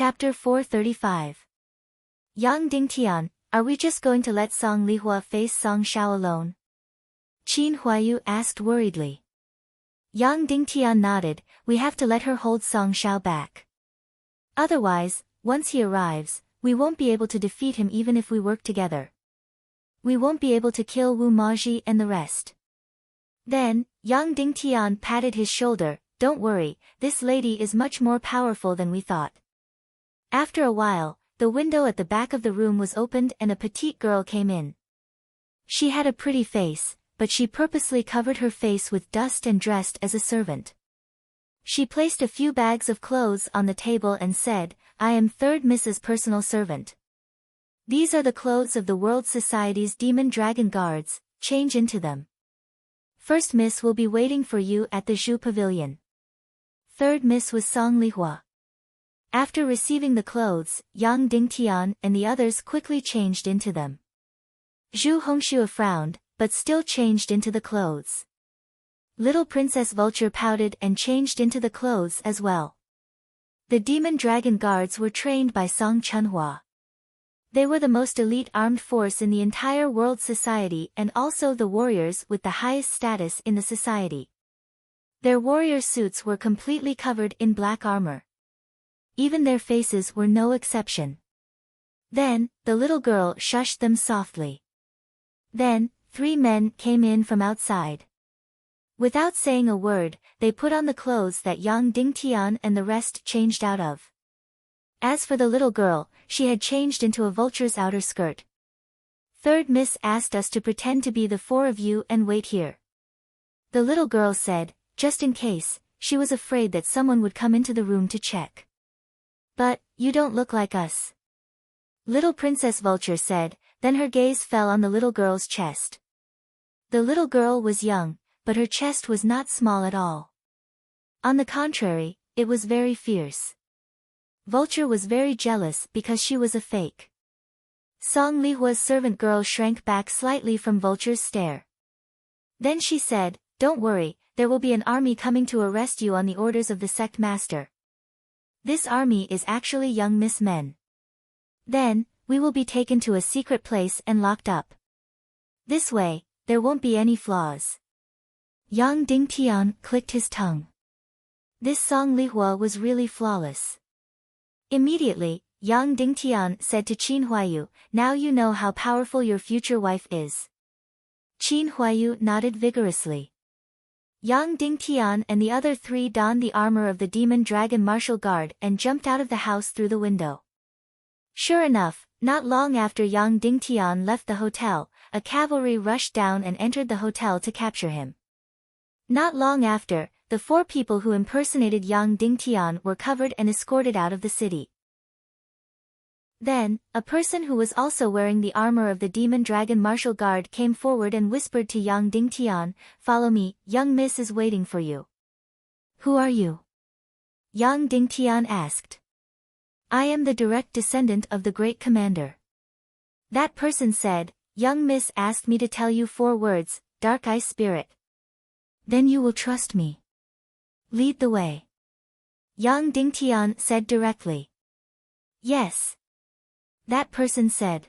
Chapter 435. Yang Dingtian, are we just going to let Song Lihua face Song Shao alone? Qin Huayu asked worriedly. Yang Dingtian nodded, we have to let her hold Song Shao back. Otherwise, once he arrives, we won't be able to defeat him even if we work together. We won't be able to kill Wu Maji and the rest. Then, Yang Dingtian patted his shoulder, don't worry, this lady is much more powerful than we thought. After a while, the window at the back of the room was opened and a petite girl came in. She had a pretty face, but she purposely covered her face with dust and dressed as a servant. She placed a few bags of clothes on the table and said, I am third Mrs. Personal Servant. These are the clothes of the World Society's Demon Dragon Guards, change into them. First Miss will be waiting for you at the Zhu Pavilion. Third Miss was Song Lihua. After receiving the clothes, Yang Dingtian and the others quickly changed into them. Zhu Hongxue frowned, but still changed into the clothes. Little Princess Vulture pouted and changed into the clothes as well. The Demon Dragon Guards were trained by Song Chunhua. They were the most elite armed force in the entire world society and also the warriors with the highest status in the society. Their warrior suits were completely covered in black armor. Even their faces were no exception. Then, the little girl shushed them softly. Then, 3 men came in from outside. Without saying a word, they put on the clothes that Yang Dingtian and the rest changed out of. As for the little girl, she had changed into a vulture's outer skirt. Third Miss asked us to pretend to be the 4 of you and wait here. The little girl said, just in case, she was afraid that someone would come into the room to check. But, you don't look like us. Little Princess Vulture said, then her gaze fell on the little girl's chest. The little girl was young, but her chest was not small at all. On the contrary, it was very fierce. Vulture was very jealous because she was a fake. Song Lihua's servant girl shrank back slightly from Vulture's stare. Then she said, don't worry, there will be an army coming to arrest you on the orders of the sect master. This army is actually young Miss Men. Then, we will be taken to a secret place and locked up. This way, there won't be any flaws. Yang Dingtian clicked his tongue. This Song Lihua was really flawless. Immediately, Yang Dingtian said to Qin Huayu, now you know how powerful your future wife is. Qin Huayu nodded vigorously. Yang Dingtian and the other 3 donned the armor of the Demon Dragon Martial Guard and jumped out of the house through the window. Sure enough, not long after Yang Dingtian left the hotel, a cavalry rushed down and entered the hotel to capture him. Not long after, the 4 people who impersonated Yang Dingtian were covered and escorted out of the city. Then, a person who was also wearing the armor of the Demon Dragon Martial Guard came forward and whispered to Yang Dingtian, follow me, young miss is waiting for you. Who are you? Yang Dingtian asked. I am the direct descendant of the great commander. That person said, young miss asked me to tell you 4 words, dark eye spirit. Then you will trust me. Lead the way. Yang Dingtian said directly. Yes. That person said.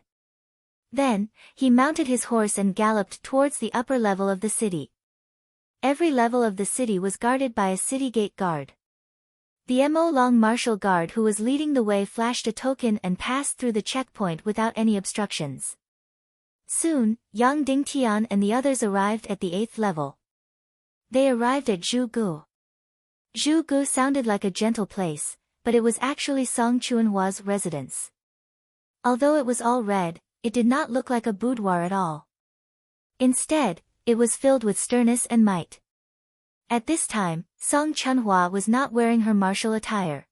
Then, he mounted his horse and galloped towards the upper level of the city. Every level of the city was guarded by a city gate guard. The Mo Long martial guard who was leading the way flashed a token and passed through the checkpoint without any obstructions. Soon, Yang Dingtian and the others arrived at the 8th level. They arrived at Zhu Gu. Zhu Gu sounded like a gentle place, but it was actually Song Chunhua's residence. Although it was all red, it did not look like a boudoir at all. Instead, it was filled with sternness and might. At this time, Song Chunhua was not wearing her martial attire.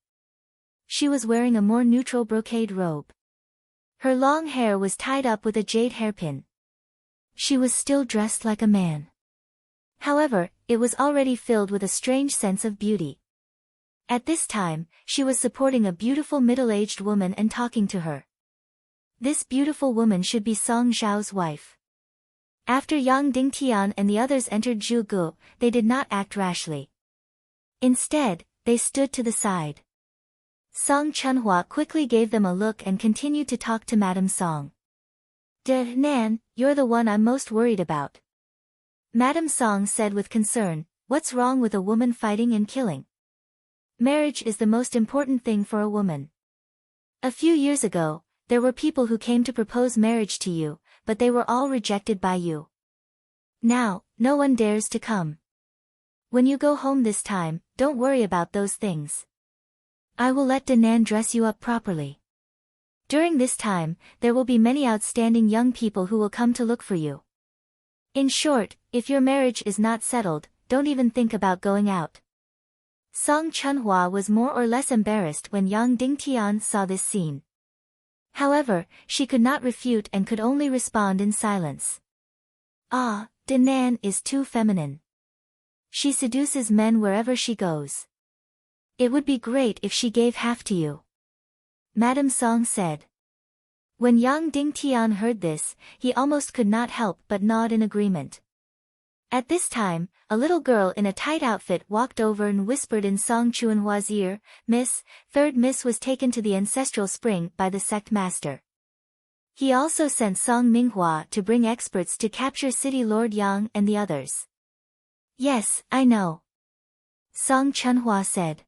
She was wearing a more neutral brocade robe. Her long hair was tied up with a jade hairpin. She was still dressed like a man. However, it was already filled with a strange sense of beauty. At this time, she was supporting a beautiful middle-aged woman and talking to her. This beautiful woman should be Song Zhao's wife. After Yang Dingtian and the others entered Zhu Gu, they did not act rashly. Instead, they stood to the side. Song Chunhua quickly gave them a look and continued to talk to Madame Song. Nan, you're the one I'm most worried about. Madame Song said with concern, what's wrong with a woman fighting and killing? Marriage is the most important thing for a woman. A few years ago, there were people who came to propose marriage to you, but they were all rejected by you. Now, no one dares to come. When you go home this time, don't worry about those things. I will let Nan dress you up properly. During this time, there will be many outstanding young people who will come to look for you. In short, if your marriage is not settled, don't even think about going out. Song Chunhua was more or less embarrassed when Yang Dingtian saw this scene. However, she could not refute and could only respond in silence. Ah, Nan is too feminine. She seduces men wherever she goes. It would be great if she gave half to you. Madame Song said. When Yang Dingtian heard this, he almost could not help but nod in agreement. At this time, a little girl in a tight outfit walked over and whispered in Song Chunhua's ear, Miss, third Miss was taken to the ancestral spring by the sect master. He also sent Song Minghua to bring experts to capture City Lord Yang and the others. Yes, I know. Song Chunhua said.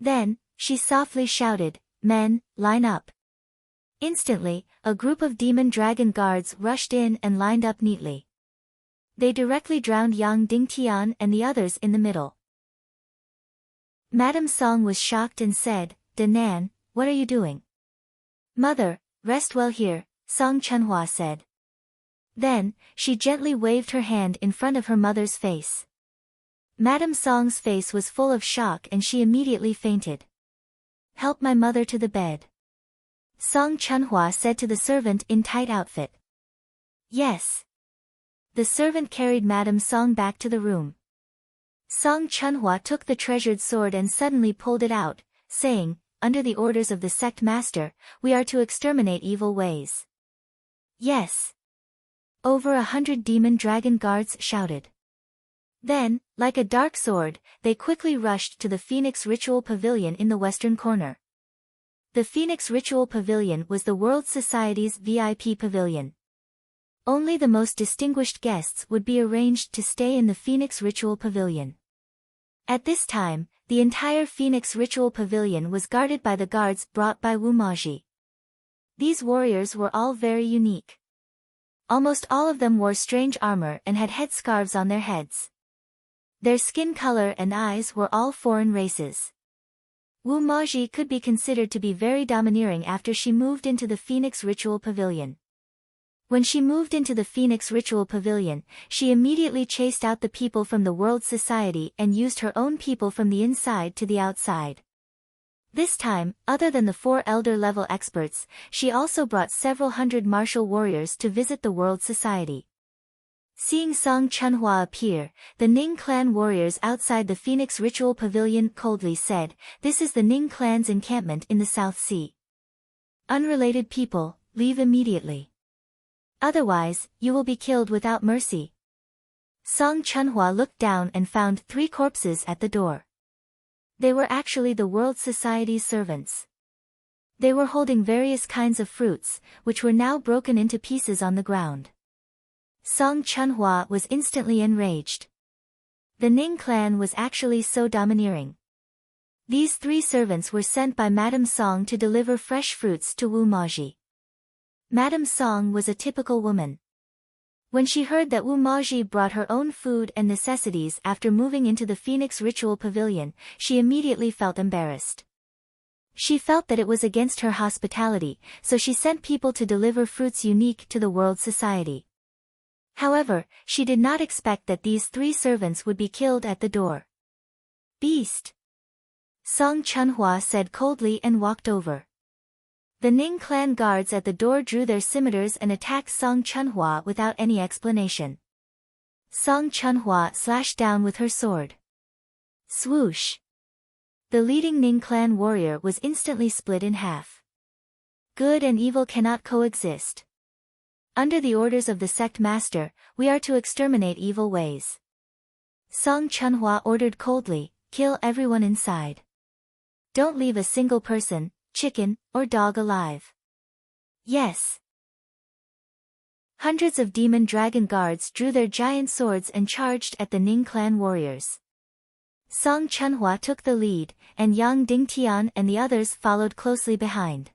Then, she softly shouted, Men, line up. Instantly, a group of demon dragon guards rushed in and lined up neatly. They directly drowned Yang Dingtian and the others in the middle. Madame Song was shocked and said, Nan, what are you doing? Mother, rest well here, Song Chunhua said. Then, she gently waved her hand in front of her mother's face. Madame Song's face was full of shock and she immediately fainted. Help my mother to the bed. Song Chunhua said to the servant in tight outfit. Yes. The servant carried Madame Song back to the room. Song Chunhua took the treasured sword and suddenly pulled it out, saying, under the orders of the sect master, we are to exterminate evil ways. Yes. Over 100 demon dragon guards shouted. Then, like a dark sword, they quickly rushed to the Phoenix Ritual Pavilion in the western corner. The Phoenix Ritual Pavilion was the World Society's VIP pavilion. Only the most distinguished guests would be arranged to stay in the Phoenix Ritual Pavilion. At this time, the entire Phoenix Ritual Pavilion was guarded by the guards brought by Wu Maji. These warriors were all very unique. Almost all of them wore strange armor and had headscarves on their heads. Their skin color and eyes were all foreign races. Wu Maji could be considered to be very domineering after she moved into the Phoenix Ritual Pavilion. When she moved into the Phoenix Ritual Pavilion, she immediately chased out the people from the World Society and used her own people from the inside to the outside. This time, other than the 4 elder-level experts, she also brought several hundred martial warriors to visit the World Society. Seeing Song Chunhua appear, the Ning clan warriors outside the Phoenix Ritual Pavilion coldly said, This is the Ning clan's encampment in the South Sea. Unrelated people, leave immediately. Otherwise, you will be killed without mercy. Song Chunhua looked down and found 3 corpses at the door. They were actually the World Society's servants. They were holding various kinds of fruits, which were now broken into pieces on the ground. Song Chunhua was instantly enraged. The Ning clan was actually so domineering. These 3 servants were sent by Madame Song to deliver fresh fruits to Wu Maji. Madame Song was a typical woman. When she heard that Wu Maji brought her own food and necessities after moving into the Phoenix Ritual Pavilion, she immediately felt embarrassed. She felt that it was against her hospitality, so she sent people to deliver fruits unique to the World Society. However, she did not expect that these 3 servants would be killed at the door. Beast! Song Chunhua said coldly and walked over. The Ning clan guards at the door drew their scimitars and attacked Song Chunhua without any explanation. Song Chunhua slashed down with her sword. Swoosh! The leading Ning clan warrior was instantly split in half. Good and evil cannot coexist. Under the orders of the sect master, we are to exterminate evil ways. Song Chunhua ordered coldly, kill everyone inside. Don't leave a single person, chicken, or dog alive. Yes. Hundreds of demon dragon guards drew their giant swords and charged at the Ning clan warriors. Song Chunhua took the lead, and Yang Dingtian and the others followed closely behind.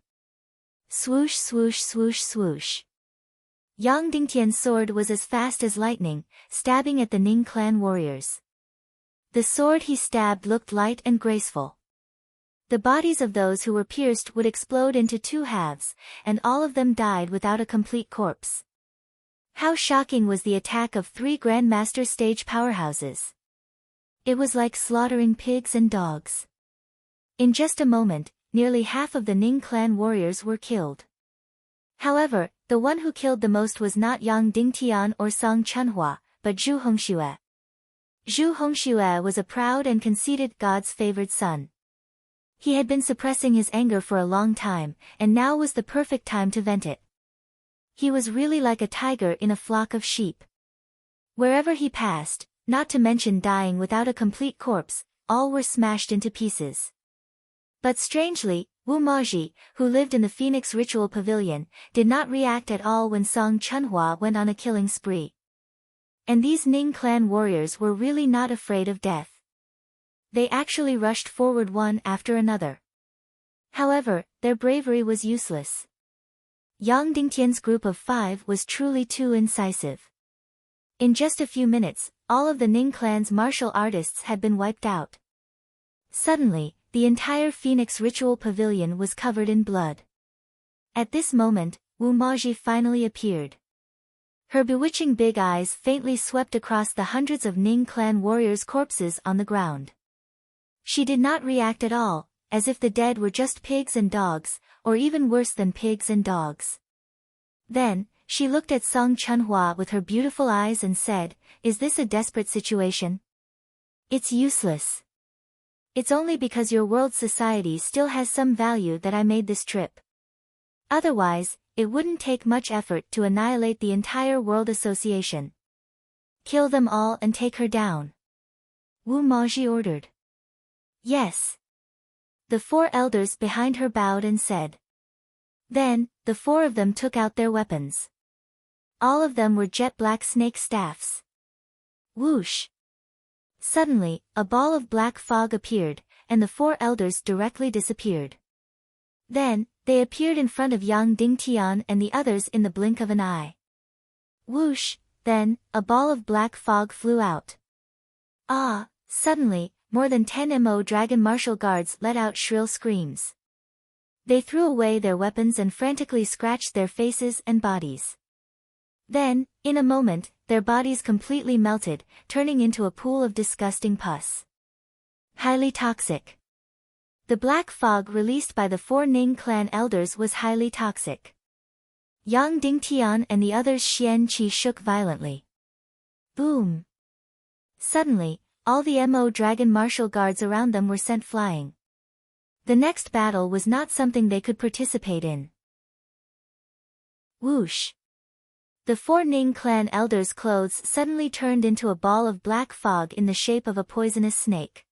Swoosh swoosh swoosh swoosh. Yang Dingtian's sword was as fast as lightning, stabbing at the Ning clan warriors. The sword he stabbed looked light and graceful. The bodies of those who were pierced would explode into two halves, and all of them died without a complete corpse. How shocking was the attack of 3 Grandmaster stage powerhouses. It was like slaughtering pigs and dogs. In just a moment, nearly half of the Ning clan warriors were killed. However, the one who killed the most was not Yang Dingtian or Song Chunhua, but Zhu Hongxue. Zhu Hongxue was a proud and conceited god's favored son. He had been suppressing his anger for a long time, and now was the perfect time to vent it. He was really like a tiger in a flock of sheep. Wherever he passed, not to mention dying without a complete corpse, all were smashed into pieces. But strangely, Wu Maji, who lived in the Phoenix Ritual Pavilion, did not react at all when Song Chunhua went on a killing spree. And these Ning clan warriors were really not afraid of death. They actually rushed forward one after another. However, their bravery was useless. Yang Dingtian's group of 5 was truly too incisive. In just a few minutes, all of the Ning clan's martial artists had been wiped out. Suddenly, the entire Phoenix Ritual Pavilion was covered in blood. At this moment, Wu Maji finally appeared. Her bewitching big eyes faintly swept across the hundreds of Ning clan warriors' corpses on the ground. She did not react at all, as if the dead were just pigs and dogs, or even worse than pigs and dogs. Then, she looked at Song Chunhua with her beautiful eyes and said, "Is this a desperate situation? It's useless. It's only because your world society still has some value that I made this trip. Otherwise, it wouldn't take much effort to annihilate the entire world association. Kill them all and take her down." Wu Maji ordered. Yes. The 4 elders behind her bowed and said. Then, the 4 of them took out their weapons. All of them were jet black snake staffs. Whoosh! Suddenly, a ball of black fog appeared, and the 4 elders directly disappeared. Then, they appeared in front of Yang Dingtian and the others in the blink of an eye. Whoosh! Then, a ball of black fog flew out. Ah! Suddenly, more than 10 Mo dragon martial guards let out shrill screams. They threw away their weapons and frantically scratched their faces and bodies. Then, in a moment, their bodies completely melted, turning into a pool of disgusting pus. Highly toxic. The black fog released by the 4 Ning clan elders was highly toxic. Yang Dingtian and the others' Xian Qi shook violently. Boom! Suddenly, all the Mo dragon martial guards around them were sent flying. The next battle was not something they could participate in. Whoosh! The 4 Ning clan elders' clothes suddenly turned into a ball of black fog in the shape of a poisonous snake.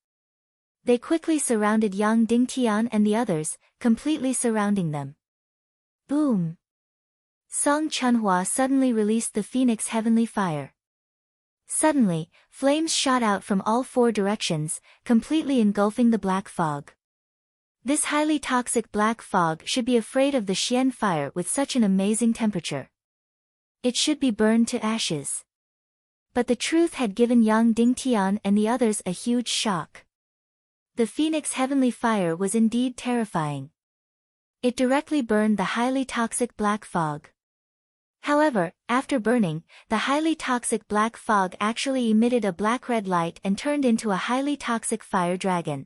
They quickly surrounded Yang Dingtian and the others, completely surrounding them. Boom! Song Chunhua suddenly released the Phoenix Heavenly Fire. Suddenly, flames shot out from all 4 directions, completely engulfing the black fog. This highly toxic black fog should be afraid of the Xian fire with such an amazing temperature. It should be burned to ashes. But the truth had given Yang Dingtian and the others a huge shock. The Phoenix Heavenly Fire was indeed terrifying. It directly burned the highly toxic black fog. However, after burning, the highly toxic black fog actually emitted a black-red light and turned into a highly toxic fire dragon.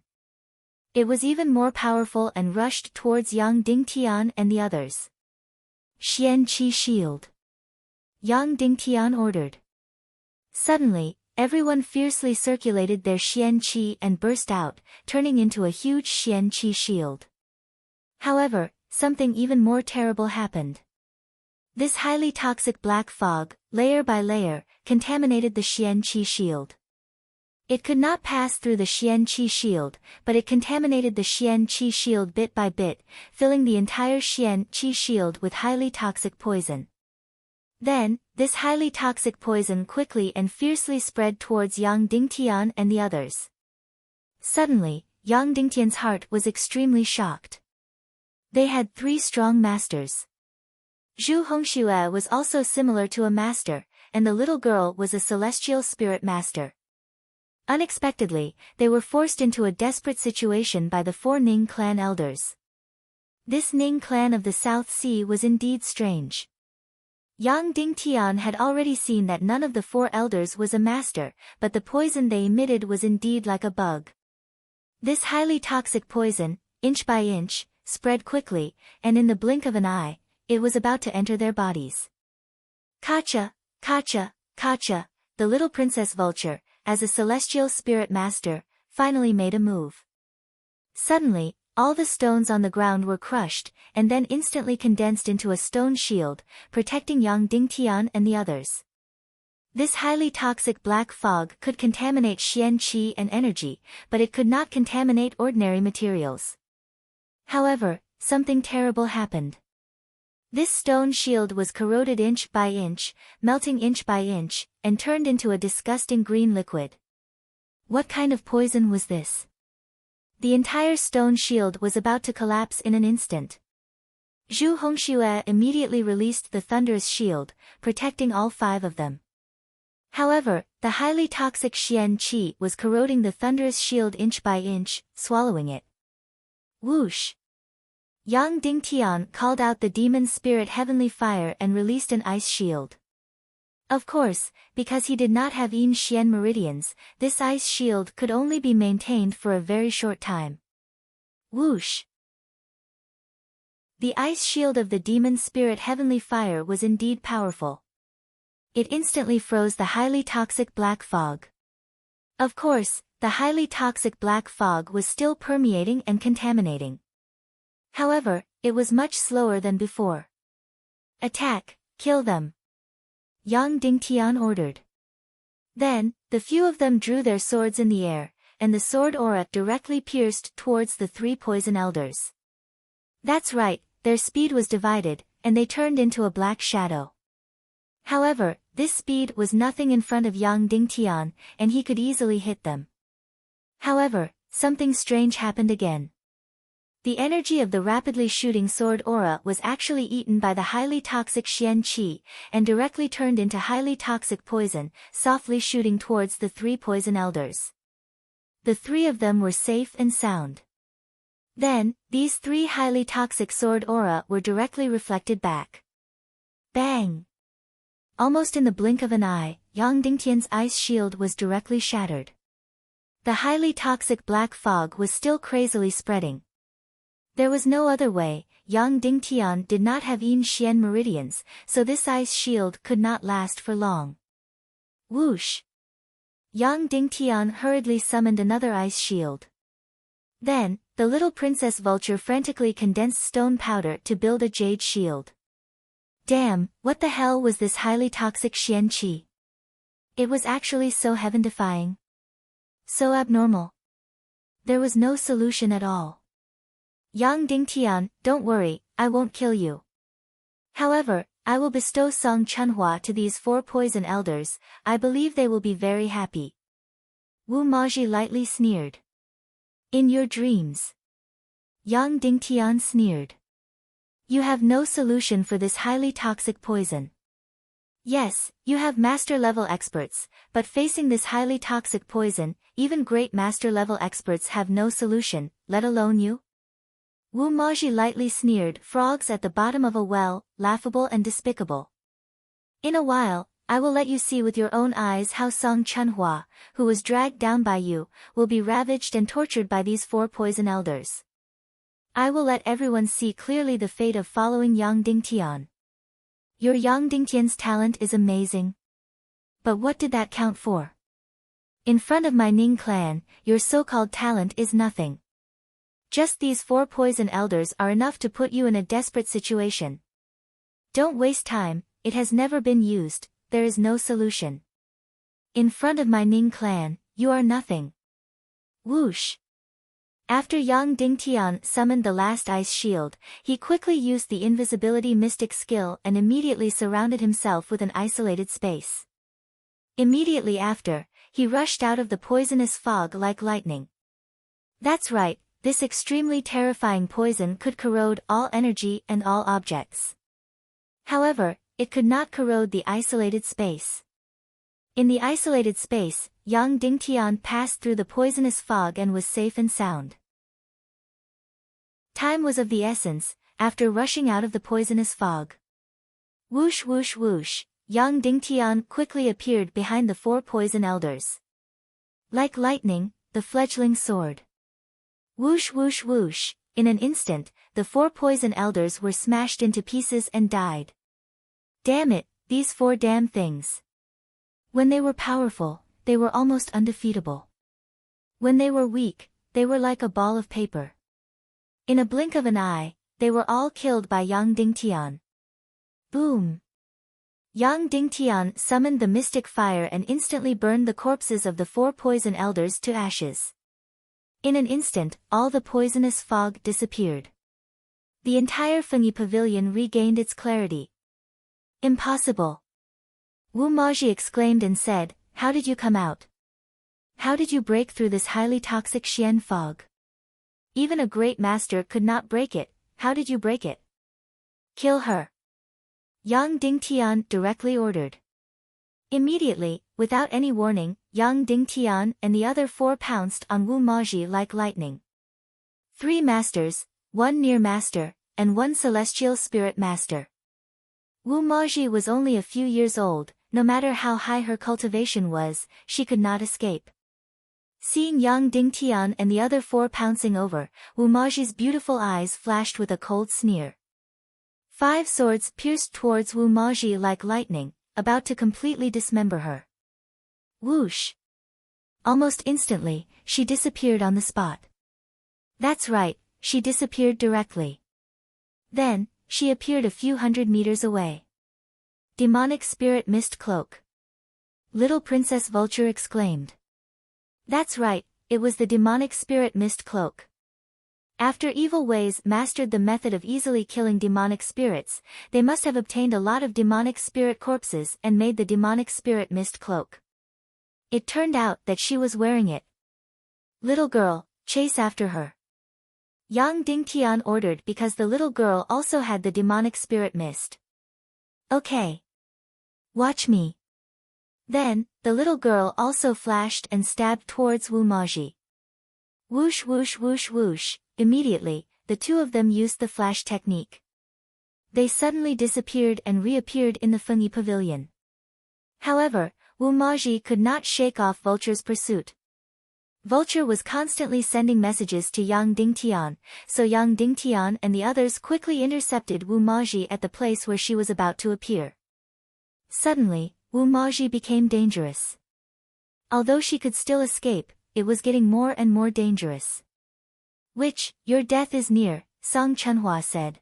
It was even more powerful and rushed towards Yang Dingtian and the others. Xian Qi shield. Yang Dingtian ordered. Suddenly, everyone fiercely circulated their Xian Qi and burst out, turning into a huge Xian Qi shield. However, something even more terrible happened. This highly toxic black fog, layer by layer, contaminated the Xian Qi shield. It could not pass through the Xian Qi shield, but it contaminated the Xian Qi shield bit by bit, filling the entire Xian Qi shield with highly toxic poison. Then, this highly toxic poison quickly and fiercely spread towards Yang Dingtian and the others. Suddenly, Yang Dingtian's heart was extremely shocked. They had 3 strong masters. Zhu Hongxue was also similar to a master, and the little girl was a celestial spirit master. Unexpectedly, they were forced into a desperate situation by the 4 Ning clan elders. This Ning clan of the South Sea was indeed strange. Yang Dingtian had already seen that none of the 4 elders was a master, but the poison they emitted was indeed like a bug. This highly toxic poison, inch by inch, spread quickly, and in the blink of an eye, it was about to enter their bodies. Kacha, Kacha, Kacha, the little princess vulture, as a celestial spirit master, finally made a move. Suddenly, all the stones on the ground were crushed, and then instantly condensed into a stone shield, protecting Yang Dingtian and the others. This highly toxic black fog could contaminate Xian Qi and energy, but it could not contaminate ordinary materials. However, something terrible happened. This stone shield was corroded inch by inch, melting inch by inch, and turned into a disgusting green liquid. What kind of poison was this? The entire stone shield was about to collapse in an instant. Zhu Hongxue immediately released the thunderous shield, protecting all 5 of them. However, the highly toxic Xian Qi was corroding the thunderous shield inch by inch, swallowing it. Whoosh! Yang Dingtian called out the demon spirit heavenly fire and released an ice shield. Of course, because he did not have Yin Xian meridians, this ice shield could only be maintained for a very short time. Whoosh! The ice shield of the demon spirit heavenly fire was indeed powerful. It instantly froze the highly toxic black fog. Of course, the highly toxic black fog was still permeating and contaminating. However, it was much slower than before. Attack, kill them! Yang Dingtian ordered. Then, the few of them drew their swords in the air, and the sword aura directly pierced towards the 3 poison elders. That's right, their speed was divided, and they turned into a black shadow. However, this speed was nothing in front of Yang Dingtian, and he could easily hit them. However, something strange happened again. The energy of the rapidly shooting sword aura was actually eaten by the highly toxic Xian Qi, and directly turned into highly toxic poison, softly shooting towards the 3 poison elders. The 3 of them were safe and sound. Then, these 3 highly toxic sword aura were directly reflected back. Bang! Almost in the blink of an eye, Yang Dingtian's ice shield was directly shattered. The highly toxic black fog was still crazily spreading. There was no other way. Yang Dingtian did not have Yin Xian meridians, so this ice shield could not last for long. Whoosh! Yang Dingtian hurriedly summoned another ice shield. Then, the little princess vulture frantically condensed stone powder to build a jade shield. Damn, what the hell was this highly toxic Xian Qi? It was actually so heaven-defying. So abnormal. There was no solution at all. Yang Dingtian, don't worry, I won't kill you. However, I will bestow Song Chunhua to these 4 poison elders. I believe they will be very happy. Wu Maji lightly sneered. In your dreams. Yang Dingtian sneered. You have no solution for this highly toxic poison. Yes, you have master-level experts, but facing this highly toxic poison, even great master-level experts have no solution, let alone you? Wu Maji lightly sneered. Frogs at the bottom of a well, laughable and despicable. In a while, I will let you see with your own eyes how Song Chunhua, who was dragged down by you, will be ravaged and tortured by these 4 poison elders. I will let everyone see clearly the fate of following Yang Dingtian. Your Yang Dingtian's talent is amazing. But what did that count for? In front of my Ning clan, your so-called talent is nothing. Just these 4 poison elders are enough to put you in a desperate situation. Don't waste time, it has never been used, there is no solution. In front of my Ning clan, you are nothing. Whoosh! After Yang Dingtian summoned the last ice shield, he quickly used the invisibility mystic skill and immediately surrounded himself with an isolated space. Immediately after, he rushed out of the poisonous fog like lightning. That's right, this extremely terrifying poison could corrode all energy and all objects. However, it could not corrode the isolated space. In the isolated space, Yang Dingtian passed through the poisonous fog and was safe and sound. Time was of the essence, after rushing out of the poisonous fog. Whoosh whoosh whoosh, Yang Dingtian quickly appeared behind the 4 poison elders. Like lightning, the fledgling soared. Whoosh whoosh whoosh, in an instant, the 4 poison elders were smashed into pieces and died. Damn it, these 4 damn things. When they were powerful, they were almost undefeatable. When they were weak, they were like a ball of paper. In a blink of an eye, they were all killed by Yang Dingtian. Boom! Yang Dingtian summoned the mystic fire and instantly burned the corpses of the 4 poison elders to ashes. In an instant, all the poisonous fog disappeared. The entire Fengyi pavilion regained its clarity. Impossible! Wu Maji exclaimed and said, "How did you come out? How did you break through this highly toxic Xian fog? Even a great master could not break it, how did you break it? Kill her!" Yang Dingtian directly ordered. Immediately, without any warning, Yang Dingtian and the other 4 pounced on Wu Maji like lightning. 3 masters, 1 near master, and 1 celestial spirit master. Wu Maji was only a few years old, no matter how high her cultivation was, she could not escape. Seeing Yang Dingtian and the other 4 pouncing over, Wu Maji's beautiful eyes flashed with a cold sneer. 5 swords pierced towards Wu Maji like lightning, about to completely dismember her. Whoosh! Almost instantly, she disappeared on the spot. That's right, she disappeared directly. Then, she appeared a few hundred meters away. Demonic spirit mist cloak. Little Princess Vulture exclaimed. That's right, it was the demonic spirit mist cloak. After Evil Ways mastered the method of easily killing demonic spirits, they must have obtained a lot of demonic spirit corpses and made the demonic spirit mist cloak. It turned out that she was wearing it. Little girl, chase after her. Yang Dingtian ordered because the little girl also had the demonic spirit mist. Okay. Watch me. Then, the little girl also flashed and stabbed towards Wu Maji. Whoosh whoosh whoosh whoosh, immediately, the 2 of them used the flash technique. They suddenly disappeared and reappeared in the Fengyi pavilion. However, Wu Maji could not shake off Vulture's pursuit. Vulture was constantly sending messages to Yang Dingtian, so Yang Dingtian and the others quickly intercepted Wu Maji at the place where she was about to appear. Suddenly, Wu Maji became dangerous. Although she could still escape, it was getting more and more dangerous. Your death is near, Song Chunhua said.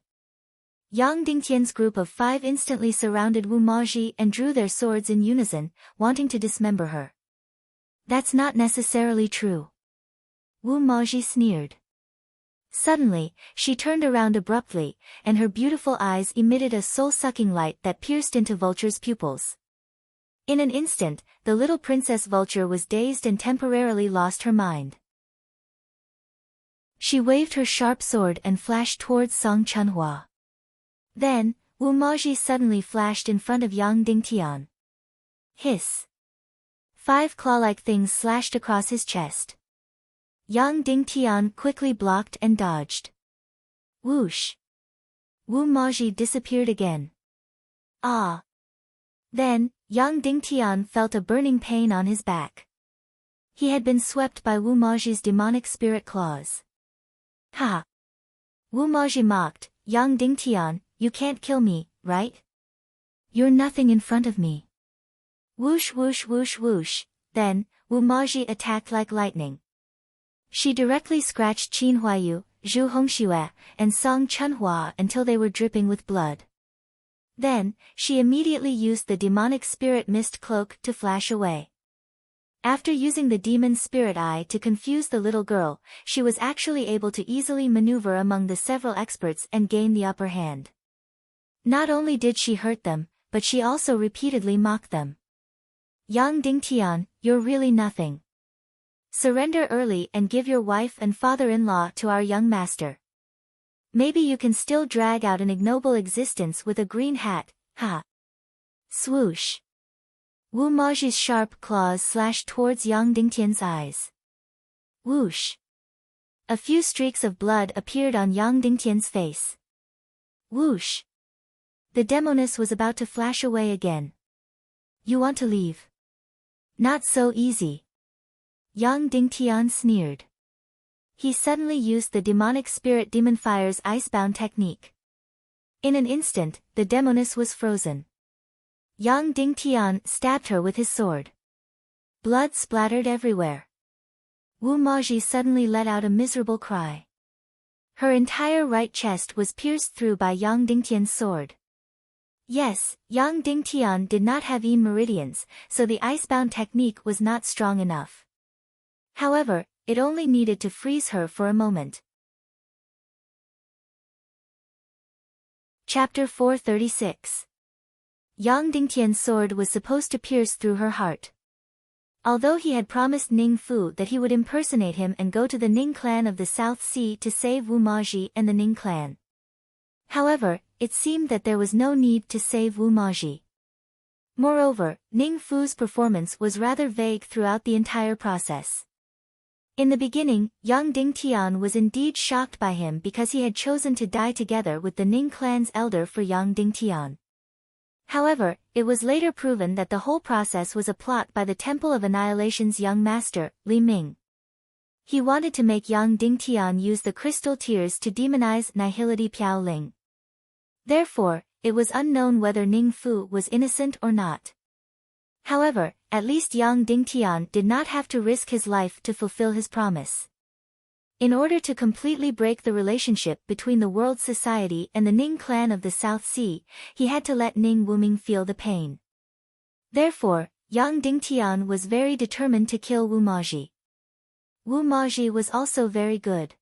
Yang Dingtian's group of 5 instantly surrounded Wu Maji and drew their swords in unison, wanting to dismember her. That's not necessarily true. Wu Maji sneered. Suddenly, she turned around abruptly, and her beautiful eyes emitted a soul-sucking light that pierced into Vulture's pupils. In an instant, the little Princess Vulture was dazed and temporarily lost her mind. She waved her sharp sword and flashed towards Song Chunhua. Then, Wu Maji suddenly flashed in front of Yang Dingtian. Hiss! 5 claw-like things slashed across his chest. Yang Dingtian quickly blocked and dodged. Whoosh! Wu Maji disappeared again. Ah! Then, Yang Dingtian felt a burning pain on his back. He had been swept by Wu Maji's demonic spirit claws. Ha! Wu Maji mocked, Yang Dingtian, you can't kill me, right? You're nothing in front of me. Whoosh whoosh whoosh whoosh, then, Wu Maji attacked like lightning. She directly scratched Qin Huayu, Zhu Hongxue, and Song Chunhua until they were dripping with blood. Then, she immediately used the demonic spirit mist cloak to flash away. After using the demon's spirit eye to confuse the little girl, she was actually able to easily maneuver among the several experts and gain the upper hand. Not only did she hurt them, but she also repeatedly mocked them. Yang Dingtian, you're really nothing. Surrender early and give your wife and father-in-law to our young master. Maybe you can still drag out an ignoble existence with a green hat, ha. Swoosh. Wu Maji's sharp claws slashed towards Yang Dingtian's eyes. Whoosh. A few streaks of blood appeared on Yang Dingtian's face. Whoosh. The demoness was about to flash away again. You want to leave? Not so easy. Yang Dingtian sneered. He suddenly used the demonic spirit Demon Fire's icebound technique. In an instant, the demoness was frozen. Yang Dingtian stabbed her with his sword. Blood splattered everywhere. Wu Maji suddenly let out a miserable cry. Her entire right chest was pierced through by Yang Dingtian's sword. Yes, Yang Dingtian did not have Yin meridians, so the icebound technique was not strong enough. However, it only needed to freeze her for a moment. Chapter 436. Yang Dingtian's sword was supposed to pierce through her heart. Although he had promised Ning Fu that he would impersonate him and go to the Ning clan of the South Sea to save Wu Maji and the Ning clan. However, it seemed that there was no need to save Wu Maji. Moreover, Ning Fu's performance was rather vague throughout the entire process. In the beginning, Yang Dingtian was indeed shocked by him because he had chosen to die together with the Ning clan's elder for Yang Dingtian. However, it was later proven that the whole process was a plot by the Temple of Annihilation's young master, Li Ming. He wanted to make Yang Dingtian use the crystal tears to demonize Nihility Piao Ling. Therefore, it was unknown whether Ning Fu was innocent or not. However, at least Yang Dingtian did not have to risk his life to fulfill his promise. In order to completely break the relationship between the world society and the Ning clan of the South Sea, he had to let Ning Wuming feel the pain. Therefore, Yang Dingtian was very determined to kill Wu Maji. Wu Maji was also very good.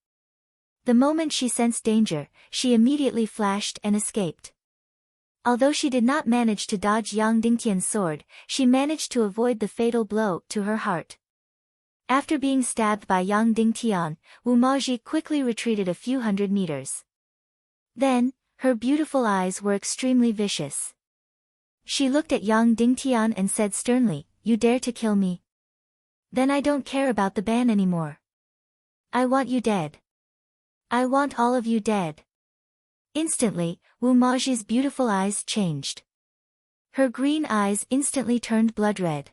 The moment she sensed danger, she immediately flashed and escaped. Although she did not manage to dodge Yang Dingtian's sword, she managed to avoid the fatal blow to her heart. After being stabbed by Yang Dingtian, Wu Maji quickly retreated a few hundred meters. Then, her beautiful eyes were extremely vicious. She looked at Yang Dingtian and said sternly, "You dare to kill me? Then I don't care about the ban anymore. I want you dead. I want all of you dead." Instantly, Wu Maji's beautiful eyes changed. Her green eyes instantly turned blood red.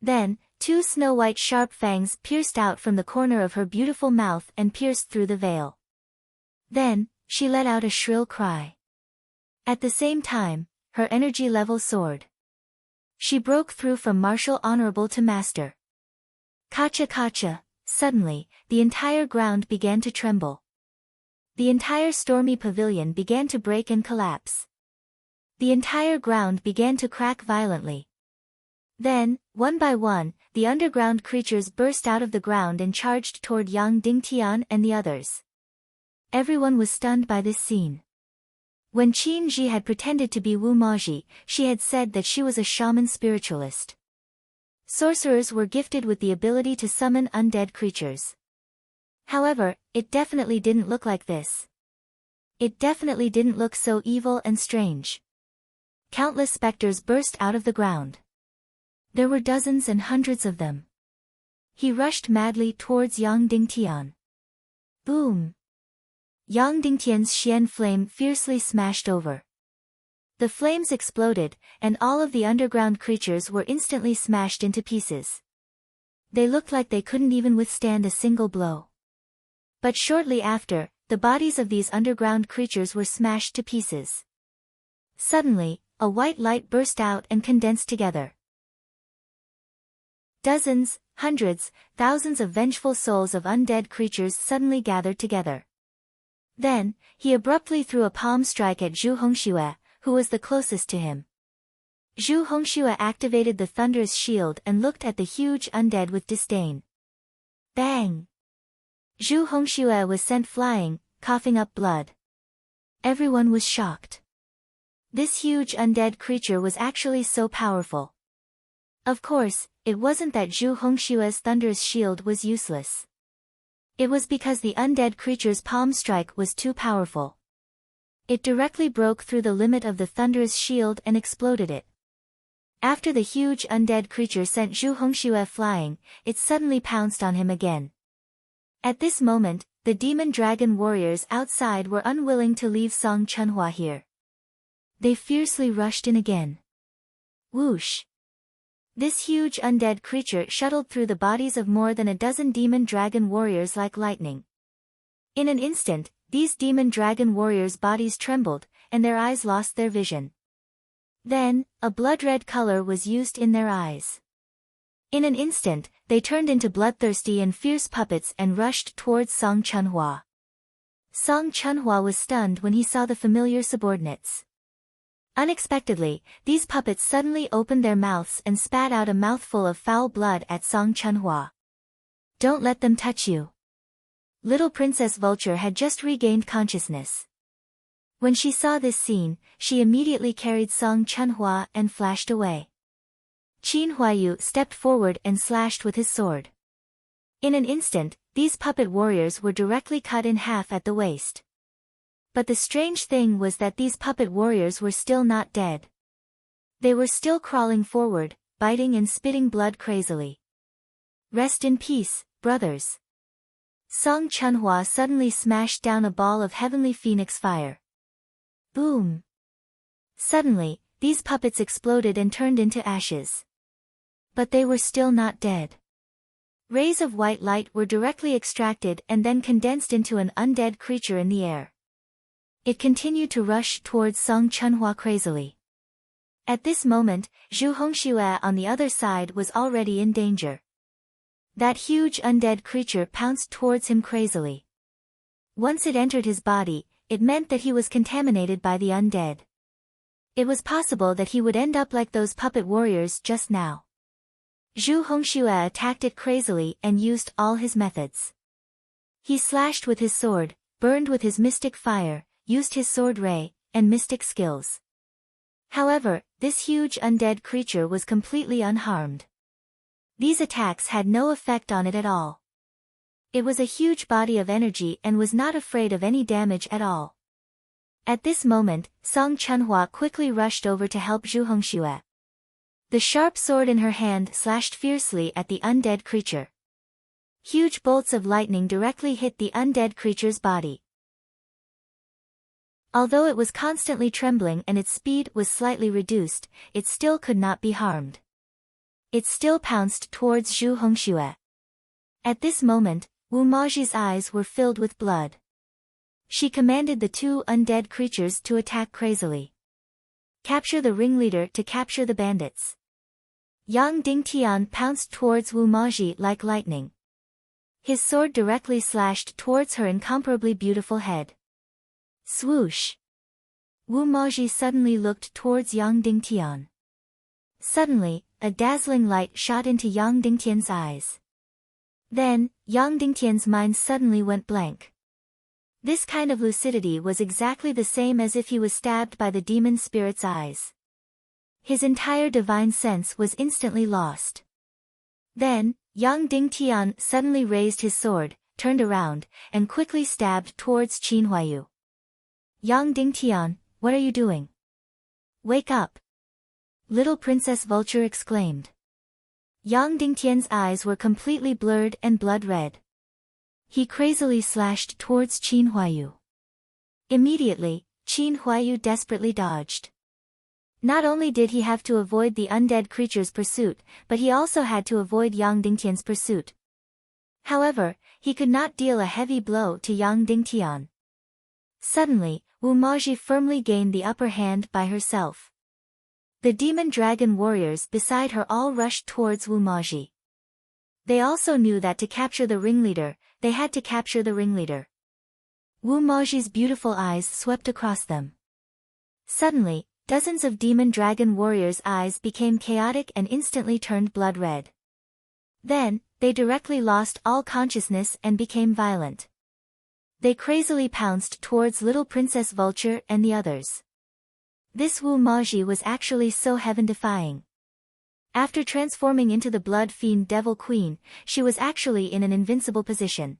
Then, two snow-white sharp fangs pierced out from the corner of her beautiful mouth and pierced through the veil. Then, she let out a shrill cry. At the same time, her energy level soared. She broke through from martial honorable to master. Kacha kacha, suddenly, the entire ground began to tremble. The entire stormy pavilion began to break and collapse. The entire ground began to crack violently. Then, one by one, the underground creatures burst out of the ground and charged toward Yang Dingtian and the others. Everyone was stunned by this scene. When Qin Ji had pretended to be Wu Maji, she had said that she was a shaman spiritualist. Sorcerers were gifted with the ability to summon undead creatures. However, it definitely didn't look like this. It definitely didn't look so evil and strange. Countless specters burst out of the ground. There were dozens and hundreds of them. He rushed madly towards Yang Dingtian. Boom! Yang Dingtian's Xian flame fiercely smashed over. The flames exploded, and all of the underground creatures were instantly smashed into pieces. They looked like they couldn't even withstand a single blow. But shortly after, the bodies of these underground creatures were smashed to pieces. Suddenly, a white light burst out and condensed together. Dozens, hundreds, thousands of vengeful souls of undead creatures suddenly gathered together. Then, he abruptly threw a palm strike at Zhu Hongxue, who was the closest to him. Zhu Hongxue activated the thunderous shield and looked at the huge undead with disdain. Bang! Zhu Hongxue was sent flying, coughing up blood. Everyone was shocked. This huge undead creature was actually so powerful. Of course, it wasn't that Zhu Hongxue's thunderous shield was useless. It was because the undead creature's palm strike was too powerful. It directly broke through the limit of the thunderous shield and exploded it. After the huge undead creature sent Zhu Hongxue flying, it suddenly pounced on him again. At this moment, the demon dragon warriors outside were unwilling to leave Song Chunhua here. They fiercely rushed in again. Whoosh! This huge undead creature shuttled through the bodies of more than a dozen demon dragon warriors like lightning. In an instant, these demon dragon warriors' bodies trembled, and their eyes lost their vision. Then, a blood-red color was used in their eyes. In an instant, they turned into bloodthirsty and fierce puppets and rushed towards Song Chunhua. Song Chunhua was stunned when he saw the familiar subordinates. Unexpectedly, these puppets suddenly opened their mouths and spat out a mouthful of foul blood at Song Chunhua. Don't let them touch you. Little Princess Vulture had just regained consciousness. When she saw this scene, she immediately carried Song Chunhua and flashed away. Qin Huayu stepped forward and slashed with his sword. In an instant, these puppet warriors were directly cut in half at the waist. But the strange thing was that these puppet warriors were still not dead. They were still crawling forward, biting and spitting blood crazily. Rest in peace, brothers. Song Chunhua suddenly smashed down a ball of heavenly phoenix fire. Boom! Suddenly, these puppets exploded and turned into ashes. But they were still not dead. Rays of white light were directly extracted and then condensed into an undead creature in the air. It continued to rush towards Song Chunhua crazily. At this moment, Zhu Hongxue on the other side was already in danger. That huge undead creature pounced towards him crazily. Once it entered his body, it meant that he was contaminated by the undead. It was possible that he would end up like those puppet warriors just now. Zhu Hongxue attacked it crazily and used all his methods. He slashed with his sword, burned with his mystic fire, used his sword ray, and mystic skills. However, this huge undead creature was completely unharmed. These attacks had no effect on it at all. It was a huge body of energy and was not afraid of any damage at all. At this moment, Song Chunhua quickly rushed over to help Zhu Hongxue. The sharp sword in her hand slashed fiercely at the undead creature. Huge bolts of lightning directly hit the undead creature's body. Although it was constantly trembling and its speed was slightly reduced, it still could not be harmed. It still pounced towards Zhu Hongxue. At this moment, Wu Maji's eyes were filled with blood. She commanded the two undead creatures to attack crazily. Capture the ringleader to capture the bandits. Yang Dingtian pounced towards Wu Maji like lightning. His sword directly slashed towards her incomparably beautiful head. Swoosh! Wu Maji suddenly looked towards Yang Dingtian. Suddenly, a dazzling light shot into Yang Dingtian's eyes. Then, Yang Dingtian's mind suddenly went blank. This kind of lucidity was exactly the same as if he was stabbed by the demon spirit's eyes. His entire divine sense was instantly lost. Then, Yang Dingtian suddenly raised his sword, turned around, and quickly stabbed towards Qin Huayu. Yang Dingtian, what are you doing? Wake up! Little Princess Vulture exclaimed. Yang Dingtian's eyes were completely blurred and blood-red. He crazily slashed towards Qin Huayu. Immediately, Qin Huayu desperately dodged. Not only did he have to avoid the undead creature's pursuit, but he also had to avoid Yang Dingtian's pursuit. However, he could not deal a heavy blow to Yang Dingtian. Suddenly, Wu Maji firmly gained the upper hand by herself. The demon dragon warriors beside her all rushed towards Wu Maji. They also knew that to capture the ringleader, they had to capture the ringleader. Wu Maji's beautiful eyes swept across them. Suddenly, Dozens of demon dragon warriors' eyes became chaotic and instantly turned blood red. Then, they directly lost all consciousness and became violent. They crazily pounced towards little Princess Vulture and the others. This Wu Maji was actually so heaven-defying. After transforming into the Blood Fiend Devil Queen, she was actually in an invincible position.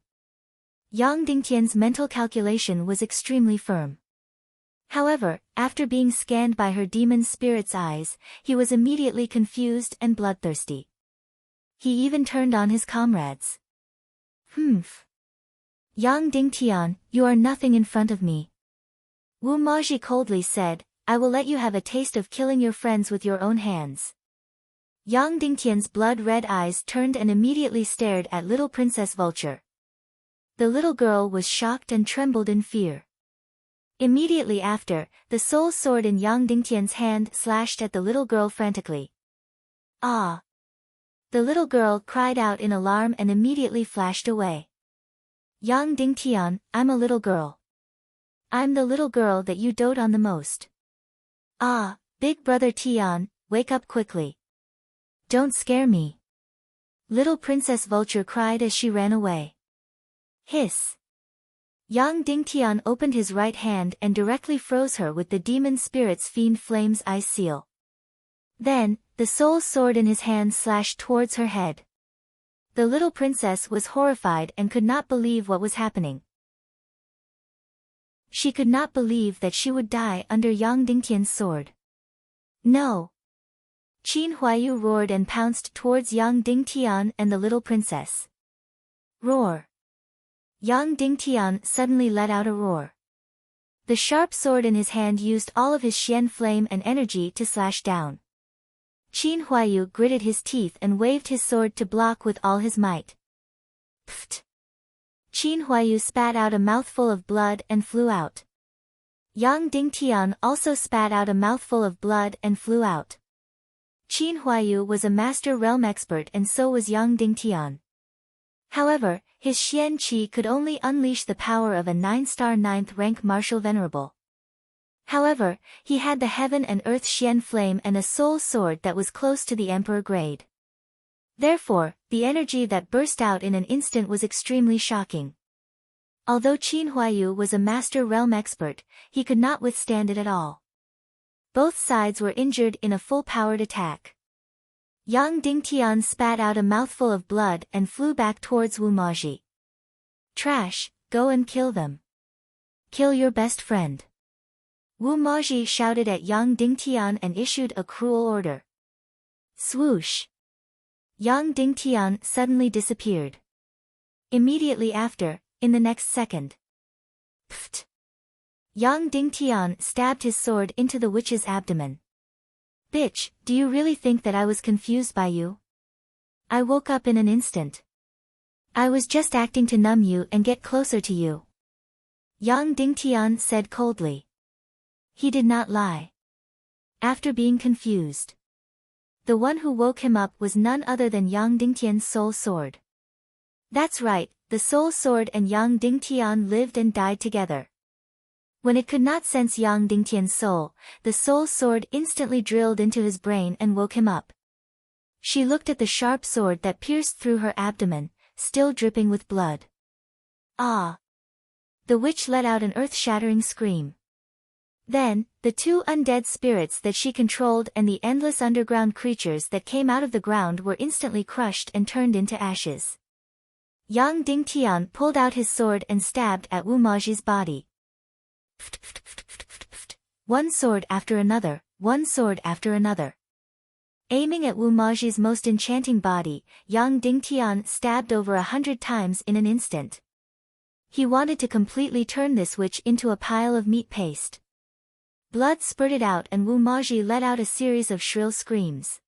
Yang Dingtian's mental calculation was extremely firm. However, after being scanned by her demon spirit's eyes, he was immediately confused and bloodthirsty. He even turned on his comrades. Humph. Yang Dingtian, you are nothing in front of me. Wu Maji coldly said, I will let you have a taste of killing your friends with your own hands. Yang Dingtian's blood-red eyes turned and immediately stared at little Princess Vulture. The little girl was shocked and trembled in fear. Immediately after, the soul sword in Yang Dingtian's hand slashed at the little girl frantically. Ah! The little girl cried out in alarm and immediately flashed away. Yang Dingtian, I'm a little girl. I'm the little girl that you dote on the most. Ah, big brother Tian, wake up quickly. Don't scare me. Little Princess Vulture cried as she ran away. Hiss. Yang Dingtian opened his right hand and directly froze her with the demon spirit's fiend flame's ice seal. Then, the soul sword in his hand slashed towards her head. The little princess was horrified and could not believe what was happening. She could not believe that she would die under Yang Dingtian's sword. No! Qin Huayu roared and pounced towards Yang Dingtian and the little princess. Roar! Yang Dingtian suddenly let out a roar. The sharp sword in his hand used all of his Xian flame and energy to slash down. Qin Huayu gritted his teeth and waved his sword to block with all his might. Pfft! Qin Huayu spat out a mouthful of blood and flew out. Yang Dingtian also spat out a mouthful of blood and flew out. Qin Huayu was a master realm expert and so was Yang Dingtian. However, his Xian Qi could only unleash the power of a 9-star 9th rank martial venerable. However, he had the heaven and earth Xian flame and a soul sword that was close to the emperor grade. Therefore, the energy that burst out in an instant was extremely shocking. Although Qin Huayu was a master realm expert, he could not withstand it at all. Both sides were injured in a full-powered attack. Yang Dingtian spat out a mouthful of blood and flew back towards Wu Maji. Trash, go and kill them. Kill your best friend. Wu Maji shouted at Yang Dingtian and issued a cruel order. Swoosh! Yang Dingtian suddenly disappeared. Immediately after, in the next second. Pfft! Yang Dingtian stabbed his sword into the witch's abdomen. Bitch, do you really think that I was confused by you? I woke up in an instant. I was just acting to numb you and get closer to you. Yang Dingtian said coldly. He did not lie. After being confused, the one who woke him up was none other than Yang Dingtian's soul sword. That's right, the soul sword and Yang Dingtian lived and died together. When it could not sense Yang Dingtian's soul, the soul sword instantly drilled into his brain and woke him up. She looked at the sharp sword that pierced through her abdomen, still dripping with blood. Ah! The witch let out an earth-shattering scream. Then, the two undead spirits that she controlled and the endless underground creatures that came out of the ground were instantly crushed and turned into ashes. Yang Dingtian pulled out his sword and stabbed at Wu Maji's body. One sword after another, one sword after another. Aiming at Wu Maji's most enchanting body, Yang Dingtian stabbed over 100 times in an instant. He wanted to completely turn this witch into a pile of meat paste. Blood spurted out and Wu Maji let out a series of shrill screams.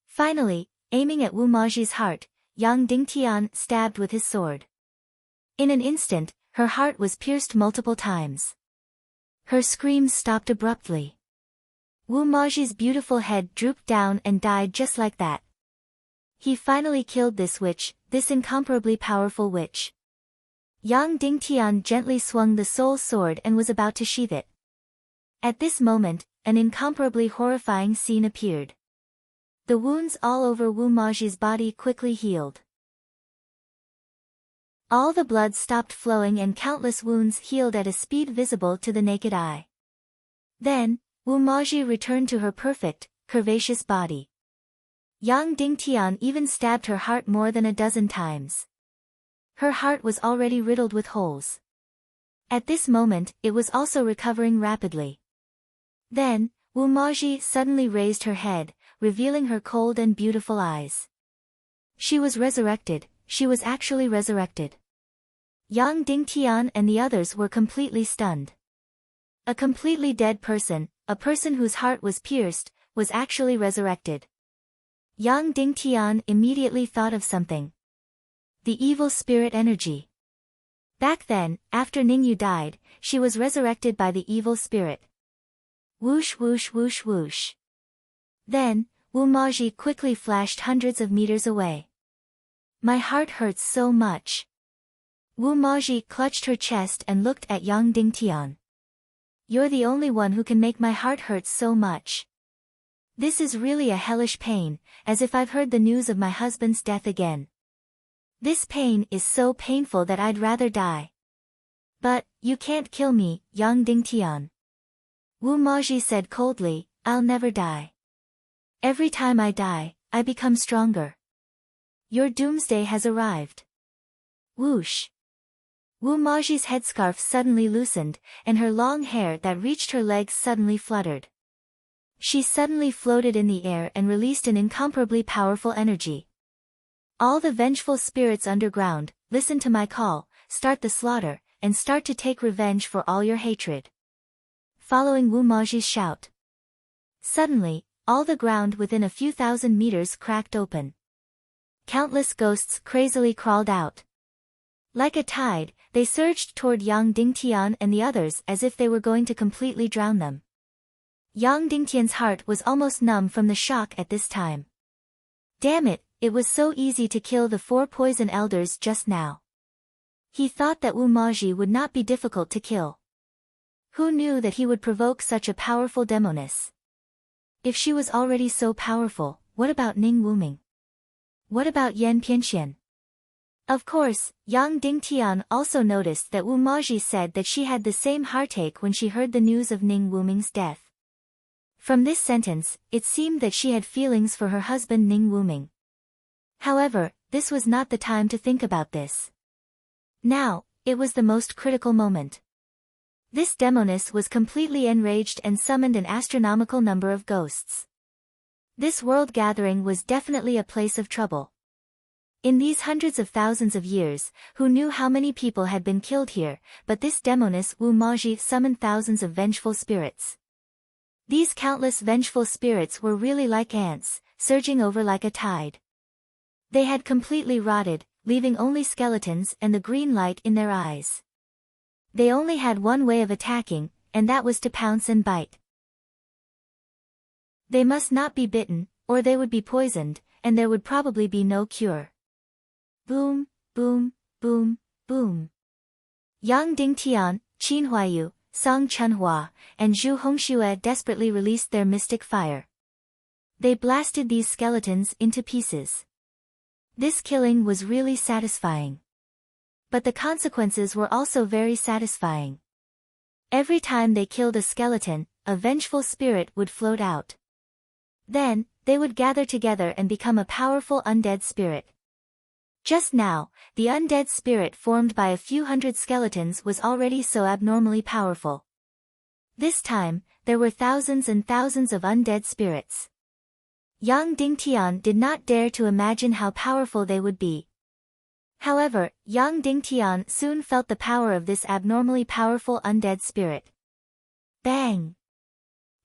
Finally, aiming at Wu Maji's heart, Yang Dingtian stabbed with his sword. In an instant, her heart was pierced multiple times. Her screams stopped abruptly. Wu Maji's beautiful head drooped down and died just like that. He finally killed this witch, this incomparably powerful witch. Yang Dingtian gently swung the soul sword and was about to sheath it. At this moment, an incomparably horrifying scene appeared. The wounds all over Wu Maji's body quickly healed. All the blood stopped flowing and countless wounds healed at a speed visible to the naked eye. Then, Wu Maji returned to her perfect, curvaceous body. Yang Dingtian even stabbed her heart more than a dozen times. Her heart was already riddled with holes. At this moment, it was also recovering rapidly. Then, Wu Maji suddenly raised her head, revealing her cold and beautiful eyes. She was resurrected, she was actually resurrected. Yang Dingtian and the others were completely stunned. A completely dead person, a person whose heart was pierced, was actually resurrected. Yang Dingtian immediately thought of something. The evil spirit energy. Back then, after Ningyu died, she was resurrected by the evil spirit. Whoosh whoosh whoosh whoosh. Then, Wu Maji quickly flashed hundreds of meters away. My heart hurts so much. Wu Maji clutched her chest and looked at Yang Dingtian. You're the only one who can make my heart hurt so much. This is really a hellish pain, as if I've heard the news of my husband's death again. This pain is so painful that I'd rather die. But, you can't kill me, Yang Dingtian. Wu Maji said coldly, I'll never die. Every time I die, I become stronger. Your doomsday has arrived. Whoosh. Wu Maji's headscarf suddenly loosened, and her long hair that reached her legs suddenly fluttered. She suddenly floated in the air and released an incomparably powerful energy. All the vengeful spirits underground, listen to my call, start the slaughter, and start to take revenge for all your hatred. Following Wu Maji's shout. Suddenly, all the ground within a few thousand meters cracked open. Countless ghosts crazily crawled out. Like a tide, they surged toward Yang Dingtian and the others as if they were going to completely drown them. Yang Dingtian's heart was almost numb from the shock at this time. Damn it, it was so easy to kill the 4 poison elders just now. He thought that Wu Maji would not be difficult to kill. Who knew that he would provoke such a powerful demoness? If she was already so powerful, what about Ning Wuming? What about Yan Pianxian? Of course, Yang Dingtian also noticed that Wu Maji said that she had the same heartache when she heard the news of Ning Wuming's death. From this sentence, it seemed that she had feelings for her husband Ning Wuming. However, this was not the time to think about this. Now, it was the most critical moment. This demoness was completely enraged and summoned an astronomical number of ghosts. This world gathering was definitely a place of trouble. In these hundreds of thousands of years, who knew how many people had been killed here, but this demoness Wu Maji summoned thousands of vengeful spirits. These countless vengeful spirits were really like ants, surging over like a tide. They had completely rotted, leaving only skeletons and the green light in their eyes. They only had one way of attacking, and that was to pounce and bite. They must not be bitten, or they would be poisoned, and there would probably be no cure. Boom, boom, boom, boom. Yang Dingtian, Qin Huayu, Song Chunhua, and Zhu Hongxue desperately released their mystic fire. They blasted these skeletons into pieces. This killing was really satisfying. But the consequences were also very satisfying. Every time they killed a skeleton, a vengeful spirit would float out. Then, they would gather together and become a powerful undead spirit. Just now, the undead spirit formed by a few hundred skeletons was already so abnormally powerful. This time, there were thousands and thousands of undead spirits. Yang Dingtian did not dare to imagine how powerful they would be. However, Yang Dingtian soon felt the power of this abnormally powerful undead spirit. Bang!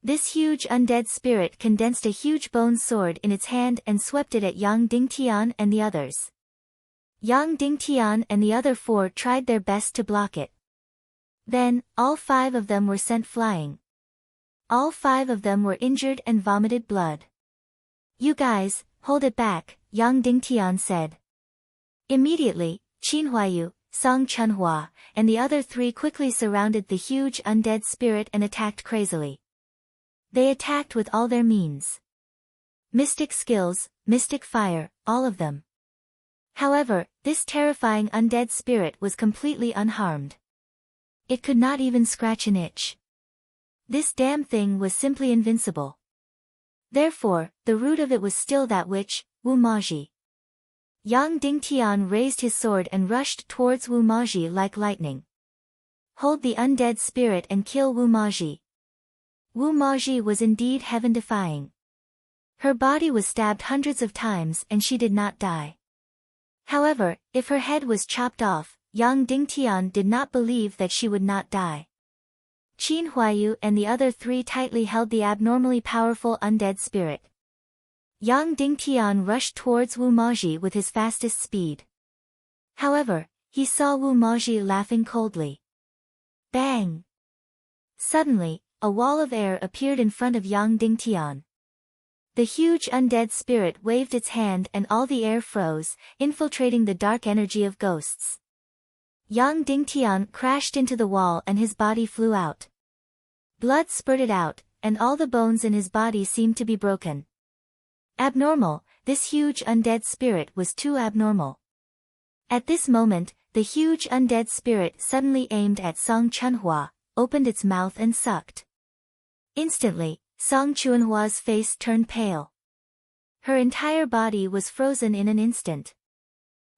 This huge undead spirit condensed a huge bone sword in its hand and swept it at Yang Dingtian and the others. Yang Dingtian and the other 4 tried their best to block it. Then, all 5 of them were sent flying. All 5 of them were injured and vomited blood. You guys, hold it back, Yang Dingtian said. Immediately, Qin Huayu, Song Chunhua, and the other 3 quickly surrounded the huge undead spirit and attacked crazily. They attacked with all their means. Mystic skills, mystic fire, all of them. However, this terrifying undead spirit was completely unharmed. It could not even scratch an itch. This damn thing was simply invincible. Therefore, the root of it was still that witch, Wu Maji. Yang Dingtian raised his sword and rushed towards Wu Maji like lightning. Hold the undead spirit and kill Wu Maji. Wu Maji was indeed heaven-defying. Her body was stabbed hundreds of times and she did not die. However, if her head was chopped off, Yang Dingtian did not believe that she would not die. Qin Huayu and the other three tightly held the abnormally powerful undead spirit. Yang Dingtian rushed towards Wu Maji with his fastest speed. However, he saw Wu Maji laughing coldly. Bang! Suddenly, a wall of air appeared in front of Yang Dingtian. The huge undead spirit waved its hand and all the air froze, infiltrating the dark energy of ghosts. Yang Dingtian crashed into the wall and his body flew out. Blood spurted out, and all the bones in his body seemed to be broken. Abnormal, this huge undead spirit was too abnormal. At this moment, the huge undead spirit suddenly aimed at Song Chunhua, opened its mouth and sucked. Instantly, Song Chunhua's face turned pale. Her entire body was frozen in an instant.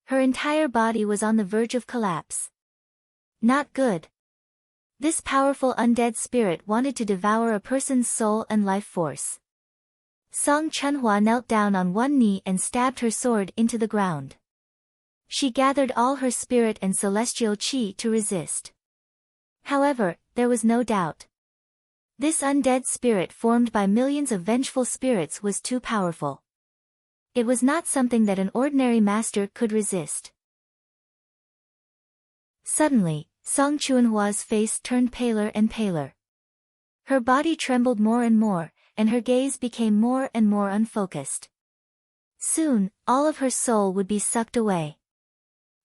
Her entire body was on the verge of collapse. Not good. This powerful undead spirit wanted to devour a person's soul and life force. Song Chunhua knelt down on one knee and stabbed her sword into the ground. She gathered all her spirit and celestial qi to resist. However, there was no doubt. This undead spirit formed by millions of vengeful spirits was too powerful. It was not something that an ordinary master could resist. Suddenly, Song Chunhua's face turned paler and paler. Her body trembled more and more, and her gaze became more and more unfocused. Soon, all of her soul would be sucked away.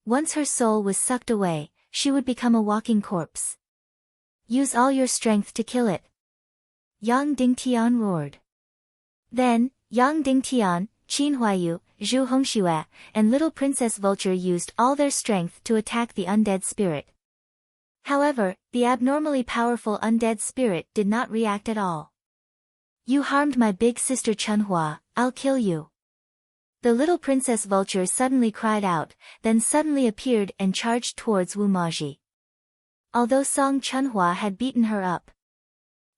Once her soul was sucked away, she would become a walking corpse. Use all your strength to kill it. Yang Dingtian roared. Then, Yang Dingtian, Qin Huayu, Zhu Hongxue, and little Princess Vulture used all their strength to attack the undead spirit. However, the abnormally powerful undead spirit did not react at all. You harmed my big sister Chunhua, I'll kill you. The little Princess Vulture suddenly cried out, then suddenly appeared and charged towards Wu Maji. Although Song Chunhua had beaten her up.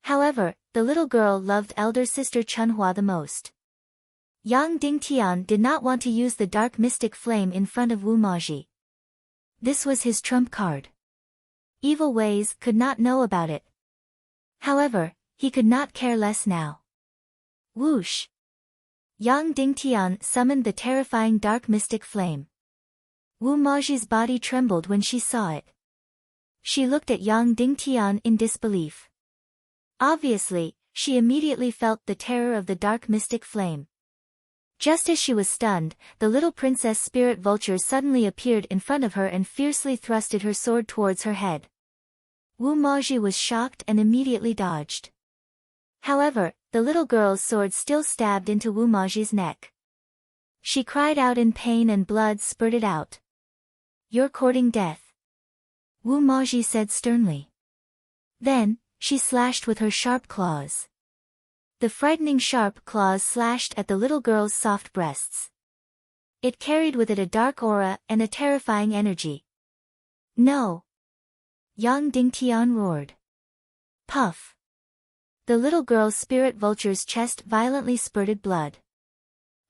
However, the little girl loved elder sister Chunhua the most. Yang Dingtian did not want to use the dark mystic flame in front of Wu Maji. This was his trump card. Evil ways could not know about it. However, he could not care less now. Whoosh! Yang Dingtian summoned the terrifying dark mystic flame. Wu Maji's body trembled when she saw it. She looked at Yang Dingtian in disbelief. Obviously, she immediately felt the terror of the dark mystic flame. Just as she was stunned, the little princess spirit vulture suddenly appeared in front of her and fiercely thrusted her sword towards her head. Wu Maji was shocked and immediately dodged. However, the little girl's sword still stabbed into Wu Maji's neck. She cried out in pain and blood spurted out. You're courting death, Wu Maji said sternly. Then, she slashed with her sharp claws. The frightening sharp claws slashed at the little girl's soft breasts. It carried with it a dark aura and a terrifying energy. No! Yang Dingtian roared. Puff! The little girl's spirit vulture's chest violently spurted blood.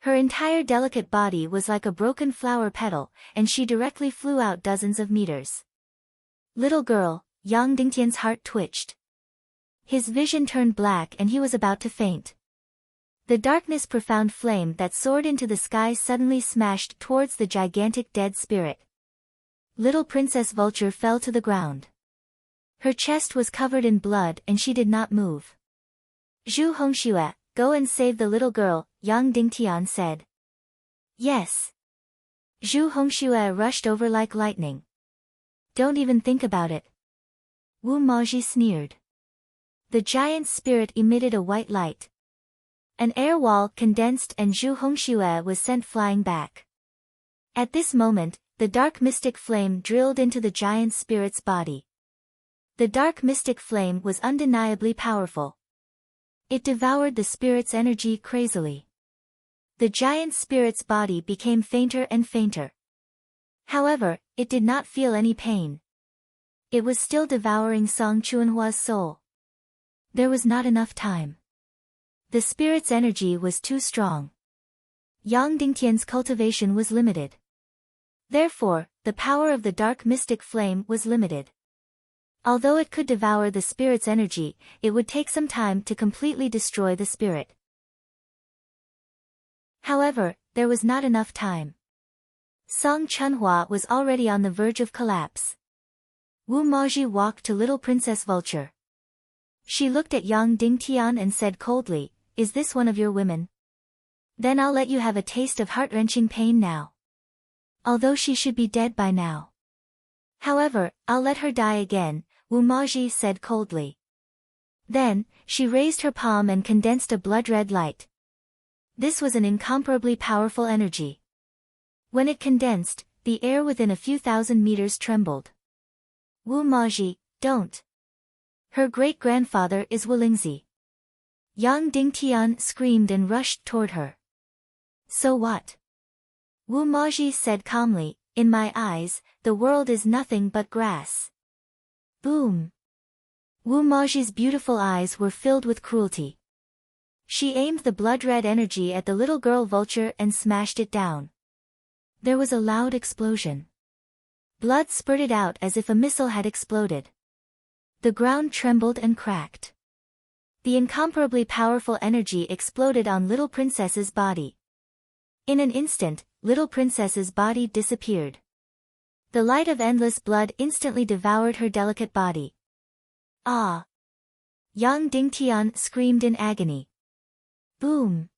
Her entire delicate body was like a broken flower petal, and she directly flew out dozens of meters. Little girl, Yang Dingtian's heart twitched. His vision turned black and he was about to faint. The darkness profound flame that soared into the sky suddenly smashed towards the gigantic dead spirit. Little Princess Vulture fell to the ground. Her chest was covered in blood and she did not move. Zhu Hongxue, go and save the little girl, Yang Dingtian said. Yes. Zhu Hongxue rushed over like lightning. Don't even think about it. Wu Maji sneered. The giant's spirit emitted a white light. An air wall condensed and Zhu Hongxue was sent flying back. At this moment, the dark mystic flame drilled into the giant spirit's body. The dark mystic flame was undeniably powerful. It devoured the spirit's energy crazily. The giant spirit's body became fainter and fainter. However, it did not feel any pain. It was still devouring Song Chuanhua's soul. There was not enough time. The spirit's energy was too strong. Yang Dingtian's cultivation was limited. Therefore, the power of the dark mystic flame was limited. Although it could devour the spirit's energy, it would take some time to completely destroy the spirit. However, there was not enough time. Song Chunhua was already on the verge of collapse. Wu Maji walked to little Princess Vulture. She looked at Yang Dingtian and said coldly, "Is this one of your women? Then I'll let you have a taste of heart-wrenching pain now. Although she should be dead by now. However, I'll let her die again," Wu Maji said coldly. Then, she raised her palm and condensed a blood-red light. This was an incomparably powerful energy. When it condensed, the air within a few thousand meters trembled. "Wu Maji, don't. Her great-grandfather is Wulingzi." Yang Dingtian screamed and rushed toward her. "So what?" Wu Maji said calmly, "In my eyes, the world is nothing but grass." Boom! Wu Maji's beautiful eyes were filled with cruelty. She aimed the blood-red energy at the little girl vulture and smashed it down. There was a loud explosion. Blood spurted out as if a missile had exploded. The ground trembled and cracked. The incomparably powerful energy exploded on little princess's body. In an instant, little princess's body disappeared. The light of endless blood instantly devoured her delicate body. "Ah!" Yang Dingtian screamed in agony. Boom!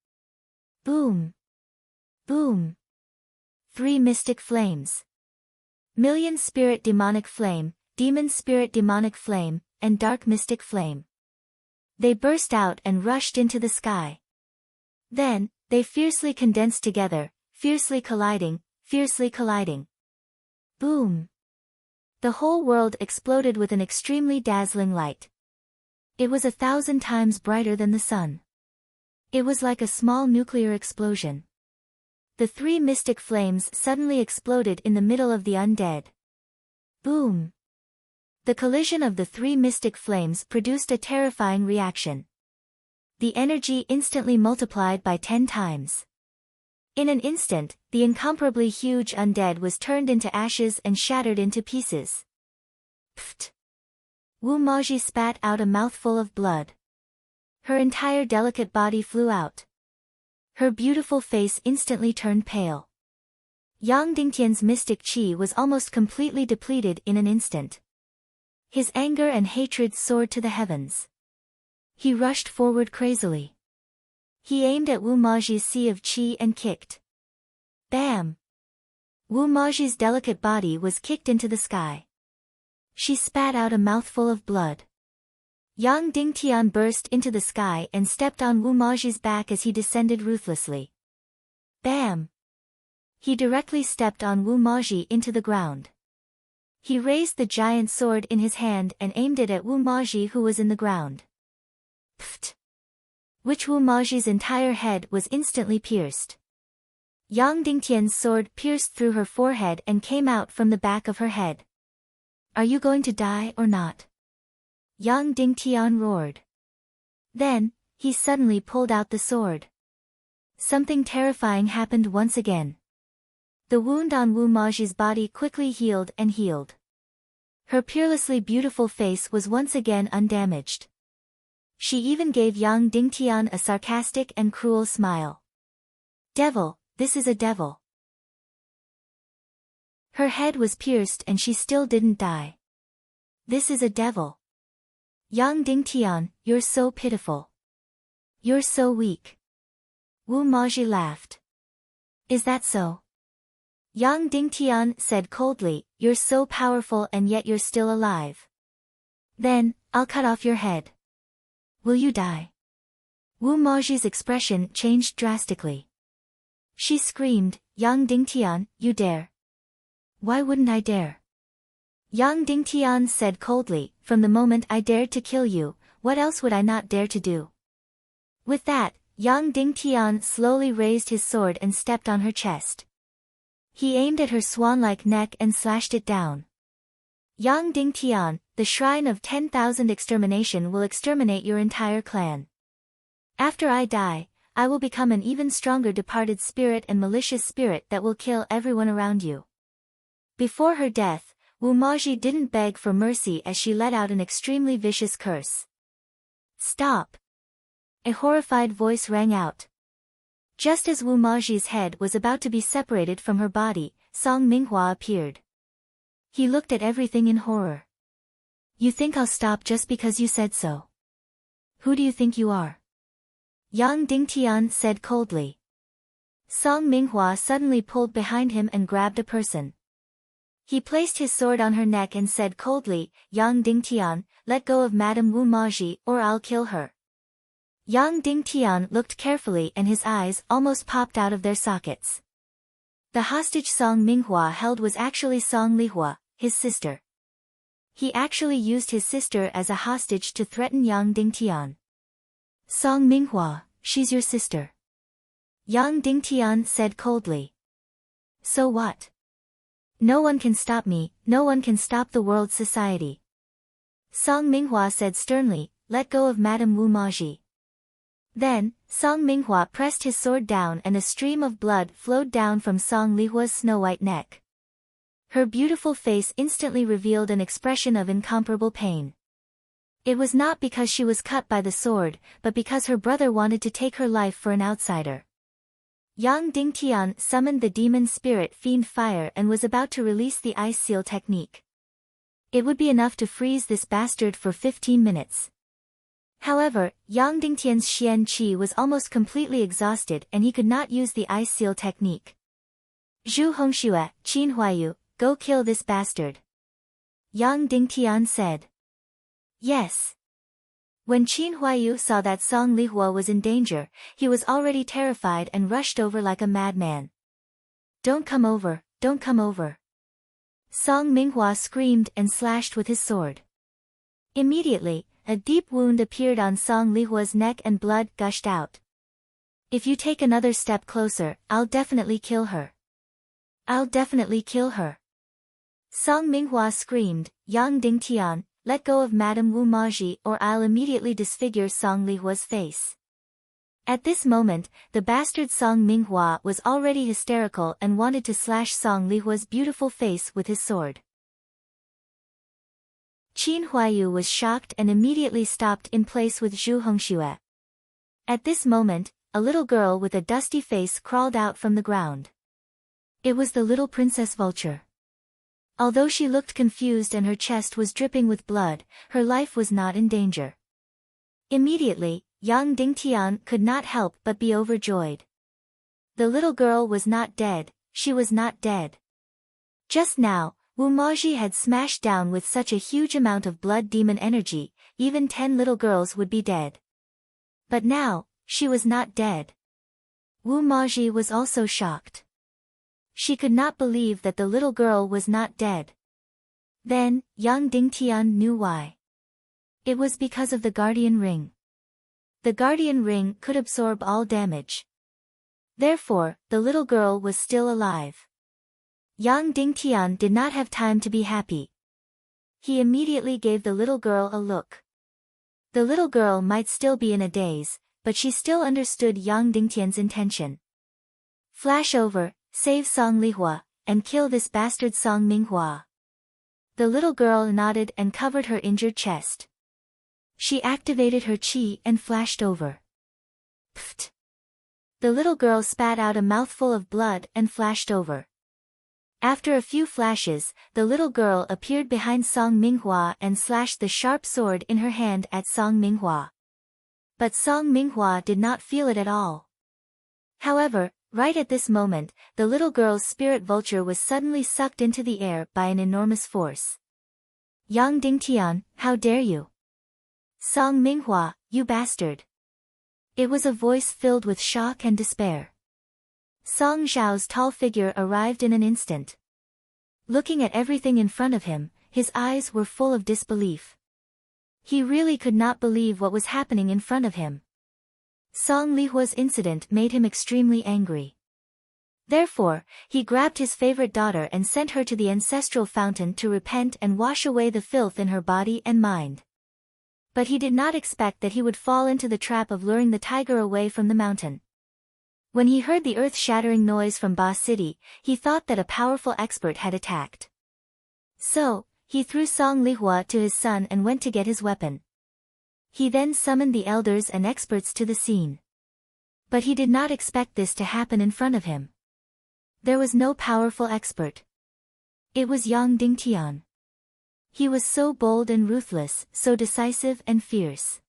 Boom! Boom! 3 mystic flames. Million spirit demonic flame, demon spirit demonic flame, and dark mystic flame. They burst out and rushed into the sky. Then, they fiercely condensed together, fiercely colliding, fiercely colliding. Boom! The whole world exploded with an extremely dazzling light. It was 1,000 times brighter than the sun. It was like a small nuclear explosion. The 3 mystic flames suddenly exploded in the middle of the undead. Boom! The collision of the 3 mystic flames produced a terrifying reaction. The energy instantly multiplied by 10 times. In an instant, the incomparably huge undead was turned into ashes and shattered into pieces. Pfft! Wu Maji spat out a mouthful of blood. Her entire delicate body flew out. Her beautiful face instantly turned pale. Yang Dingtian's mystic qi was almost completely depleted in an instant. His anger and hatred soared to the heavens. He rushed forward crazily. He aimed at Wu Maji's sea of qi and kicked. Bam! Wu Maji's delicate body was kicked into the sky. She spat out a mouthful of blood. Yang Dingtian burst into the sky and stepped on Wu Maji's back as he descended ruthlessly. Bam! He directly stepped on Wu Maji into the ground. He raised the giant sword in his hand and aimed it at Wu Maji, who was in the ground. Pfft! Which Wu Maji's entire head was instantly pierced. Yang Dingtian's sword pierced through her forehead and came out from the back of her head. "Are you going to die or not?" Yang Dingtian roared. Then, he suddenly pulled out the sword. Something terrifying happened once again. The wound on Wu Maji's body quickly healed and healed. Her peerlessly beautiful face was once again undamaged. She even gave Yang Dingtian a sarcastic and cruel smile. "Devil, this is a devil." Her head was pierced and she still didn't die. "This is a devil. Yang Dingtian, you're so pitiful. You're so weak." Wu Maji laughed. "Is that so?" Yang Dingtian said coldly, "You're so powerful and yet you're still alive. Then, I'll cut off your head." will you die? Wu Maji's expression changed drastically. She screamed, Yang Dingtian, you dare. Why wouldn't I dare? Yang Dingtian said coldly, from the moment I dared to kill you, what else would I not dare to do? With that, Yang Dingtian slowly raised his sword and stepped on her chest. He aimed at her swan-like neck and slashed it down. Yang Dingtian, the shrine of 10,000 extermination will exterminate your entire clan. After I die, I will become an even stronger departed spirit and malicious spirit that will kill everyone around you. Before her death, Wu Maji didn't beg for mercy as she let out an extremely vicious curse. Stop! A horrified voice rang out. Just as Wu Maji's head was about to be separated from her body, Song Minghua appeared. He looked at everything in horror. You think I'll stop just because you said so? Who do you think you are? Yang Dingtian said coldly. Song Minghua suddenly pulled behind him and grabbed a person. He placed his sword on her neck and said coldly, Yang Dingtian, let go of Madame Wu Maji or I'll kill her. Yang Dingtian looked carefully and his eyes almost popped out of their sockets. The hostage Song Minghua held was actually Song Lihua, his sister. He actually used his sister as a hostage to threaten Yang Dingtian. Song Minghua, she's your sister. Yang Dingtian said coldly. So what? No one can stop me, no one can stop the world society. Song Minghua said sternly, let go of Madame Wu Maji. Then, Song Minghua pressed his sword down and a stream of blood flowed down from Song Lihua's snow-white neck. Her beautiful face instantly revealed an expression of incomparable pain. It was not because she was cut by the sword, but because her brother wanted to take her life for an outsider. Yang Dingtian summoned the demon spirit Fiend Fire and was about to release the ice seal technique. It would be enough to freeze this bastard for 15 minutes. However, Yang Dingtian's Xian Qi was almost completely exhausted and he could not use the ice seal technique. Zhu Hongxue, Qin Huayu, go kill this bastard. Yang Dingtian said. Yes. When Qin Huayu saw that Song Lihua was in danger, he was already terrified and rushed over like a madman. Don't come over, don't come over. Song Minghua screamed and slashed with his sword. Immediately, a deep wound appeared on Song Lihua's neck and blood gushed out. If you take another step closer, I'll definitely kill her. I'll definitely kill her. Song Minghua screamed, Yang Dingtian, let go of Madame Wu Maji or I'll immediately disfigure Song Lihua's face. At this moment, the bastard Song Minghua was already hysterical and wanted to slash Song Lihua's beautiful face with his sword. Qin Huayu was shocked and immediately stopped in place with Zhu Hongxue. At this moment, a little girl with a dusty face crawled out from the ground. It was the little Princess Vulture. Although she looked confused and her chest was dripping with blood, her life was not in danger. Immediately, Yang Dingtian could not help but be overjoyed. The little girl was not dead, she was not dead. Just now, Wu Maji had smashed down with such a huge amount of blood demon energy, even 10 little girls would be dead. But now, she was not dead. Wu Maji was also shocked. She could not believe that the little girl was not dead. Then, Yang Dingtian knew why. It was because of the guardian ring. The guardian ring could absorb all damage. Therefore, the little girl was still alive. Yang Dingtian did not have time to be happy. He immediately gave the little girl a look. The little girl might still be in a daze, but she still understood Yang Dingtian's intention. Flash over, save Song Lihua, and kill this bastard Song Minghua. The little girl nodded and covered her injured chest. She activated her qi and flashed over. Pfft! The little girl spat out a mouthful of blood and flashed over. After a few flashes, the little girl appeared behind Song Minghua and slashed the sharp sword in her hand at Song Minghua. But Song Minghua did not feel it at all. However, right at this moment, the little girl's spirit vulture was suddenly sucked into the air by an enormous force. Yang Dingtian, how dare you? Song Minghua, you bastard." It was a voice filled with shock and despair. Song Zhao's tall figure arrived in an instant. Looking at everything in front of him, his eyes were full of disbelief. He really could not believe what was happening in front of him. Song Lihua's incident made him extremely angry. Therefore, he grabbed his favorite daughter and sent her to the ancestral fountain to repent and wash away the filth in her body and mind. But he did not expect that he would fall into the trap of luring the tiger away from the mountain. When he heard the earth-shattering noise from Ba City, he thought that a powerful expert had attacked. So, he threw Song Lihua to his son and went to get his weapon. He then summoned the elders and experts to the scene. But he did not expect this to happen in front of him. There was no powerful expert. It was Yang Dingtian. He was so bold and ruthless, so decisive and fierce.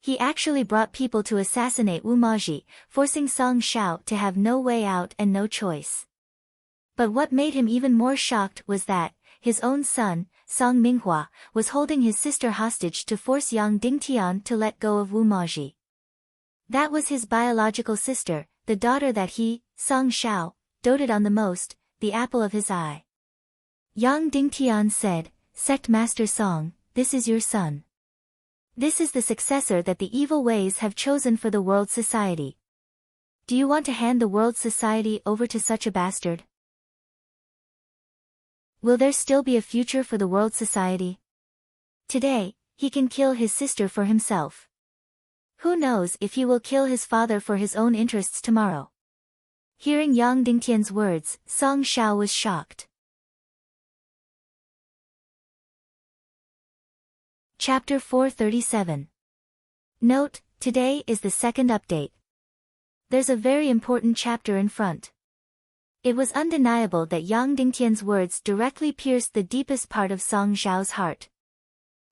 He actually brought people to assassinate Wu Maji, forcing Song Shao to have no way out and no choice. But what made him even more shocked was that his own son, Song Minghua, was holding his sister hostage to force Yang Dingtian to let go of Wu Maji. That was his biological sister, the daughter that he, Song Shao, doted on the most, the apple of his eye. Yang Dingtian said, "Sect Master Song, this is your son. This is the successor that the evil ways have chosen for the world society. Do you want to hand the world society over to such a bastard? Will there still be a future for the world society? Today, he can kill his sister for himself. Who knows if he will kill his father for his own interests tomorrow?" Hearing Yang Dingtian's words, Song Shao was shocked. Chapter 437. Note, today is the second update. There's a very important chapter in front. It was undeniable that Yang Dingtian's words directly pierced the deepest part of Song Zhao's heart.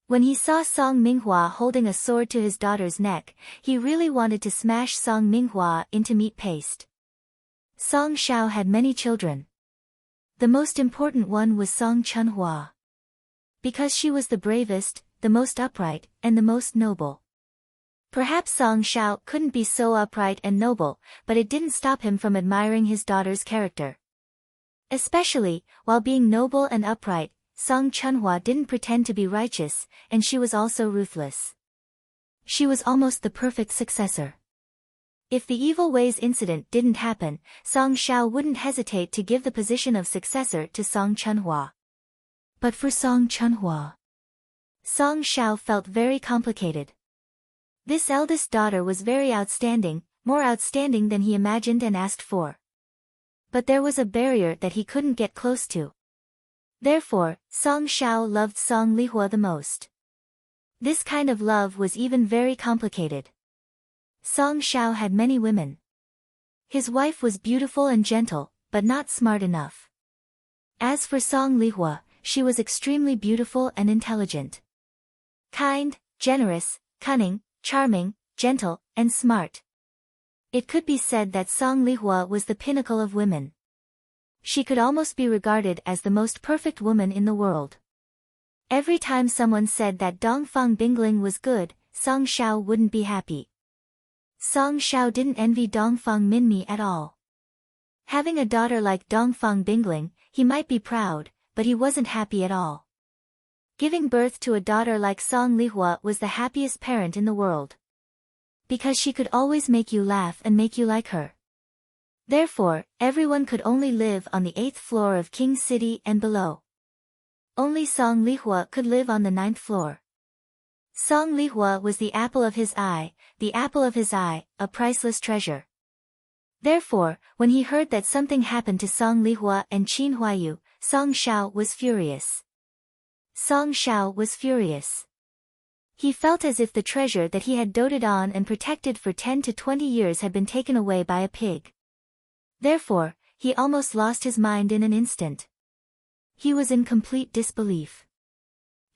When he saw Song Minghua holding a sword to his daughter's neck, he really wanted to smash Song Minghua into meat paste. Song Shao had many children. The most important one was Song Chunhua. Because she was the bravest, the most upright, and the most noble. Perhaps Song Shao couldn't be so upright and noble, but it didn't stop him from admiring his daughter's character. Especially, while being noble and upright, Song Chunhua didn't pretend to be righteous, and she was also ruthless. She was almost the perfect successor. If the evil ways incident didn't happen, Song Shao wouldn't hesitate to give the position of successor to Song Chunhua. But for Song Chunhua, Song Shao felt very complicated. This eldest daughter was very outstanding, more outstanding than he imagined and asked for. But there was a barrier that he couldn't get close to. Therefore, Song Shao loved Song Lihua the most. This kind of love was even very complicated. Song Shao had many women. His wife was beautiful and gentle, but not smart enough. As for Song Lihua, she was extremely beautiful and intelligent. Kind, generous, cunning, charming, gentle, and smart. It could be said that Song Lihua was the pinnacle of women. She could almost be regarded as the most perfect woman in the world. Every time someone said that Dongfang Bingling was good, Song Shao wouldn't be happy. Song Shao didn't envy Dongfang Minmi at all. Having a daughter like Dongfang Bingling, he might be proud, but he wasn't happy at all. Giving birth to a daughter like Song Lihua was the happiest parent in the world. Because she could always make you laugh and make you like her. Therefore, everyone could only live on the 8th floor of King City and below. Only Song Lihua could live on the 9th floor. Song Lihua was the apple of his eye, a priceless treasure. Therefore, when he heard that something happened to Song Lihua and Qin Huayu, Song Shao was furious. Song Shao was furious. He felt as if the treasure that he had doted on and protected for 10 to 20 years had been taken away by a pig. Therefore, he almost lost his mind in an instant. He was in complete disbelief.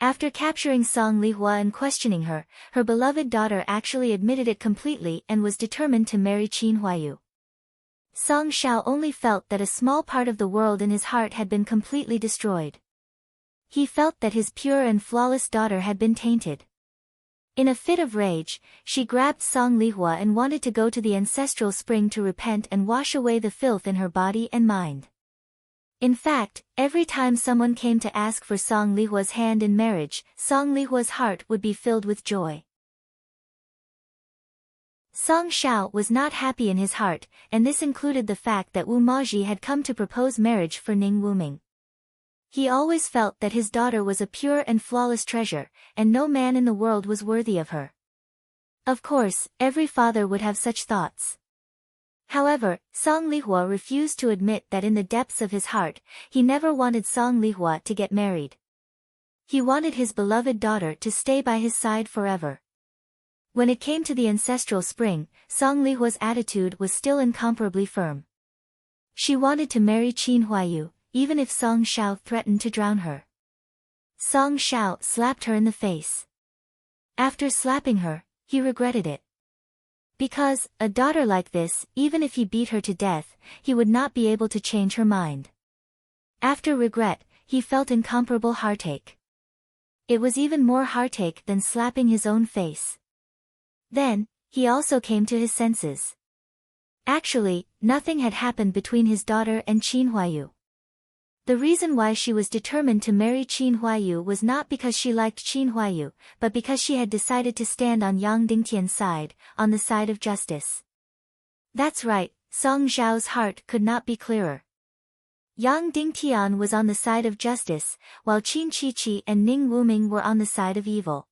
After capturing Song Lihua and questioning her, her beloved daughter actually admitted it completely and was determined to marry Qin Huayu. Song Shao only felt that a small part of the world in his heart had been completely destroyed. He felt that his pure and flawless daughter had been tainted. In a fit of rage, she grabbed Song Lihua and wanted to go to the ancestral spring to repent and wash away the filth in her body and mind. In fact, every time someone came to ask for Song Lihua's hand in marriage, Song Lihua's heart would be filled with joy. Song Shao was not happy in his heart, and this included the fact that Wu Maji had come to propose marriage for Ning Wuming. He always felt that his daughter was a pure and flawless treasure, and no man in the world was worthy of her. Of course, every father would have such thoughts. However, Song Lihua refused to admit that in the depths of his heart, he never wanted Song Lihua to get married. He wanted his beloved daughter to stay by his side forever. When it came to the ancestral spring, Song Lihua's attitude was still incomparably firm. She wanted to marry Qin Huayu, even if Song Shao threatened to drown her. Song Shao slapped her in the face. After slapping her, he regretted it. Because, a daughter like this, even if he beat her to death, he would not be able to change her mind. After regret, he felt incomparable heartache. It was even more heartache than slapping his own face. Then, he also came to his senses. Actually, nothing had happened between his daughter and Qin Huayu. The reason why she was determined to marry Qin Huayu was not because she liked Qin Huayu, but because she had decided to stand on Yang Dingtian's side, on the side of justice. That's right, Song Zhao's heart could not be clearer. Yang Dingtian was on the side of justice, while Qin Qiqi and Ning Wuming were on the side of evil.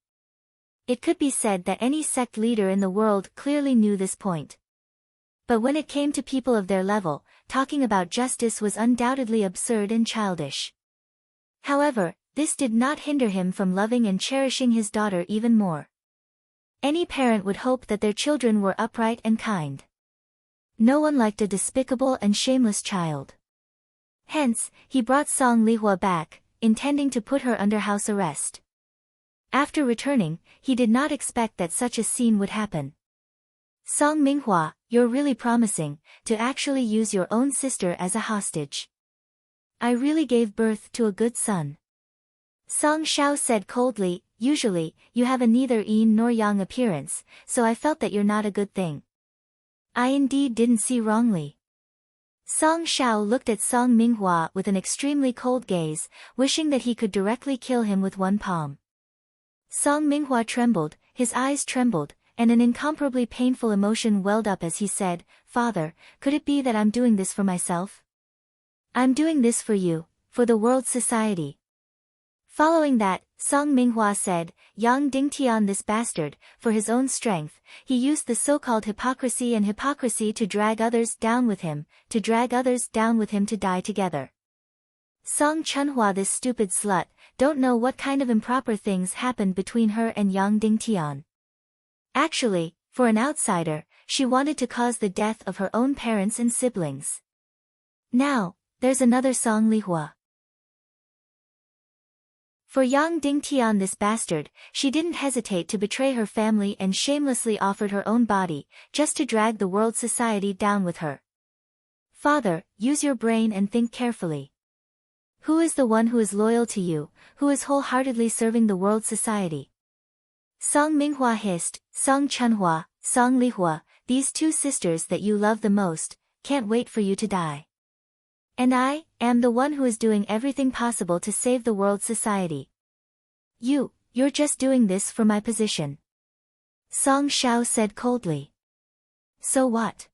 It could be said that any sect leader in the world clearly knew this point. But when it came to people of their level, talking about justice was undoubtedly absurd and childish. However, this did not hinder him from loving and cherishing his daughter even more. Any parent would hope that their children were upright and kind. No one liked a despicable and shameless child. Hence, he brought Song Lihua back, intending to put under house arrest. After returning, he did not expect that such a scene would happen. Song Minghua, you're really promising, to actually use your own sister as a hostage. I really gave birth to a good son. Song Shao said coldly, usually, you have a neither yin nor yang appearance, so I felt that you're not a good thing. I indeed didn't see wrongly. Song Shao looked at Song Minghua with an extremely cold gaze, wishing that he could directly kill him with one palm. Song Minghua trembled, his eyes trembled, and an incomparably painful emotion welled up as he said, Father, could it be that I'm doing this for myself? I'm doing this for you, for the world's society. Following that, Song Minghua said, Yang Dingtian this bastard, for his own strength, he used the so-called hypocrisy to drag others down with him, to die together. Song Chunhua this stupid slut, don't know what kind of improper things happened between her and Yang Dingtian. Actually, for an outsider, she wanted to cause the death of her own parents and siblings. Now, there's another Song Lihua. For Yang Dingtian this bastard, she didn't hesitate to betray her family and shamelessly offered her own body, just to drag the world society down with her. Father, use your brain and think carefully. Who is the one who is loyal to you, who is wholeheartedly serving the world society? Song Minghua hissed, Song Chunhua, Song Lihua, these two sisters that you love the most, can't wait for you to die. And I am the one who is doing everything possible to save the world society. You're just doing this for my position. Song Shao said coldly. So what?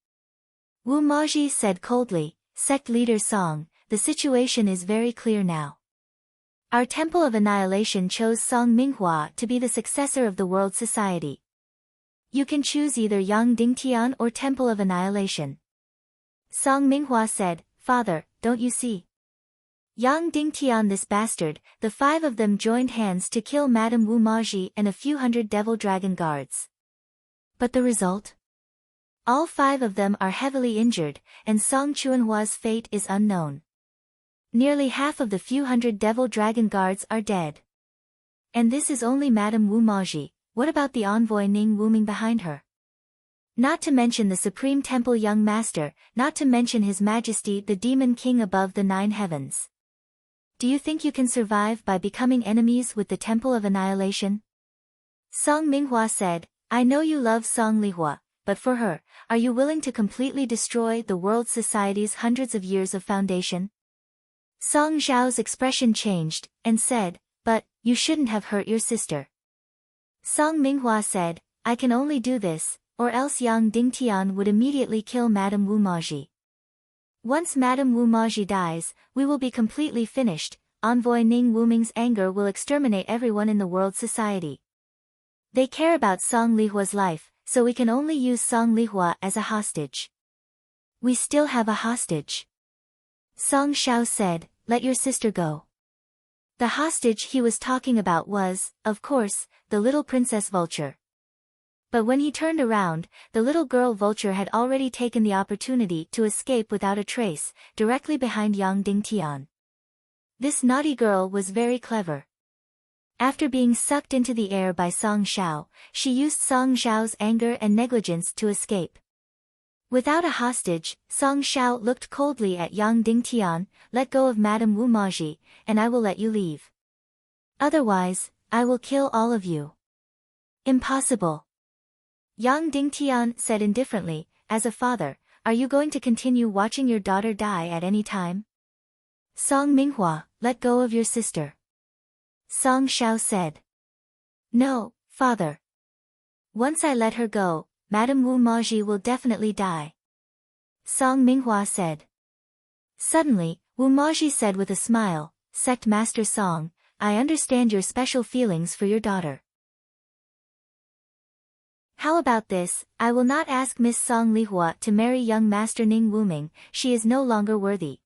Wu Maji said coldly, sect leader Song, the situation is very clear now. Our Temple of Annihilation chose Song Minghua to be the successor of the world society. You can choose either Yang Dingtian or Temple of Annihilation. Song Minghua said, Father, don't you see? Yang Dingtian this bastard, the five of them joined hands to kill Madame Wu Maji and a few hundred devil dragon guards. But the result? All five of them are heavily injured, and Song Chunhua's fate is unknown. Nearly half of the few hundred devil dragon guards are dead. And this is only Madame Wu Maji, what about the envoy Ning Wuming behind her? Not to mention the Supreme Temple Young Master, not to mention His Majesty the Demon King above the 9 heavens. Do you think you can survive by becoming enemies with the Temple of Annihilation? Song Minghua said, I know you love Song Lihua, but for her, are you willing to completely destroy the world society's hundreds of years of foundation? Song Zhao's expression changed, and said, but, you shouldn't have hurt your sister. Song Minghua said, I can only do this, or else Yang Dingtian would immediately kill Madame Wu Maji. Once Madame Wu Maji dies, we will be completely finished. Envoy Ning Wuming's anger will exterminate everyone in the world society. They care about Song Lihua's life, so we can only use Song Lihua as a hostage. We still have a hostage. Song Shao said, let your sister go. The hostage he was talking about was, of course, the little princess vulture. But when he turned around, the little girl vulture had already taken the opportunity to escape without a trace, directly behind Yang Dingtian. This naughty girl was very clever. After being sucked into the air by Song Shao, she used Song Zhao's anger and negligence to escape. Without a hostage, Song Shao looked coldly at Yang Dingtian, let go of Madame Wu Maji, and I will let you leave. Otherwise, I will kill all of you. Impossible. Yang Dingtian said indifferently, as a father, are you going to continue watching your daughter die at any time? Song Minghua, let go of your sister. Song Shao said. No, father. Once I let her go, Madame Wu Maji will definitely die. Song Minghua said. Suddenly, Wu Maji said with a smile, Sect Master Song, I understand your special feelings for your daughter. How about this, I will not ask Miss Song Lihua to marry young Master Ning Wuming, she is no longer worthy.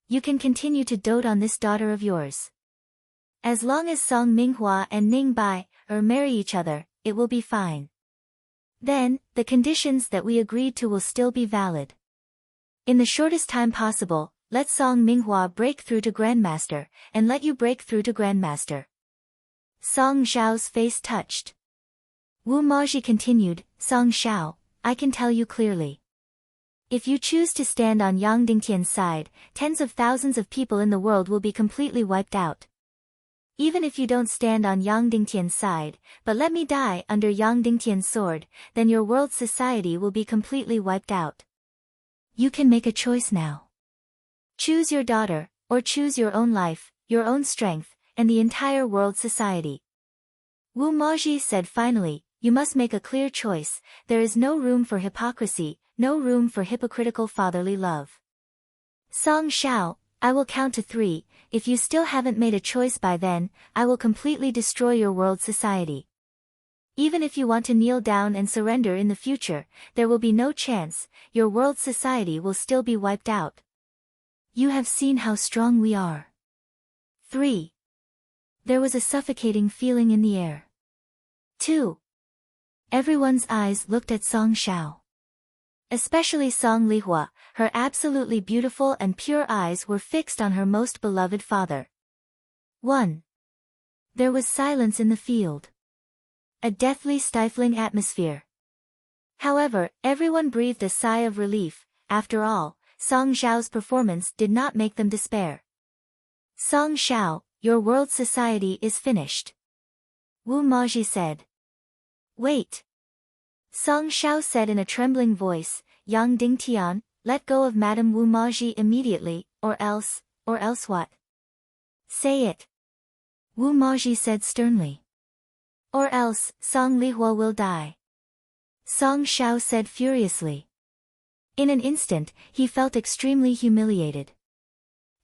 You can continue to dote on this daughter of yours. As long as Song Minghua and Ning Bai marry each other, it will be fine. Then, the conditions that we agreed to will still be valid. In the shortest time possible, let Song Minghua break through to Grandmaster, and let you break through to Grandmaster. Song Zhao's face touched. Wu Maji continued, Song Shao, I can tell you clearly. If you choose to stand on Yang Dingtian's side, tens of thousands of people in the world will be completely wiped out. Even if you don't stand on Yang Dingtian's side, but let me die under Yang Dingtian's sword, then your world society will be completely wiped out. You can make a choice now. Choose your daughter, or choose your own life, your own strength, and the entire world society. Wu Maji said finally, you must make a clear choice, there is no room for hypocrisy, no room for hypocritical fatherly love. Song Shao, I will count to 3, if you still haven't made a choice by then, I will completely destroy your world society. Even if you want to kneel down and surrender in the future, there will be no chance, your world society will still be wiped out. You have seen how strong we are. 3. There was a suffocating feeling in the air. 2. Everyone's eyes looked at Song Shao. Especially Song Lihua, her absolutely beautiful and pure eyes were fixed on her most beloved father. 1. There was silence in the field. A deathly stifling atmosphere. However, everyone breathed a sigh of relief, after all, Song Zhao's performance did not make them despair. Song Shao, your world society is finished. Wu Maji said. Wait. Song Shao said in a trembling voice, Yang Dingtian, let go of Madame Wu Maji immediately, or else what? Say it. Wu Maji said sternly. Or else, Song Lihua will die. Song Shao said furiously. In an instant, he felt extremely humiliated.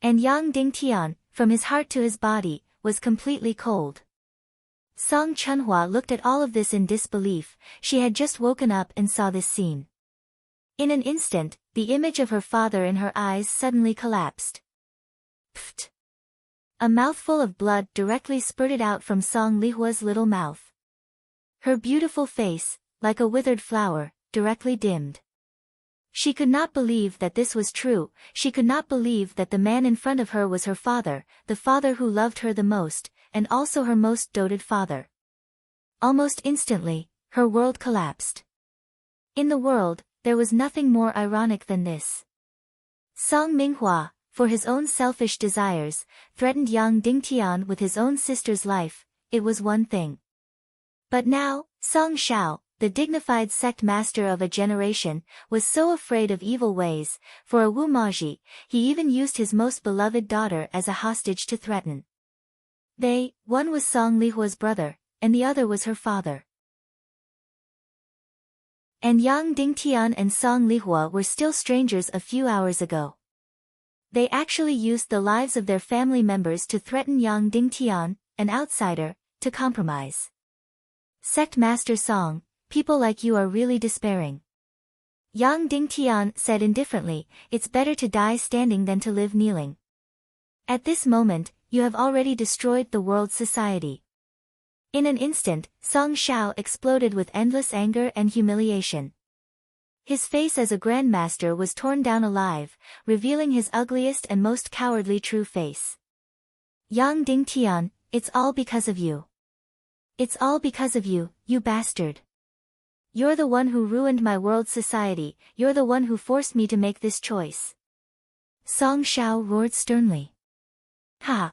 And Yang Dingtian, from his heart to his body, was completely cold. Song Chunhua looked at all of this in disbelief, she had just woken up and saw this scene. In an instant, the image of her father in her eyes suddenly collapsed. Pfft! A mouthful of blood directly spurted out from Song Lihua's little mouth. Her beautiful face, like a withered flower, directly dimmed. She could not believe that this was true, she could not believe that the man in front of her was her father, the father who loved her the most, and also her most doted father. Almost instantly, her world collapsed. In the world, there was nothing more ironic than this. Song Minghua, for his own selfish desires, threatened Yang Dingtian with his own sister's life, it was one thing. But now, Song Shao, the dignified sect master of a generation, was so afraid of evil ways. For a Wu Maji, he even used his most beloved daughter as a hostage to threaten. One was Song Lihua's brother, and the other was her father. And Yang Dingtian and Song Lihua were still strangers a few hours ago. They actually used the lives of their family members to threaten Yang Dingtian, an outsider, to compromise. Sect Master Song, people like you are really despairing. Yang Dingtian said indifferently, it's better to die standing than to live kneeling. At this moment, you have already destroyed the world's society. In an instant, Song Shao exploded with endless anger and humiliation. His face as a grandmaster was torn down alive, revealing his ugliest and most cowardly true face. Yang Dingtian, it's all because of you. It's all because of you, you bastard. You're the one who ruined my world society, you're the one who forced me to make this choice. Song Shao roared sternly. Ha!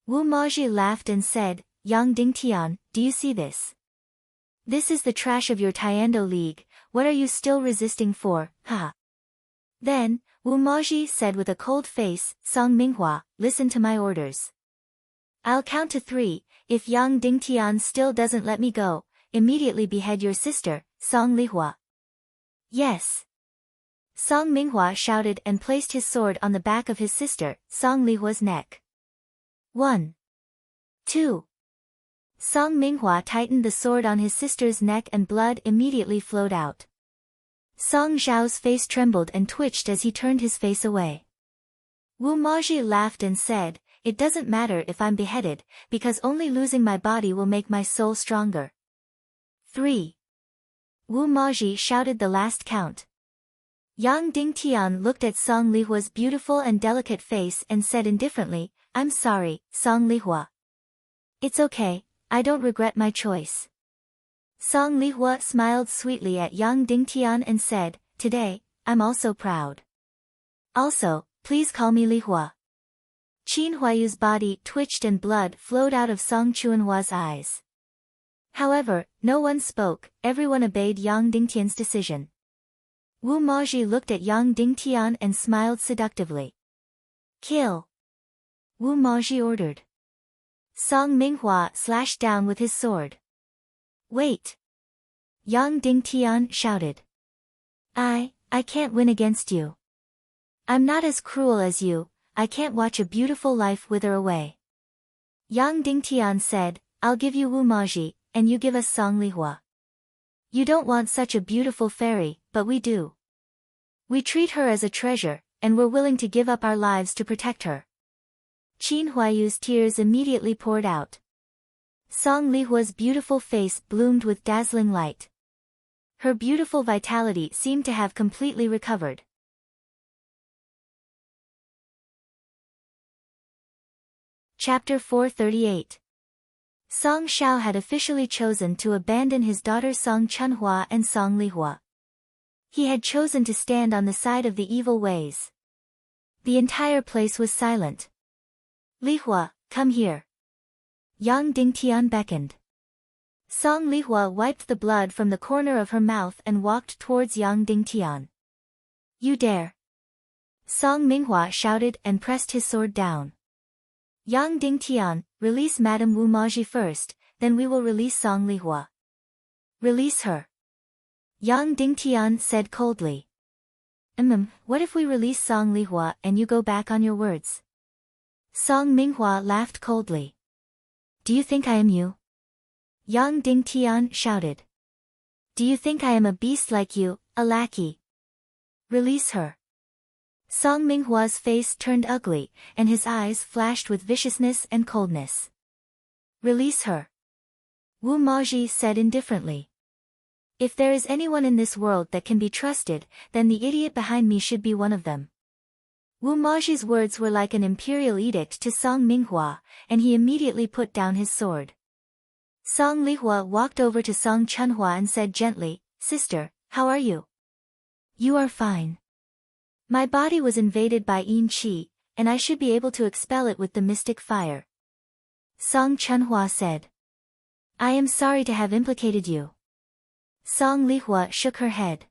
Wu Maji laughed and said, Yang Dingtian, do you see this? This is the trash of your Taekwondo League, what are you still resisting for, ha? Then, Wu Maji said with a cold face, Song Minghua, listen to my orders. I'll count to 3, if Yang Dingtian still doesn't let me go, immediately behead your sister, Song Lihua. Yes. Song Minghua shouted and placed his sword on the back of his sister, Song Lihua's neck. 1. 2. Song Minghua tightened the sword on his sister's neck and blood immediately flowed out. Song Zhao's face trembled and twitched as he turned his face away. Wu Maji laughed and said, it doesn't matter if I'm beheaded, because only losing my body will make my soul stronger. 3. Wu Maji shouted the last count. Yang Dingtian looked at Song Lihua's beautiful and delicate face and said indifferently, I'm sorry, Song Lihua. It's okay, I don't regret my choice. Song Lihua smiled sweetly at Yang Dingtian and said, today, I'm also proud. Also, please call me Lihua. Qin Huayu's body twitched and blood flowed out of Song Chuanhua's eyes. However, no one spoke, everyone obeyed Yang Dingtian's decision. Wu Maji looked at Yang Dingtian and smiled seductively. Kill! Wu Maji ordered. Song Minghua slashed down with his sword. Wait! Yang Dingtian shouted. I can't win against you. I'm not as cruel as you, I can't watch a beautiful life wither away. Yang Dingtian said, I'll give you Wu Maji, and you give us Song Lihua. You don't want such a beautiful fairy, but we do. We treat her as a treasure, and we're willing to give up our lives to protect her. Qin Huayu's tears immediately poured out. Song Lihua's beautiful face bloomed with dazzling light. Her beautiful vitality seemed to have completely recovered. Chapter 438. Song Shao had officially chosen to abandon his daughters Song Chunhua and Song Lihua. He had chosen to stand on the side of the evil ways. The entire place was silent. Lihua, come here. Yang Dingtian beckoned. Song Lihua wiped the blood from the corner of her mouth and walked towards Yang Dingtian. You dare! Song Minghua shouted and pressed his sword down. Yang Dingtian, release Madame Wu Maji first, then we will release Song Lihua. Release her. Yang Dingtian said coldly. What if we release Song Lihua and you go back on your words? Song Minghua laughed coldly. Do you think I am you? Yang Dingtian shouted. Do you think I am a beast like you, a lackey? Release her. Song Minghua's face turned ugly, and his eyes flashed with viciousness and coldness. Release her. Wu Maji said indifferently. If there is anyone in this world that can be trusted, then the idiot behind me should be one of them. Wu Maji's words were like an imperial edict to Song Minghua, and he immediately put down his sword. Song Lihua walked over to Song Chunhua and said gently, Sister, how are you? You are fine. My body was invaded by Yin Qi, and I should be able to expel it with the mystic fire. Song Chunhua said. I am sorry to have implicated you. Song Lihua shook her head.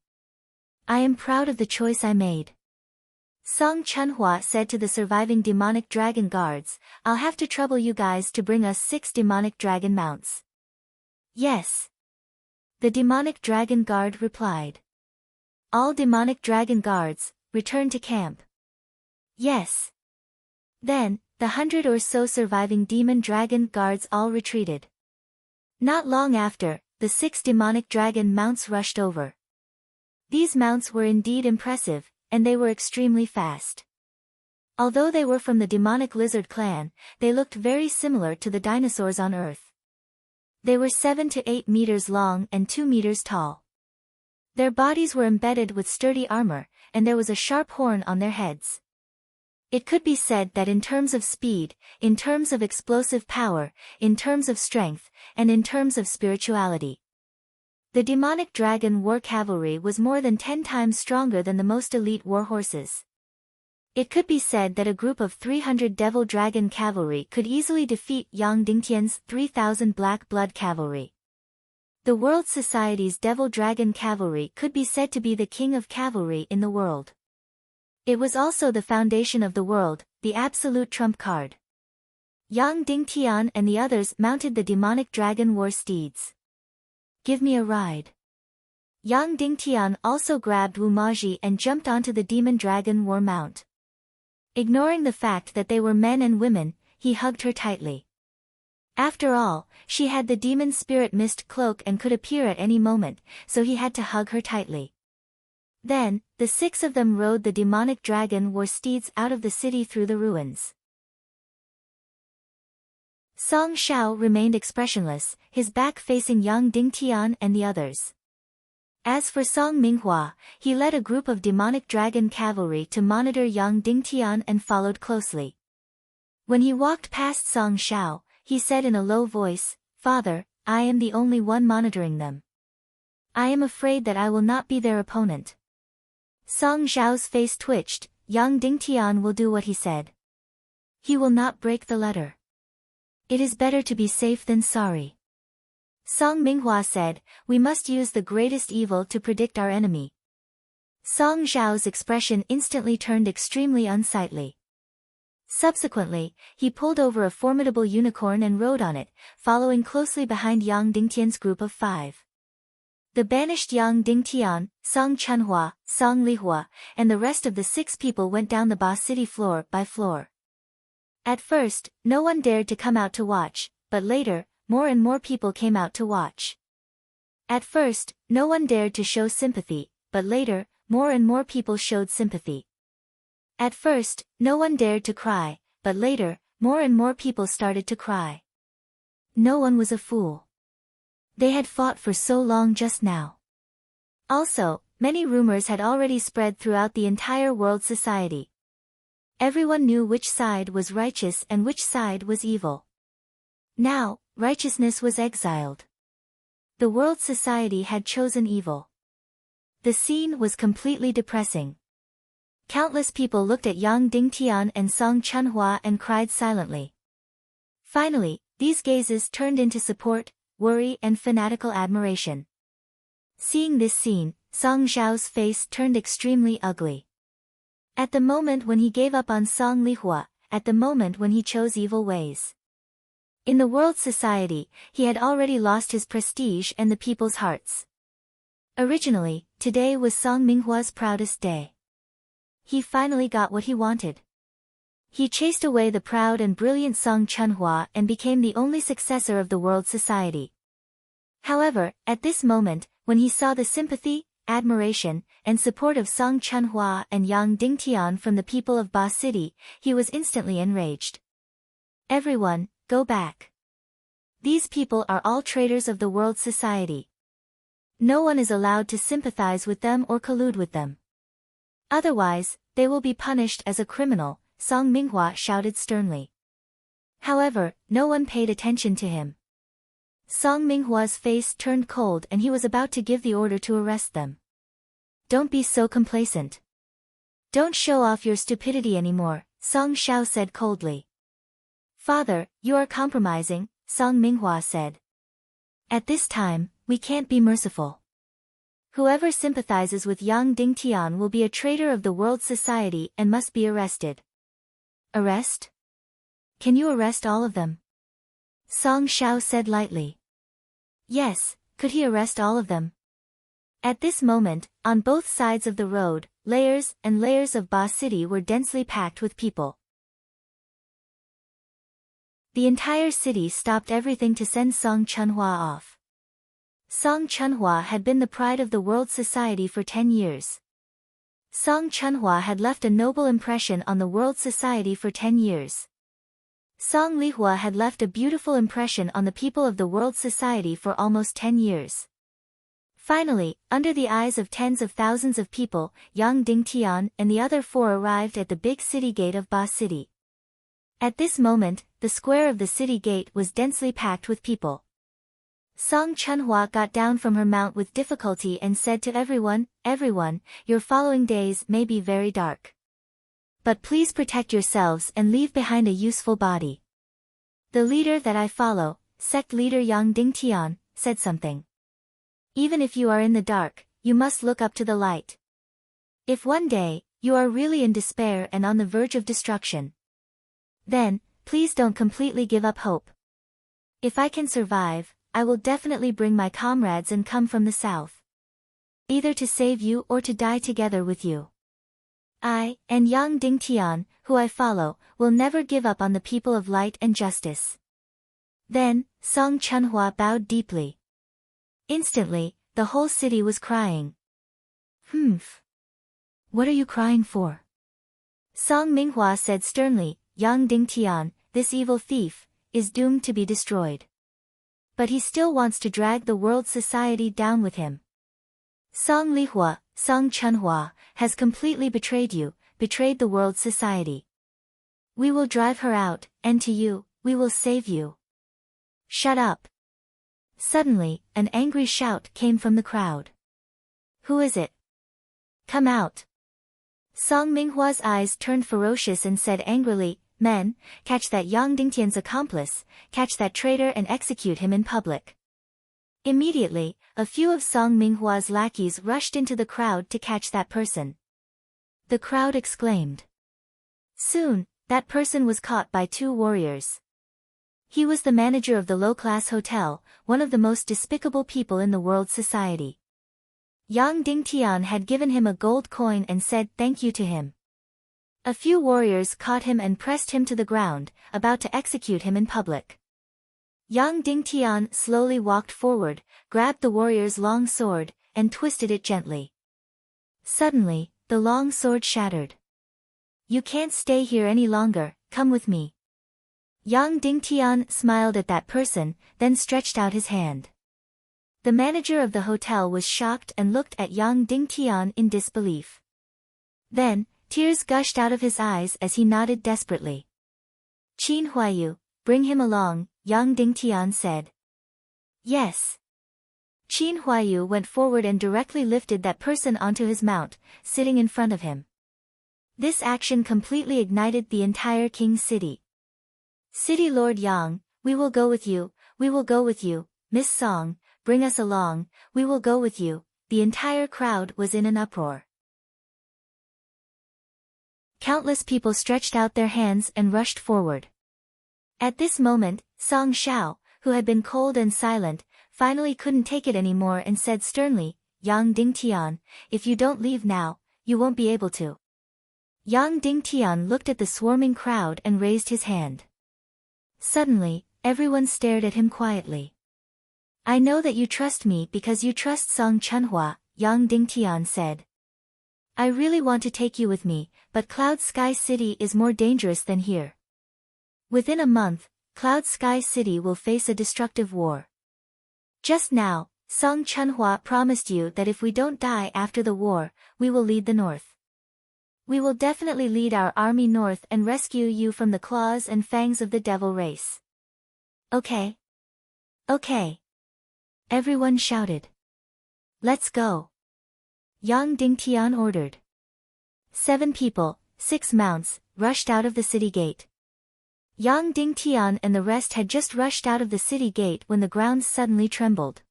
I am proud of the choice I made. Song Chunhua said to the surviving demonic dragon guards, I'll have to trouble you guys to bring us 6 demonic dragon mounts. Yes. The demonic dragon guard replied. All demonic dragon guards, return to camp. Yes. Then, the 100 or so surviving demon dragon guards all retreated. Not long after, the 6 demonic dragon mounts rushed over. These mounts were indeed impressive, and they were extremely fast. Although they were from the demonic lizard clan, they looked very similar to the dinosaurs on Earth. They were 7 to 8 meters long and 2 meters tall. Their bodies were embedded with sturdy armor, and there was a sharp horn on their heads. It could be said that in terms of speed, in terms of explosive power, in terms of strength, and in terms of spirituality, the demonic dragon war cavalry was more than 10 times stronger than the most elite war horses. It could be said that a group of 300 devil dragon cavalry could easily defeat Yang Dingtian's 3,000 black blood cavalry. The World Society's devil dragon cavalry could be said to be the king of cavalry in the world. It was also the foundation of the world, the absolute trump card. Yang Dingtian and the others mounted the demonic dragon war steeds. Give me a ride. Yang Dingtian also grabbed Wu Maji and jumped onto the demon dragon war mount. Ignoring the fact that they were men and women, he hugged her tightly. After all, she had the demon spirit mist cloak and could appear at any moment, so he had to hug her tightly. Then, the 6 of them rode the demonic dragon war steeds out of the city through the ruins. Song Shao remained expressionless, his back facing Yang Dingtian and the others. As for Song Minghua, he led a group of demonic dragon cavalry to monitor Yang Dingtian and followed closely. When he walked past Song Shao, he said in a low voice, Father, I am the only one monitoring them. I am afraid that I will not be their opponent. Song Zhao's face twitched. Yang Dingtian will do what he said. He will not break the letter. It is better to be safe than sorry. Song Minghua said, we must use the greatest evil to predict our enemy. Song Zhao's expression instantly turned extremely unsightly. Subsequently, he pulled over a formidable unicorn and rode on it, following closely behind Yang Dingtian's group of 5. The banished Yang Dingtian, Song Chunhua, Song Lihua, and the rest of the 6 people went down the Ba City floor by floor. At first, no one dared to come out to watch, but later, more and more people came out to watch. At first, no one dared to show sympathy, but later, more and more people showed sympathy. At first, no one dared to cry, but later, more and more people started to cry. No one was a fool. They had fought for so long just now. Also, many rumors had already spread throughout the entire world society. Everyone knew which side was righteous and which side was evil. Now, righteousness was exiled. The world society had chosen evil. The scene was completely depressing. Countless people looked at Yang Dingtian and Song Chunhua and cried silently. Finally, these gazes turned into support, worry and fanatical admiration. Seeing this scene, Song Zhao's face turned extremely ugly. At the moment when he gave up on Song Lihua, at the moment when he chose evil ways. In the world society, he had already lost his prestige and the people's hearts. Originally, today was Song Minghua's proudest day. He finally got what he wanted. He chased away the proud and brilliant Song Chunhua and became the only successor of the world society. However, at this moment, when he saw the sympathy, admiration, and support of Song Chunhua and Yang Dingtian from the people of Ba City, he was instantly enraged. Everyone, go back. These people are all traitors of the world society. No one is allowed to sympathize with them or collude with them. Otherwise, they will be punished as a criminal, Song Minghua shouted sternly. However, no one paid attention to him. Song Minghua's face turned cold and he was about to give the order to arrest them. Don't be so complacent. Don't show off your stupidity anymore, Song Shao said coldly. Father, you are compromising, Song Minghua said. At this time, we can't be merciful. Whoever sympathizes with Yang Dingtian will be a traitor of the world society and must be arrested. Arrest? Can you arrest all of them? Song Shao said lightly. Yes, could he arrest all of them? At this moment, on both sides of the road, layers and layers of Ba City were densely packed with people. The entire city stopped everything to send Song Chunhua off. Song Chunhua had been the pride of the world society for 10 years. Song Chunhua had left a noble impression on the world society for 10 years. Song Lihua had left a beautiful impression on the people of the world society for almost 10 years. Finally, under the eyes of tens of thousands of people, Yang Dingtian and the other four arrived at the big city gate of Ba City. At this moment, the square of the city gate was densely packed with people. Song Chunhua got down from her mount with difficulty and said to everyone, "Everyone, your following days may be very dark. But please protect yourselves and leave behind a useful body." The leader that I follow, sect leader Yang Dingtian, said something. Even if you are in the dark, you must look up to the light. If one day, you are really in despair and on the verge of destruction, then, please don't completely give up hope. If I can survive, I will definitely bring my comrades and come from the south. Either to save you or to die together with you. I, and Yang Dingtian, who I follow, will never give up on the people of light and justice. Then, Song Chunhua bowed deeply. Instantly, the whole city was crying. Humph. What are you crying for? Song Minghua said sternly, "Yang Dingtian, this evil thief, is doomed to be destroyed. But he still wants to drag the world society down with him. Song Lihua, Song Chunhua, has completely betrayed you, betrayed the world society. We will drive her out, and to you, we will save you." Shut up. Suddenly, an angry shout came from the crowd. Who is it? Come out. Song Minghua's eyes turned ferocious and said angrily, "Men, catch that Yang Dingtian's accomplice, catch that traitor and execute him in public." Immediately, a few of Song Minghua's lackeys rushed into the crowd to catch that person. The crowd exclaimed. Soon, that person was caught by two warriors. He was the manager of the low-class hotel, one of the most despicable people in the world society. Yang Dingtian had given him a gold coin and said thank you to him. A few warriors caught him and pressed him to the ground, about to execute him in public. Yang Dingtian slowly walked forward, grabbed the warrior's long sword, and twisted it gently. Suddenly, the long sword shattered. "You can't stay here any longer, come with me." Yang Dingtian smiled at that person, then stretched out his hand. The manager of the hotel was shocked and looked at Yang Dingtian in disbelief. Then, tears gushed out of his eyes as he nodded desperately. "Qin Huayu, bring him along," Yang Dingtian said. "Yes." Qin Huayu went forward and directly lifted that person onto his mount, sitting in front of him. This action completely ignited the entire King City. "City Lord Yang, we will go with you, we will go with you, Miss Song, bring us along, we will go with you." The entire crowd was in an uproar. Countless people stretched out their hands and rushed forward. At this moment, Song Shao, who had been cold and silent, finally couldn't take it anymore and said sternly, "Yang Dingtian, if you don't leave now, you won't be able to." Yang Dingtian looked at the swarming crowd and raised his hand. Suddenly, everyone stared at him quietly. "I know that you trust me because you trust Song Chunhua," Yang Dingtian said. "I really want to take you with me, but Cloud Sky City is more dangerous than here. Within a month, Cloud Sky City will face a destructive war. Just now, Song Chunhua promised you that if we don't die after the war, we will lead the north. We will definitely lead our army north and rescue you from the claws and fangs of the devil race." "Okay. Okay." Everyone shouted. "Let's go." Yang Dingtian ordered. 7 people, 6 mounts, rushed out of the city gate. Yang Dingtian and the rest had just rushed out of the city gate when the ground suddenly trembled.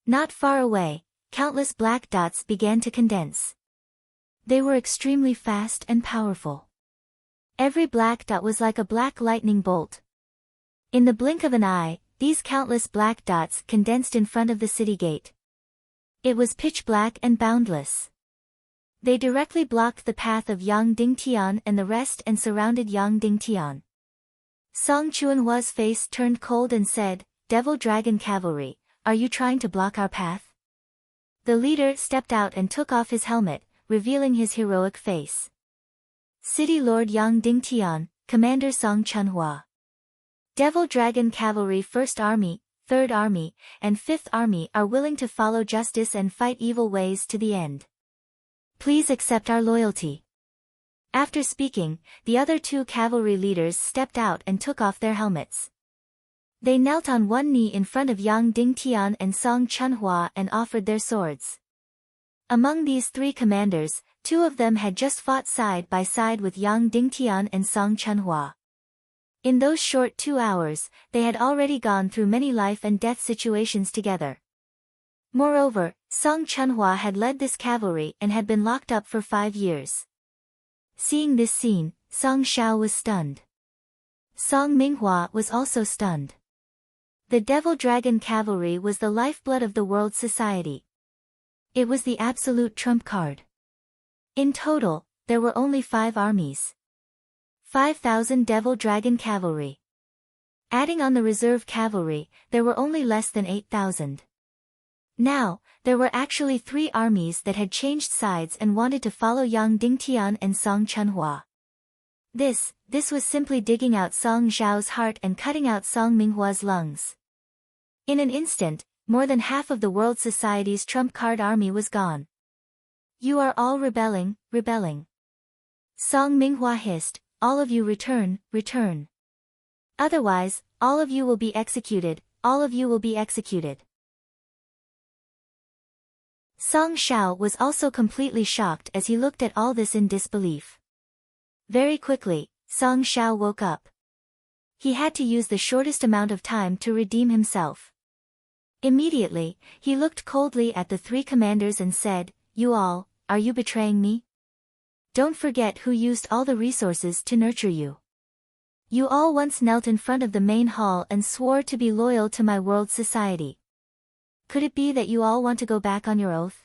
Not far away, countless black dots began to condense. They were extremely fast and powerful. Every black dot was like a black lightning bolt. In the blink of an eye, these countless black dots condensed in front of the city gate. It was pitch black and boundless. They directly blocked the path of Yang Dingtian and the rest and surrounded Yang Dingtian. Song Chuanhua's face turned cold and said, "Devil Dragon Cavalry, are you trying to block our path?" The leader stepped out and took off his helmet, revealing his heroic face. City Lord Yang Dingtian, Commander Song Chunhua. Devil Dragon Cavalry 1st Army, 3rd Army, and 5th Army are willing to follow justice and fight evil ways to the end. Please accept our loyalty. After speaking, the other 2 cavalry leaders stepped out and took off their helmets. They knelt on one knee in front of Yang Dingtian and Song Chunhua and offered their swords. Among these 3 commanders, 2 of them had just fought side by side with Yang Dingtian and Song Chunhua. In those short 2 hours, they had already gone through many life and death situations together. Moreover, Song Chunhua had led this cavalry and had been locked up for 5 years. Seeing this scene, Song Shao was stunned. Song Minghua was also stunned. The Devil Dragon Cavalry was the lifeblood of the world society. It was the absolute trump card. In total, there were only 5 armies. 5,000 Devil Dragon Cavalry. Adding on the reserve cavalry, there were only less than 8,000. Now, there were actually 3 armies that had changed sides and wanted to follow Yang Dingtian and Song Chunhua. This was simply digging out Song Zhao's heart and cutting out Song Minghua's lungs. In an instant, more than half of the world society's trump card army was gone. You are all rebelling. Song Minghua hissed, all of you return. Otherwise, all of you will be executed. Song Shao was also completely shocked as he looked at all this in disbelief. Very quickly, Song Shao woke up. He had to use the shortest amount of time to redeem himself. Immediately, he looked coldly at the 3 commanders and said, "You all, are you betraying me? Don't forget who used all the resources to nurture you. You all once knelt in front of the main hall and swore to be loyal to my world society. Could it be that you all want to go back on your oath?"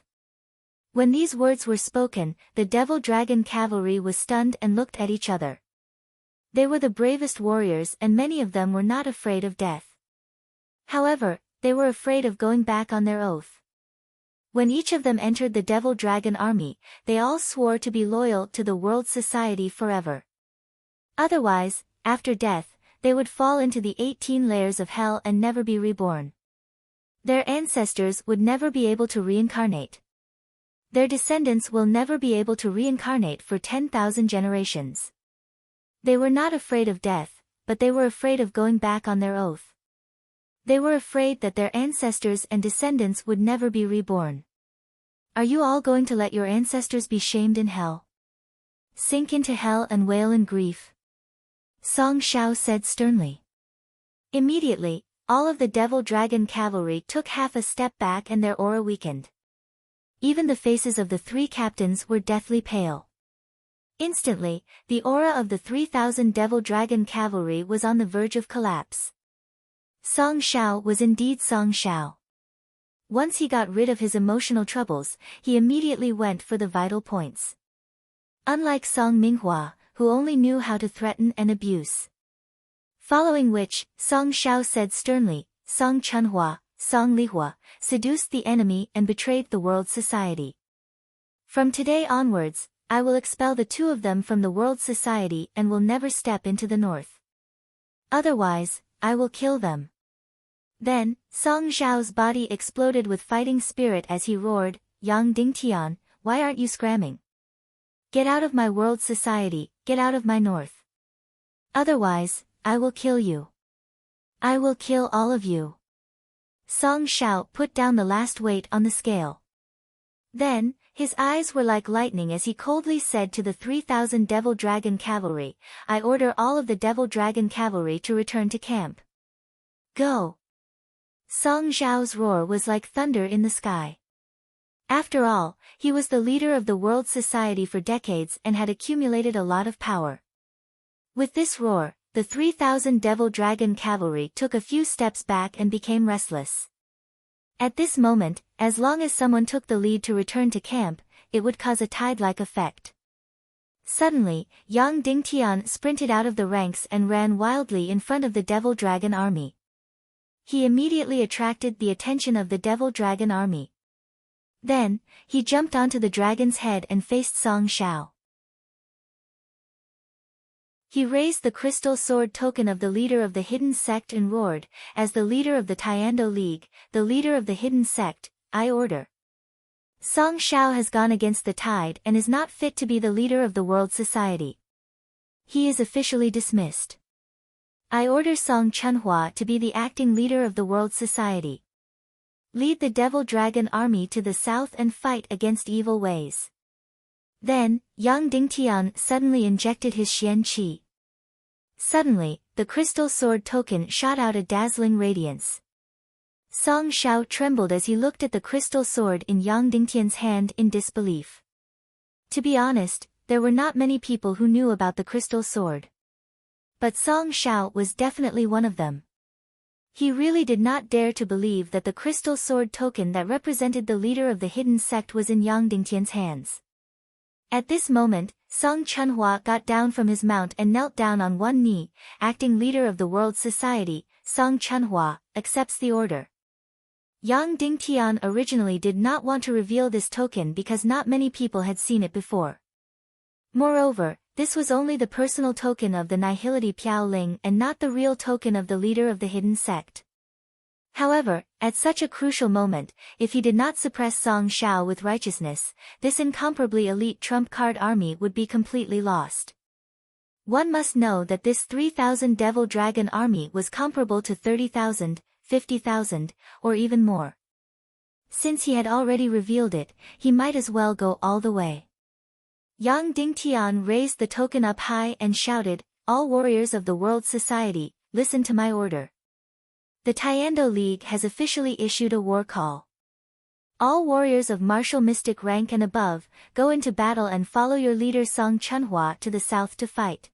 When these words were spoken, the Devil Dragon Cavalry was stunned and looked at each other. They were the bravest warriors and many of them were not afraid of death. However, they were afraid of going back on their oath. When each of them entered the Devil Dragon army, they all swore to be loyal to the world society forever. Otherwise, after death, they would fall into the 18 layers of hell and never be reborn. Their ancestors would never be able to reincarnate. Their descendants will never be able to reincarnate for 10,000 generations. They were not afraid of death, but they were afraid of going back on their oath. They were afraid that their ancestors and descendants would never be reborn. Are you all going to let your ancestors be shamed in hell? Sink into hell and wail in grief? Song Shao said sternly. Immediately, all of the Devil Dragon Cavalry took half a step back and their aura weakened. Even the faces of the 3 captains were deathly pale. Instantly, the aura of the 3,000 Devil Dragon Cavalry was on the verge of collapse. Song Shao was indeed Song Shao. Once he got rid of his emotional troubles, he immediately went for the vital points. Unlike Song Minghua, who only knew how to threaten and abuse. Following which, Song Shao said sternly, Song Chunhua, Song Lihua, seduced the enemy and betrayed the world society. From today onwards, I will expel the 2 of them from the world society and will never step into the north. Otherwise, I will kill them. Then, Song Zhao's body exploded with fighting spirit as he roared, Yang Dingtian, why aren't you scramming? Get out of my world society, get out of my north. Otherwise, I will kill you. I will kill all of you. Song Shao put down the last weight on the scale. Then, his eyes were like lightning as he coldly said to the 3,000 Devil Dragon Cavalry, "I order all of the Devil Dragon Cavalry to return to camp. Go!" Song Zhao's roar was like thunder in the sky. After all, he was the leader of the world society for decades and had accumulated a lot of power. With this roar, the 3,000 Devil Dragon Cavalry took a few steps back and became restless. At this moment, as long as someone took the lead to return to camp, it would cause a tide-like effect. Suddenly, Yang Dingtian sprinted out of the ranks and ran wildly in front of the Devil Dragon army. He immediately attracted the attention of the Devil Dragon army. Then, he jumped onto the dragon's head and faced Song Zhao. He raised the crystal sword token of the leader of the hidden sect and roared, "As the leader of the Tiando League, the leader of the hidden sect, I order. Song Zhao has gone against the tide and is not fit to be the leader of the world society. He is officially dismissed. I order Song Chunhua to be the acting leader of the world society. Lead the Devil Dragon army to the south and fight against evil ways." Then, Yang Dingtian suddenly injected his Xian Qi. Suddenly, the crystal sword token shot out a dazzling radiance. Song Zhao trembled as he looked at the crystal sword in Yang Dingtian's hand in disbelief. To be honest, there were not many people who knew about the crystal sword. But Song Zhao was definitely one of them. He really did not dare to believe that the crystal sword token that represented the leader of the hidden sect was in Yang Dingtian's hands. At this moment, Song Chunhua got down from his mount and knelt down on one knee. "Acting leader of the world society, Song Chunhua, accepts the order." Yang Dingtian originally did not want to reveal this token because not many people had seen it before. Moreover, this was only the personal token of the Nihility Piao Ling and not the real token of the leader of the hidden sect. However, at such a crucial moment, if he did not suppress Song Zhao with righteousness, this incomparably elite trump card army would be completely lost. One must know that this 3,000 Devil Dragon army was comparable to 30,000, 50,000, or even more. Since he had already revealed it, he might as well go all the way. Yang Dingtian raised the token up high and shouted, "All warriors of the world society, listen to my order. The Tiando League has officially issued a war call. All warriors of martial mystic rank and above, go into battle and follow your leader Song Chunhua to the south to fight."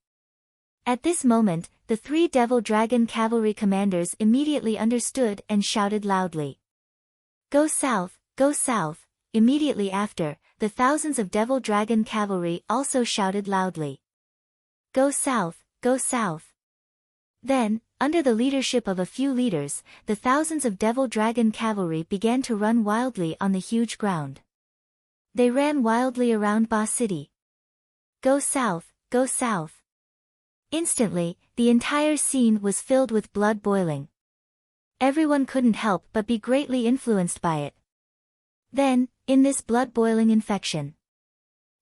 At this moment, the 3 Devil Dragon Cavalry commanders immediately understood and shouted loudly, "Go south, go south." Immediately after, the thousands of Devil Dragon Cavalry also shouted loudly, "Go south, go south." Then, under the leadership of a few leaders, the thousands of Devil Dragon Cavalry began to run wildly on the huge ground. They ran wildly around Ba City. "Go south, go south." Instantly, the entire scene was filled with blood boiling. Everyone couldn't help but be greatly influenced by it. Then, in this blood-boiling infection,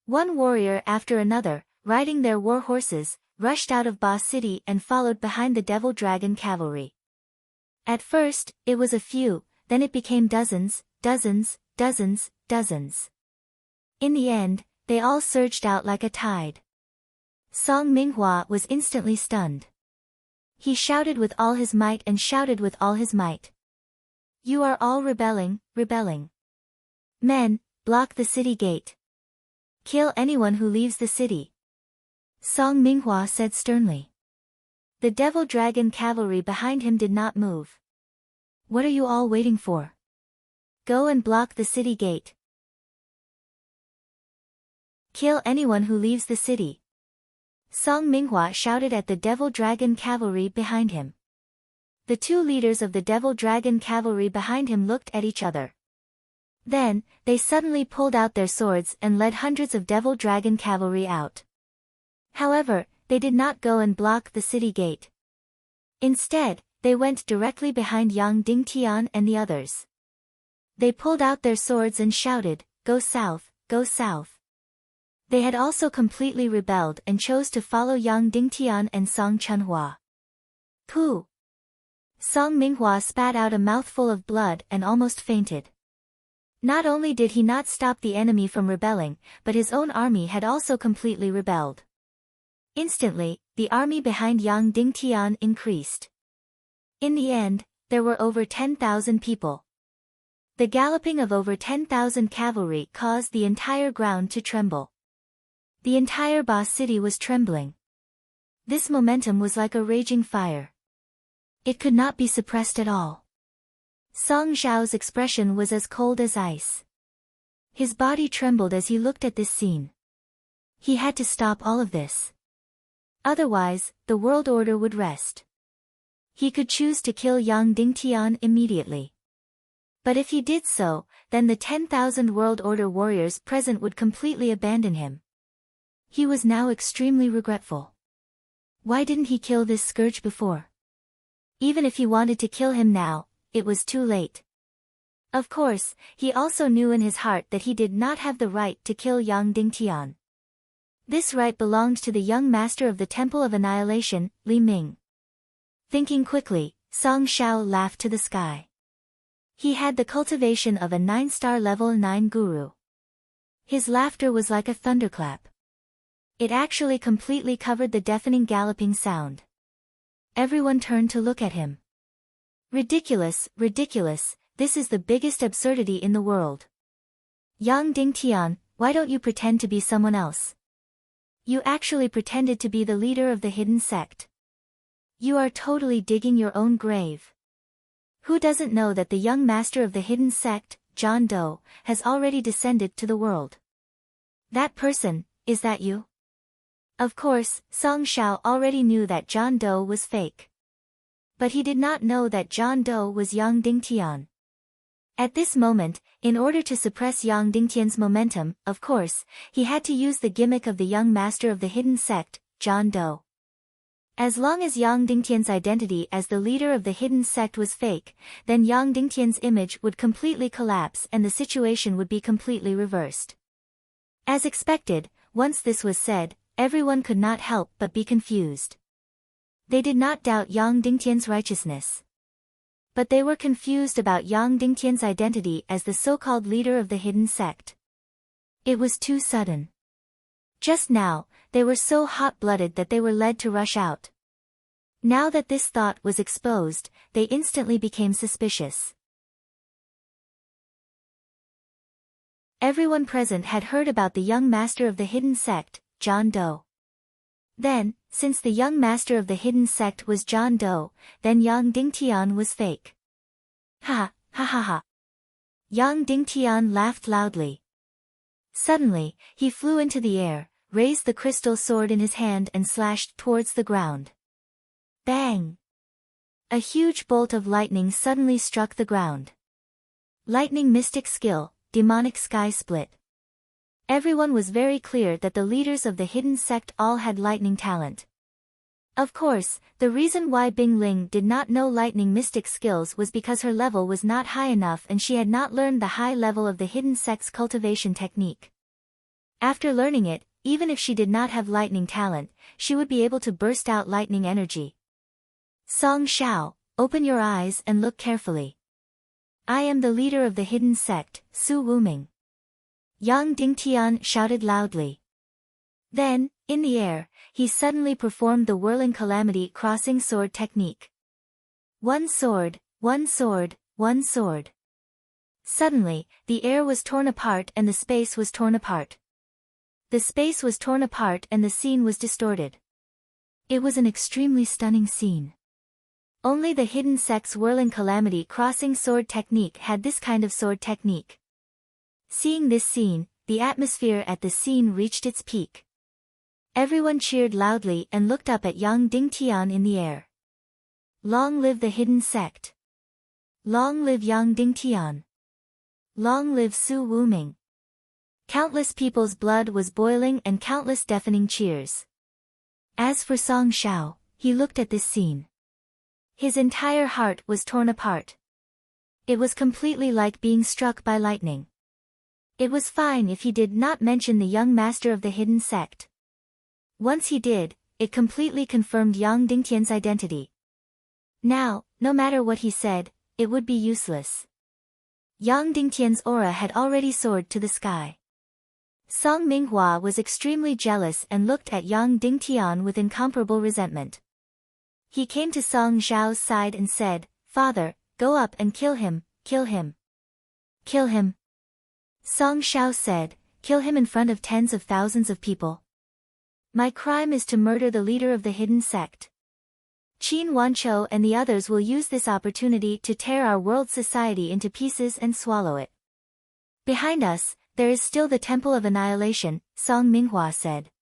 one warrior after another, riding their war horses, rushed out of Ba City and followed behind the Devil Dragon Cavalry. At first, it was a few, then it became dozens, dozens, dozens, dozens. In the end, they all surged out like a tide. Song Minghua was instantly stunned. He shouted with all his might and shouted with all his might. "You are all rebelling, rebelling. Men, block the city gate. Kill anyone who leaves the city." Song Minghua said sternly. The Devil Dragon Cavalry behind him did not move. "What are you all waiting for? Go and block the city gate. Kill anyone who leaves the city." Song Minghua shouted at the Devil Dragon Cavalry behind him. The 2 leaders of the Devil Dragon Cavalry behind him looked at each other. Then, they suddenly pulled out their swords and led hundreds of Devil Dragon Cavalry out. However, they did not go and block the city gate. Instead, they went directly behind Yang Dingtian and the others. They pulled out their swords and shouted, "Go south, go south." They had also completely rebelled and chose to follow Yang Dingtian and Song Chunhua. Pooh! Song Minghua spat out a mouthful of blood and almost fainted. Not only did he not stop the enemy from rebelling, but his own army had also completely rebelled. Instantly, the army behind Yang Dingtian increased. In the end, there were over 10,000 people. The galloping of over 10,000 cavalry caused the entire ground to tremble. The entire Ba city was trembling. This momentum was like a raging fire. It could not be suppressed at all. Song Zhao's expression was as cold as ice. His body trembled as he looked at this scene. He had to stop all of this. Otherwise, the world order would rest. He could choose to kill Yang Dingtian immediately. But if he did so, then the 10,000 world order warriors present would completely abandon him. He was now extremely regretful. Why didn't he kill this scourge before? Even if he wanted to kill him now, it was too late. Of course, he also knew in his heart that he did not have the right to kill Yang Dingtian. This right belonged to the young master of the Temple of Annihilation, Li Ming. Thinking quickly, Song Zhao laughed to the sky. He had the cultivation of a 9-star level 9 guru. His laughter was like a thunderclap. It actually completely covered the deafening galloping sound. Everyone turned to look at him. Ridiculous, ridiculous, this is the biggest absurdity in the world. Yang Dingtian, why don't you pretend to be someone else? You actually pretended to be the leader of the hidden sect. You are totally digging your own grave. Who doesn't know that the young master of the hidden sect, John Doe, has already descended to the world? That person, is that you? Of course, Song Zhao already knew that John Doe was fake. But he did not know that John Doe was Yang Dingtian. At this moment, in order to suppress Yang Dingtian's momentum, of course, he had to use the gimmick of the young master of the hidden sect, John Doe. As long as Yang Dingtian's identity as the leader of the hidden sect was fake, then Yang Dingtian's image would completely collapse and the situation would be completely reversed. As expected, once this was said, everyone could not help but be confused. They did not doubt Yang Dingtian's righteousness. But they were confused about Yang Dingtian's identity as the so-called leader of the hidden sect. It was too sudden. Just now, they were so hot-blooded that they were led to rush out. Now that this thought was exposed, they instantly became suspicious. Everyone present had heard about the young master of the hidden sect, John Doe. Then, since the young master of the hidden sect was John Doe, then Yang Dingtian was fake. Ha, ha ha ha. Yang Dingtian laughed loudly. Suddenly, he flew into the air, raised the crystal sword in his hand and slashed towards the ground. Bang! A huge bolt of lightning suddenly struck the ground. Lightning mystic skill, demonic sky split. Everyone was very clear that the leaders of the hidden sect all had lightning talent. Of course, the reason why Bing Ling did not know lightning mystic skills was because her level was not high enough and she had not learned the high level of the hidden sect's cultivation technique. After learning it, even if she did not have lightning talent, she would be able to burst out lightning energy. Song Zhao, open your eyes and look carefully. I am the leader of the hidden sect, Su Wuming. Yang Dingtian shouted loudly. Then, in the air, he suddenly performed the whirling calamity crossing sword technique. One sword, one sword, one sword. Suddenly, the air was torn apart and the space was torn apart. The space was torn apart and the scene was distorted. It was an extremely stunning scene. Only the hidden sect's whirling calamity crossing sword technique had this kind of sword technique. Seeing this scene, the atmosphere at the scene reached its peak. Everyone cheered loudly and looked up at Yang Dingtian in the air. Long live the hidden sect! Long live Yang Dingtian! Long live Su Wuming! Countless people's blood was boiling and countless deafening cheers. As for Song Zhao, he looked at this scene. His entire heart was torn apart. It was completely like being struck by lightning. It was fine if he did not mention the young master of the hidden sect. Once he did, it completely confirmed Yang Dingtian's identity. Now, no matter what he said, it would be useless. Yang Dingtian's aura had already soared to the sky. Song Minghua was extremely jealous and looked at Yang Dingtian with incomparable resentment. He came to Song Zhao's side and said, "Father, go up and kill him, kill him." "Kill him?" Song Zhao said, "Kill him in front of tens of thousands of people. My crime is to murder the leader of the hidden sect. Qin Wanqiu and the others will use this opportunity to tear our world society into pieces and swallow it. Behind us, there is still the Temple of Annihilation," Song Minghua said.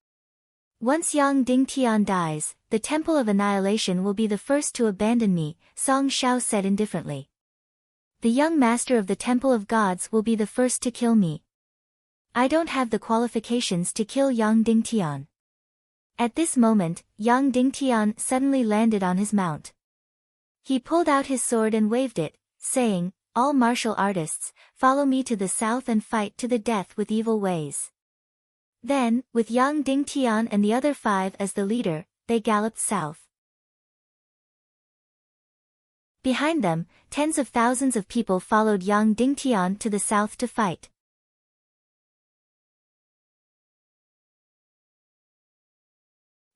"Once Yang Dingtian dies, the Temple of Annihilation will be the first to abandon me," Song Zhao said indifferently. "The young master of the Temple of Gods will be the first to kill me. I don't have the qualifications to kill Yang Dingtian." At this moment, Yang Dingtian suddenly landed on his mount. He pulled out his sword and waved it, saying, "All martial artists, follow me to the south and fight to the death with evil ways." Then, with Yang Dingtian and the other 5 as the leader, they galloped south. Behind them, tens of thousands of people followed Yang Dingtian to the south to fight.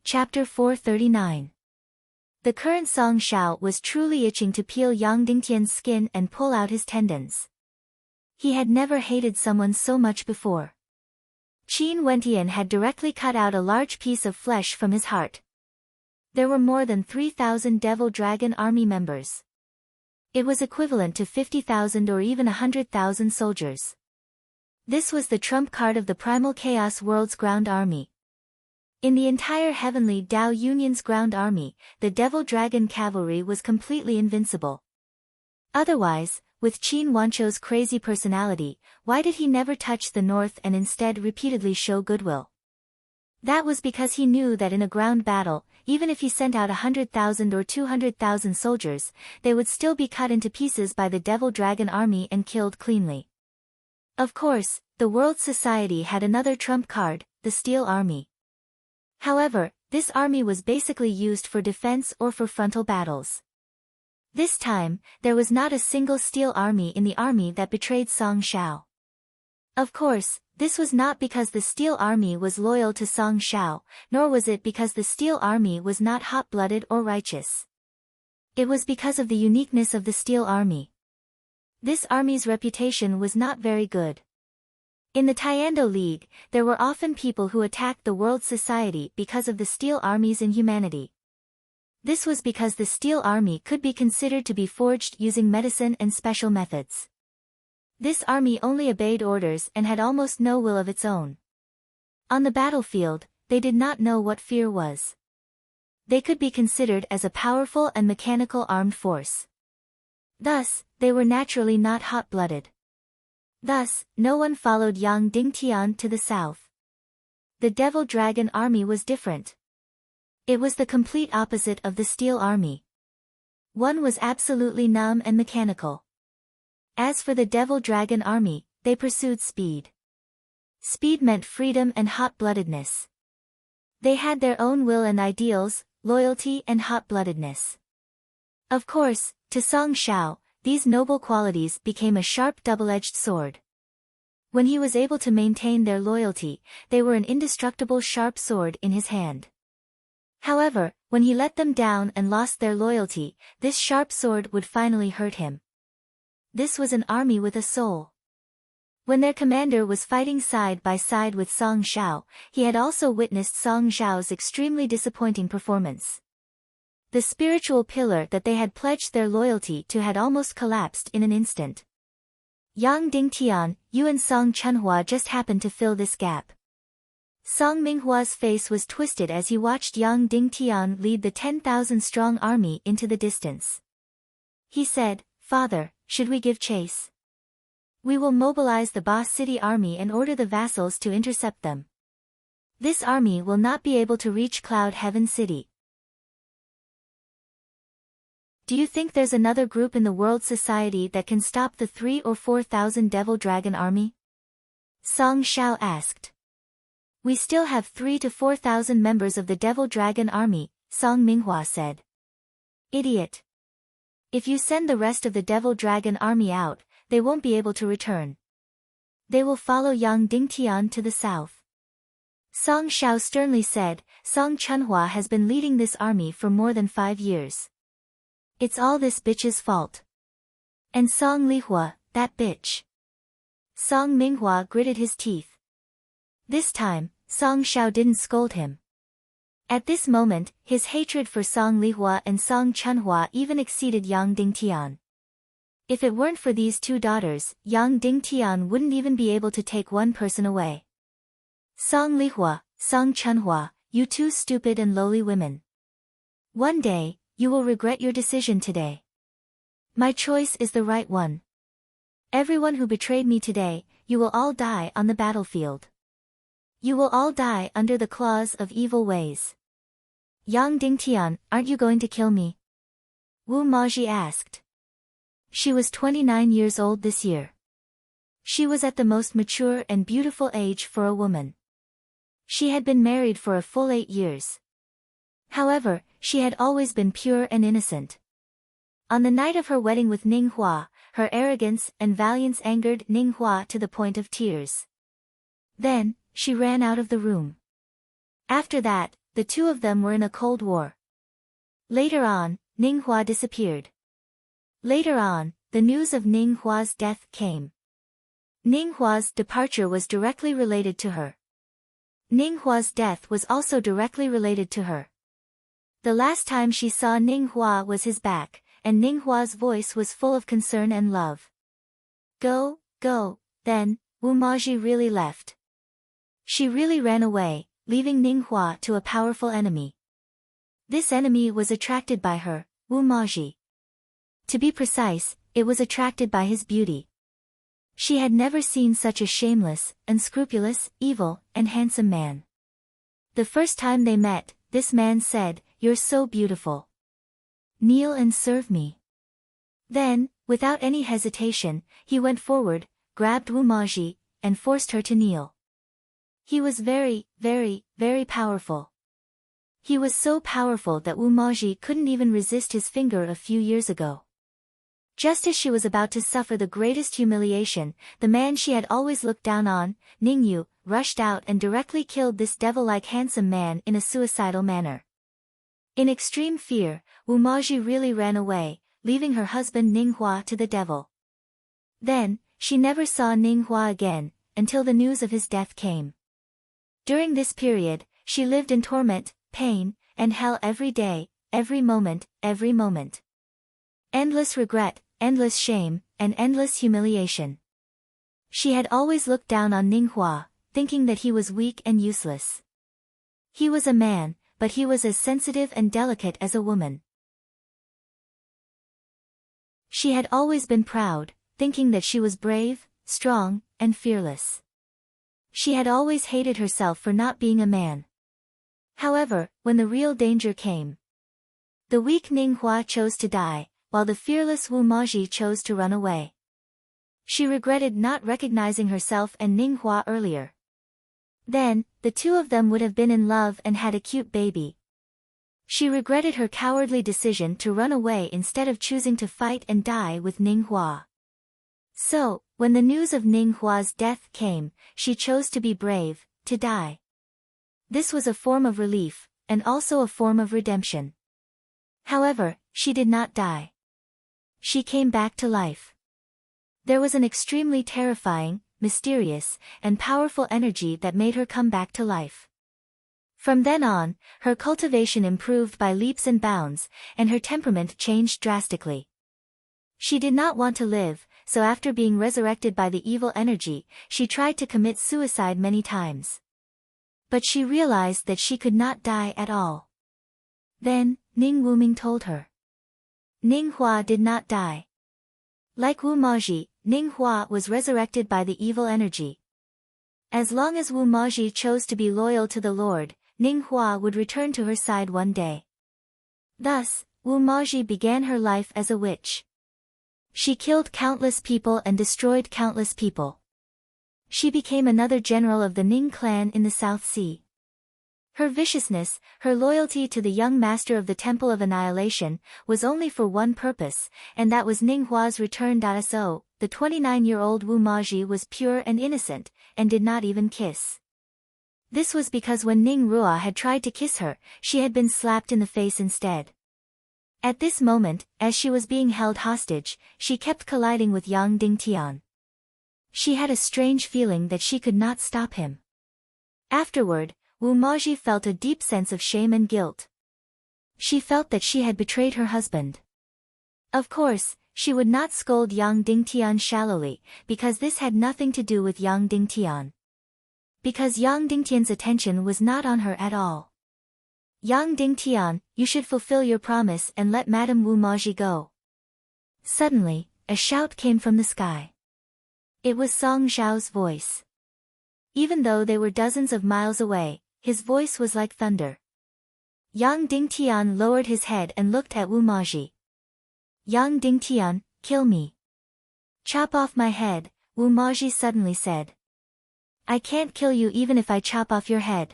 Chapter 439. The current Song Zhao was truly itching to peel Yang Dingtian's skin and pull out his tendons. He had never hated someone so much before. Qin Wentian had directly cut out a large piece of flesh from his heart. There were more than 3,000 Devil Dragon Army members. It was equivalent to 50,000 or even 100,000 soldiers. This was the trump card of the Primal Chaos World's ground army. In the entire Heavenly Tao Union's ground army, the Devil Dragon Cavalry was completely invincible. Otherwise, with Qin Wanqiu's crazy personality, why did he never touch the north and instead repeatedly show goodwill? That was because he knew that in a ground battle, even if he sent out 100,000 or 200,000 soldiers, they would still be cut into pieces by the Devil Dragon Army and killed cleanly. Of course, the world society had another trump card, the Steel Army. However, this army was basically used for defense or for frontal battles. This time, there was not a single Steel Army in the army that betrayed Song Zhao. Of course, this was not because the Steel Army was loyal to Song Zhao, nor was it because the Steel Army was not hot-blooded or righteous. It was because of the uniqueness of the Steel Army. This army's reputation was not very good. In the Tiando League, there were often people who attacked the world society because of the Steel Army's inhumanity. This was because the Steel Army could be considered to be forged using medicine and special methods. This army only obeyed orders and had almost no will of its own. On the battlefield, they did not know what fear was. They could be considered as a powerful and mechanical armed force. Thus, they were naturally not hot-blooded. Thus, no one followed Yang Dingtian to the south. The Devil Dragon Army was different. It was the complete opposite of the Steel Army. One was absolutely numb and mechanical. As for the Devil Dragon Army, they pursued speed. Speed meant freedom and hot-bloodedness. They had their own will and ideals, loyalty and hot-bloodedness. Of course, to Song Zhao, these noble qualities became a sharp double-edged sword. When he was able to maintain their loyalty, they were an indestructible sharp sword in his hand. However, when he let them down and lost their loyalty, this sharp sword would finally hurt him. This was an army with a soul. When their commander was fighting side by side with Song Zhao, he had also witnessed Song Zhao's extremely disappointing performance. The spiritual pillar that they had pledged their loyalty to had almost collapsed in an instant. Yang Dingtian, you and Song Chunhua just happened to fill this gap. Song Minghua's face was twisted as he watched Yang Dingtian lead the 10,000-strong army into the distance. He said, "Father, should we give chase? We will mobilize the Ba City army and order the vassals to intercept them. This army will not be able to reach Cloud Heaven City." Do you think there's another group in the world society that can stop the 3,000 or 4,000 Devil Dragon Army? Song Zhao asked. We still have 3,000 to 4,000 members of the Devil Dragon Army, Song Minghua said. Idiot. If you send the rest of the Devil Dragon Army out, they won't be able to return. They will follow Yang Dingtian to the south. Song Shao sternly said, Song Chunhua has been leading this army for more than 5 years. It's all this bitch's fault. And Song Lihua, that bitch. Song Minghua gritted his teeth. This time, Song Shao didn't scold him. At this moment, his hatred for Song Lihua and Song Chunhua even exceeded Yang Dingtian. If it weren't for these 2 daughters, Yang Dingtian wouldn't even be able to take one person away. Song Lihua, Song Chunhua, you 2 stupid and lowly women. One day, you will regret your decision today. My choice is the right one. Everyone who betrayed me today, you will all die on the battlefield. You will all die under the claws of evil ways. Yang Dingtian, aren't you going to kill me? Wu Maji asked. She was 29 years old this year. She was at the most mature and beautiful age for a woman. She had been married for a full 8 years. However, she had always been pure and innocent. On the night of her wedding with Ning Hua, her arrogance and valiance angered Ning Hua to the point of tears. Then, she ran out of the room. After that, the 2 of them were in a cold war. Later on, Ning Hua disappeared. Later on, the news of Ning Hua's death came. Ning Hua's departure was directly related to her. Ning Hua's death was also directly related to her. The last time she saw Ning Hua was his back, and Ning Hua's voice was full of concern and love. Go, go, then, Wu Maji really left. She really ran away, leaving Ning Hua to a powerful enemy. This enemy was attracted by her, Wu Maji. To be precise, it was attracted by his beauty. She had never seen such a shameless, unscrupulous, evil, and handsome man. The first time they met, this man said, "You're so beautiful. Kneel and serve me." Then, without any hesitation, he went forward, grabbed Wu Maji, and forced her to kneel. He was very, very, very powerful. He was so powerful that Wu Maji couldn't even resist his finger a few years ago. Just as she was about to suffer the greatest humiliation, the man she had always looked down on, Ning Yu, rushed out and directly killed this devil-like handsome man in a suicidal manner. In extreme fear, Wu Maji really ran away, leaving her husband Ning Hua to the devil. Then, she never saw Ning Hua again, until the news of his death came. During this period, she lived in torment, pain, and hell every day, every moment, every moment. Endless regret, endless shame, and endless humiliation. She had always looked down on Ning Hua, thinking that he was weak and useless. He was a man, but he was as sensitive and delicate as a woman. She had always been proud, thinking that she was brave, strong, and fearless. She had always hated herself for not being a man. However, when the real danger came, the weak Ning Hua chose to die, while the fearless Wu Maji chose to run away. She regretted not recognizing herself and Ning Hua earlier. Then, the 2 of them would have been in love and had a cute baby. She regretted her cowardly decision to run away instead of choosing to fight and die with Ning Hua. So, when the news of Ning Hua's death came, she chose to be brave, to die. This was a form of relief, and also a form of redemption. However, she did not die. She came back to life. There was an extremely terrifying, mysterious, and powerful energy that made her come back to life. From then on, her cultivation improved by leaps and bounds, and her temperament changed drastically. She did not want to live, so after being resurrected by the evil energy, she tried to commit suicide many times. But she realized that she could not die at all. Then, Ning Wuming told her. Ning Hua did not die. Like Wu Maji, Ning Hua was resurrected by the evil energy. As long as Wu Maji chose to be loyal to the Lord, Ning Hua would return to her side one day. Thus, Wu Maji began her life as a witch. She killed countless people and destroyed countless people. She became another general of the Ning clan in the South Sea. Her viciousness, her loyalty to the young master of the Temple of Annihilation, was only for one purpose, and that was Ning Hua's return. So, the the 29-year-old Wu Maji was pure and innocent, and did not even kiss. This was because when Ning Ruo had tried to kiss her, she had been slapped in the face instead. At this moment, as she was being held hostage, she kept colliding with Yang Dingtian. She had a strange feeling that she could not stop him. Afterward, Wu Maji felt a deep sense of shame and guilt. She felt that she had betrayed her husband. Of course, she would not scold Yang Dingtian shallowly, because this had nothing to do with Yang Dingtian. Because Yang Dingtian's attention was not on her at all. Yang Dingtian, you should fulfill your promise and let Madame Wu Maji go. Suddenly, a shout came from the sky. It was Song Zhao's voice. Even though they were dozens of miles away, his voice was like thunder. Yang Dingtian lowered his head and looked at Wu Maji. Yang Dingtian, kill me. Chop off my head, Wu Maji suddenly said. I can't kill you even if I chop off your head.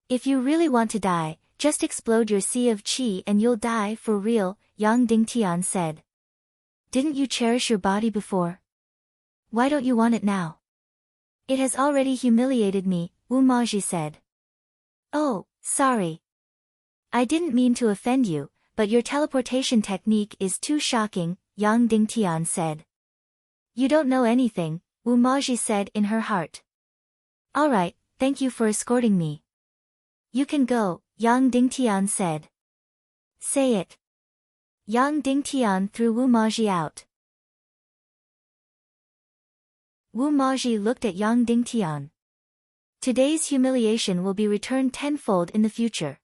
If you really want to die, just explode your sea of qi and you'll die for real, Yang Dingtian said. Didn't you cherish your body before? Why don't you want it now? It has already humiliated me, Wu Maji said. Oh, sorry. I didn't mean to offend you, but your teleportation technique is too shocking, Yang Dingtian said. You don't know anything, Wu Maji said in her heart. Alright, thank you for escorting me. You can go, Yang Dingtian said. Say it. Yang Dingtian threw Wu Maji out. Wu Maji looked at Yang Dingtian. Today's humiliation will be returned tenfold in the future.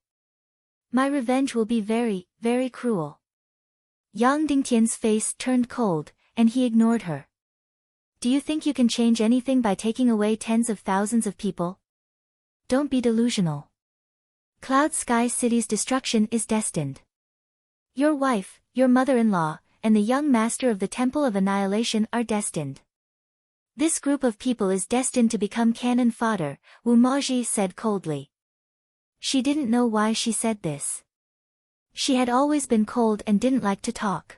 My revenge will be very, very cruel. Yang Dingtian's face turned cold, and he ignored her. Do you think you can change anything by taking away tens of thousands of people? Don't be delusional. Cloud Sky City's destruction is destined. Your wife, your mother-in-law, and the young master of the Temple of Annihilation are destined. This group of people is destined to become cannon fodder, Wu Maji said coldly. She didn't know why she said this. She had always been cold and didn't like to talk.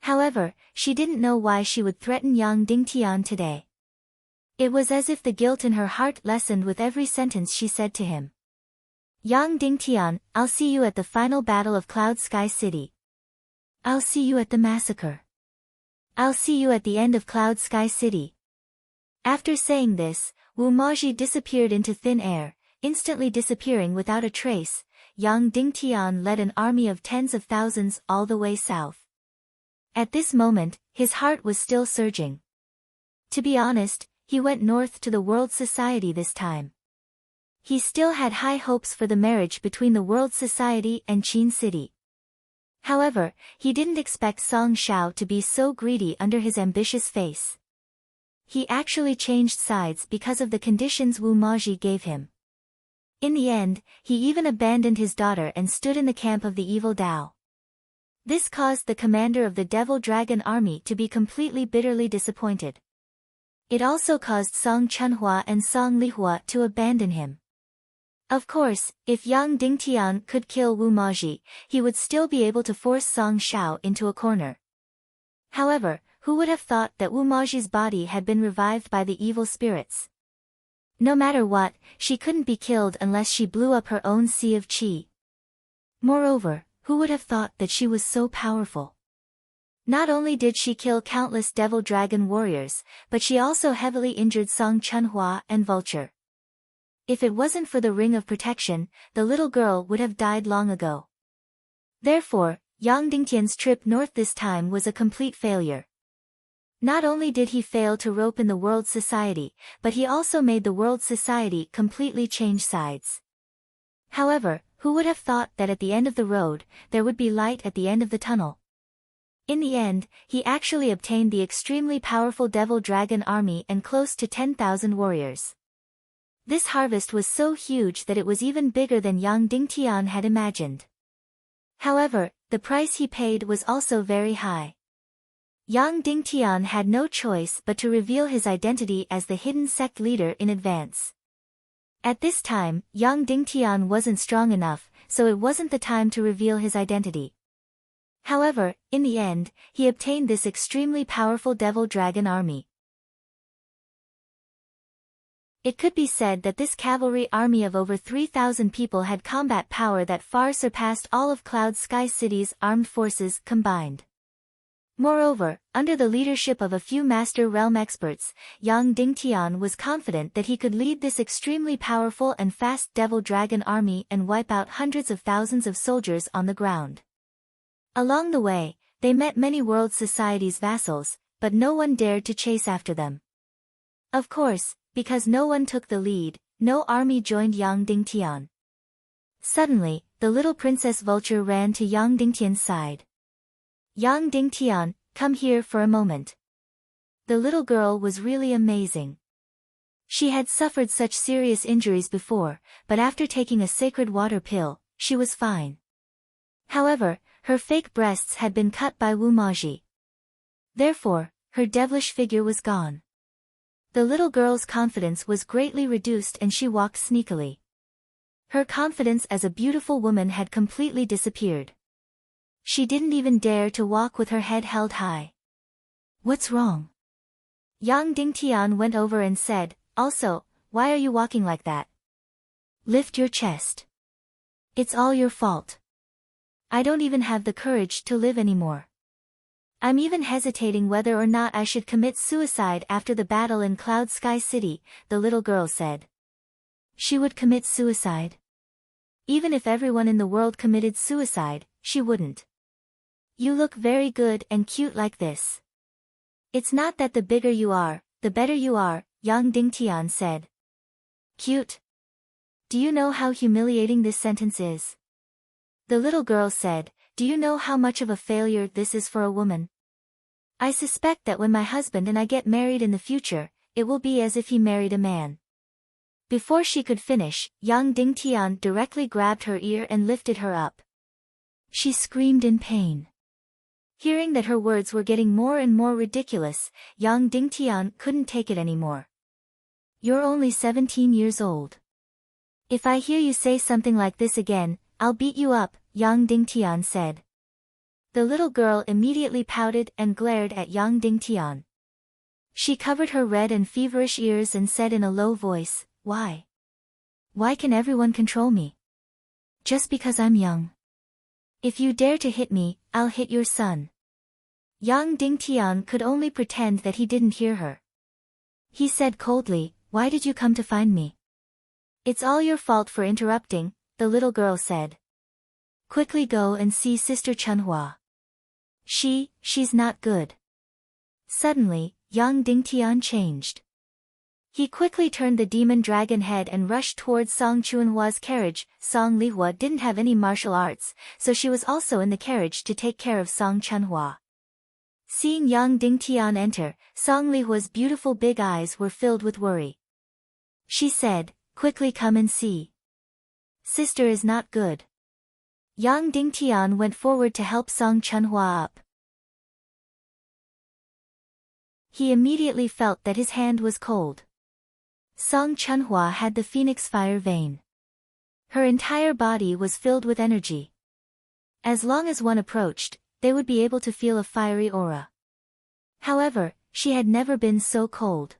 However, she didn't know why she would threaten Yang Dingtian today. It was as if the guilt in her heart lessened with every sentence she said to him. Yang Dingtian, I'll see you at the final battle of Cloud Sky City. I'll see you at the massacre. I'll see you at the end of Cloud Sky City. After saying this, Wu Maji disappeared into thin air, instantly disappearing without a trace. Yang Dingtian led an army of tens of thousands all the way south. At this moment, his heart was still surging. To be honest, he went north to the World Society this time. He still had high hopes for the marriage between the World Society and Qin City. However, he didn't expect Song Zhao to be so greedy under his ambitious face. He actually changed sides because of the conditions Wu Maji gave him. In the end, he even abandoned his daughter and stood in the camp of the evil Dao. This caused the commander of the Devil Dragon Army to be completely bitterly disappointed. It also caused Song Chunhua and Song Lihua to abandon him. Of course, if Yang Dingtian could kill Wu Maji, he would still be able to force Song Zhao into a corner. However, who would have thought that Wu Maji's body had been revived by the evil spirits? No matter what, she couldn't be killed unless she blew up her own sea of qi. Moreover, who would have thought that she was so powerful? Not only did she kill countless devil dragon warriors, but she also heavily injured Song Chunhua and Vulture. If it wasn't for the ring of protection, the little girl would have died long ago. Therefore, Yang Dingtian's trip north this time was a complete failure. Not only did he fail to rope in the World Society, but he also made the World Society completely change sides. However, who would have thought that at the end of the road, there would be light at the end of the tunnel? In the end, he actually obtained the extremely powerful Devil Dragon Army and close to 10,000 warriors. This harvest was so huge that it was even bigger than Yang Dingtian had imagined. However, the price he paid was also very high. Yang Dingtian had no choice but to reveal his identity as the hidden sect leader in advance. At this time, Yang Dingtian wasn't strong enough, so it wasn't the time to reveal his identity. However, in the end, he obtained this extremely powerful devil dragon army. It could be said that this cavalry army of over 3,000 people had combat power that far surpassed all of Cloud Sky City's armed forces combined. Moreover, under the leadership of a few Master Realm experts, Yang Dingtian was confident that he could lead this extremely powerful and fast devil dragon army and wipe out hundreds of thousands of soldiers on the ground. Along the way, they met many world society's vassals, but no one dared to chase after them. Of course, because no one took the lead, no army joined Yang Dingtian. Suddenly, the little Princess Vulture ran to Yang Dingtian's side. Yang Dingtian, come here for a moment. The little girl was really amazing. She had suffered such serious injuries before, but after taking a sacred water pill, she was fine. However, her fake breasts had been cut by Wu Maji. Therefore, her devilish figure was gone. The little girl's confidence was greatly reduced and she walked sneakily. Her confidence as a beautiful woman had completely disappeared. She didn't even dare to walk with her head held high. What's wrong? Yang Dingtian went over and said, also, why are you walking like that? Lift your chest. It's all your fault. I don't even have the courage to live anymore. I'm even hesitating whether or not I should commit suicide after the battle in Cloud Sky City, the little girl said. She would commit suicide? Even if everyone in the world committed suicide, she wouldn't. You look very good and cute like this. It's not that the bigger you are, the better you are, Yang Dingtian said. Cute? Do you know how humiliating this sentence is? The little girl said, do you know how much of a failure this is for a woman? I suspect that when my husband and I get married in the future, it will be as if he married a man. Before she could finish, Yang Dingtian directly grabbed her ear and lifted her up. She screamed in pain. Hearing that her words were getting more and more ridiculous, Yang Dingtian couldn't take it anymore. You're only 17 years old. If I hear you say something like this again, I'll beat you up, Yang Dingtian said. The little girl immediately pouted and glared at Yang Dingtian. She covered her red and feverish ears and said in a low voice, why? Why can everyone control me? Just because I'm young. If you dare to hit me, I'll hit your son. Yang Dingtian could only pretend that he didn't hear her. He said coldly, why did you come to find me? It's all your fault for interrupting, the little girl said. Quickly go and see Sister Chunhua. She's not good. Suddenly, Yang Dingtian changed. He quickly turned the demon dragon head and rushed towards Song Chunhua's carriage. Song Lihua didn't have any martial arts, so she was also in the carriage to take care of Song Chunhua. Seeing Yang Dingtian enter, Song Lihua's beautiful big eyes were filled with worry. She said, quickly come and see. Sister is not good. Yang Dingtian went forward to help Song Chunhua up. He immediately felt that his hand was cold. Song Chunhua had the phoenix fire vein. Her entire body was filled with energy. As long as one approached, they would be able to feel a fiery aura. However, she had never been so cold.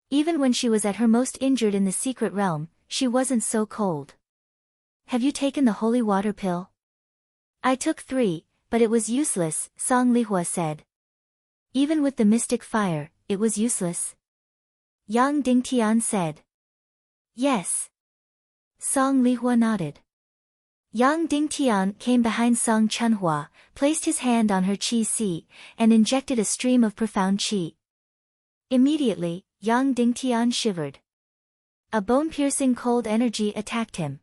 Even when she was at her most injured in the secret realm, she wasn't so cold. Have you taken the holy water pill? I took 3, but it was useless, Song Lihua said. Even with the mystic fire, it was useless. Yang Dingtian said. Yes. Song Lihua nodded. Yang Dingtian came behind Song Chunhua, placed his hand on her qi si, and injected a stream of profound qi. Immediately, Yang Dingtian shivered. A bone-piercing cold energy attacked him.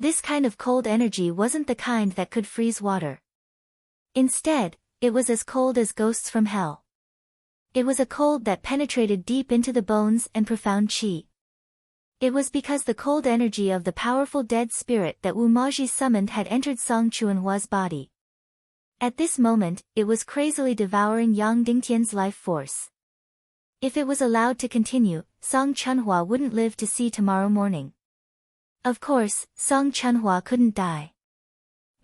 This kind of cold energy wasn't the kind that could freeze water. Instead, it was as cold as ghosts from hell. It was a cold that penetrated deep into the bones and profound qi. It was because the cold energy of the powerful dead spirit that Wu Maji summoned had entered Song Chunhua's body. At this moment, it was crazily devouring Yang Dingtian's life force. If it was allowed to continue, Song Chunhua wouldn't live to see tomorrow morning. Of course, Song Chunhua couldn't die.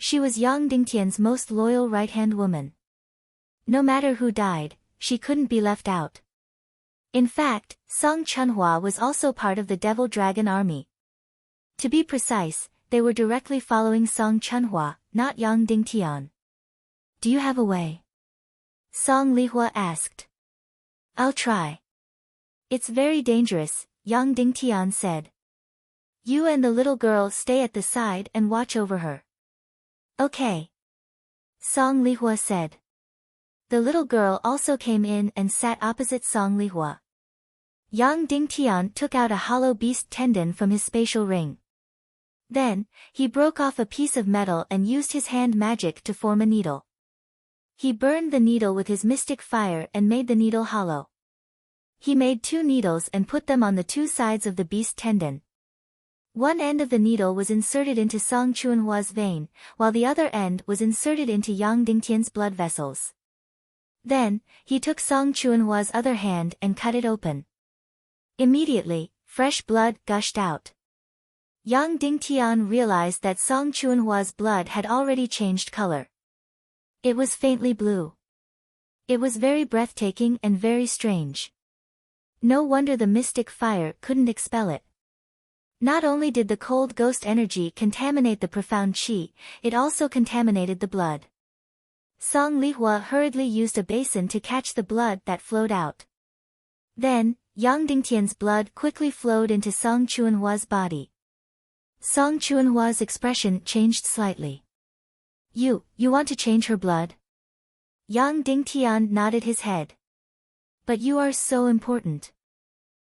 She was Yang Dingtian's most loyal right-hand woman. No matter who died, she couldn't be left out. In fact, Song Chunhua was also part of the Devil Dragon army. To be precise, they were directly following Song Chunhua, not Yang Dingtian. Do you have a way? Song Lihua asked. I'll try. It's very dangerous, Yang Dingtian said. You and the little girl stay at the side and watch over her. Okay. Song Lihua said. The little girl also came in and sat opposite Song Lihua. Yang Dingtian took out a hollow beast tendon from his spatial ring. Then, he broke off a piece of metal and used his hand magic to form a needle. He burned the needle with his mystic fire and made the needle hollow. He made 2 needles and put them on the 2 sides of the beast tendon. One end of the needle was inserted into Song Chunhua's vein, while the other end was inserted into Yang Dingtian's blood vessels. Then, he took Song Chunhua's other hand and cut it open. Immediately, fresh blood gushed out. Yang Dingtian realized that Song Chunhua's blood had already changed color. It was faintly blue. It was very breathtaking and very strange. No wonder the mystic fire couldn't expel it. Not only did the cold ghost energy contaminate the profound qi, it also contaminated the blood. Song Lihua hurriedly used a basin to catch the blood that flowed out. Then, Yang Dingtian's blood quickly flowed into Song Chunhua's body. Song Chunhua's expression changed slightly. You want to change her blood? Yang Dingtian nodded his head. But you are so important.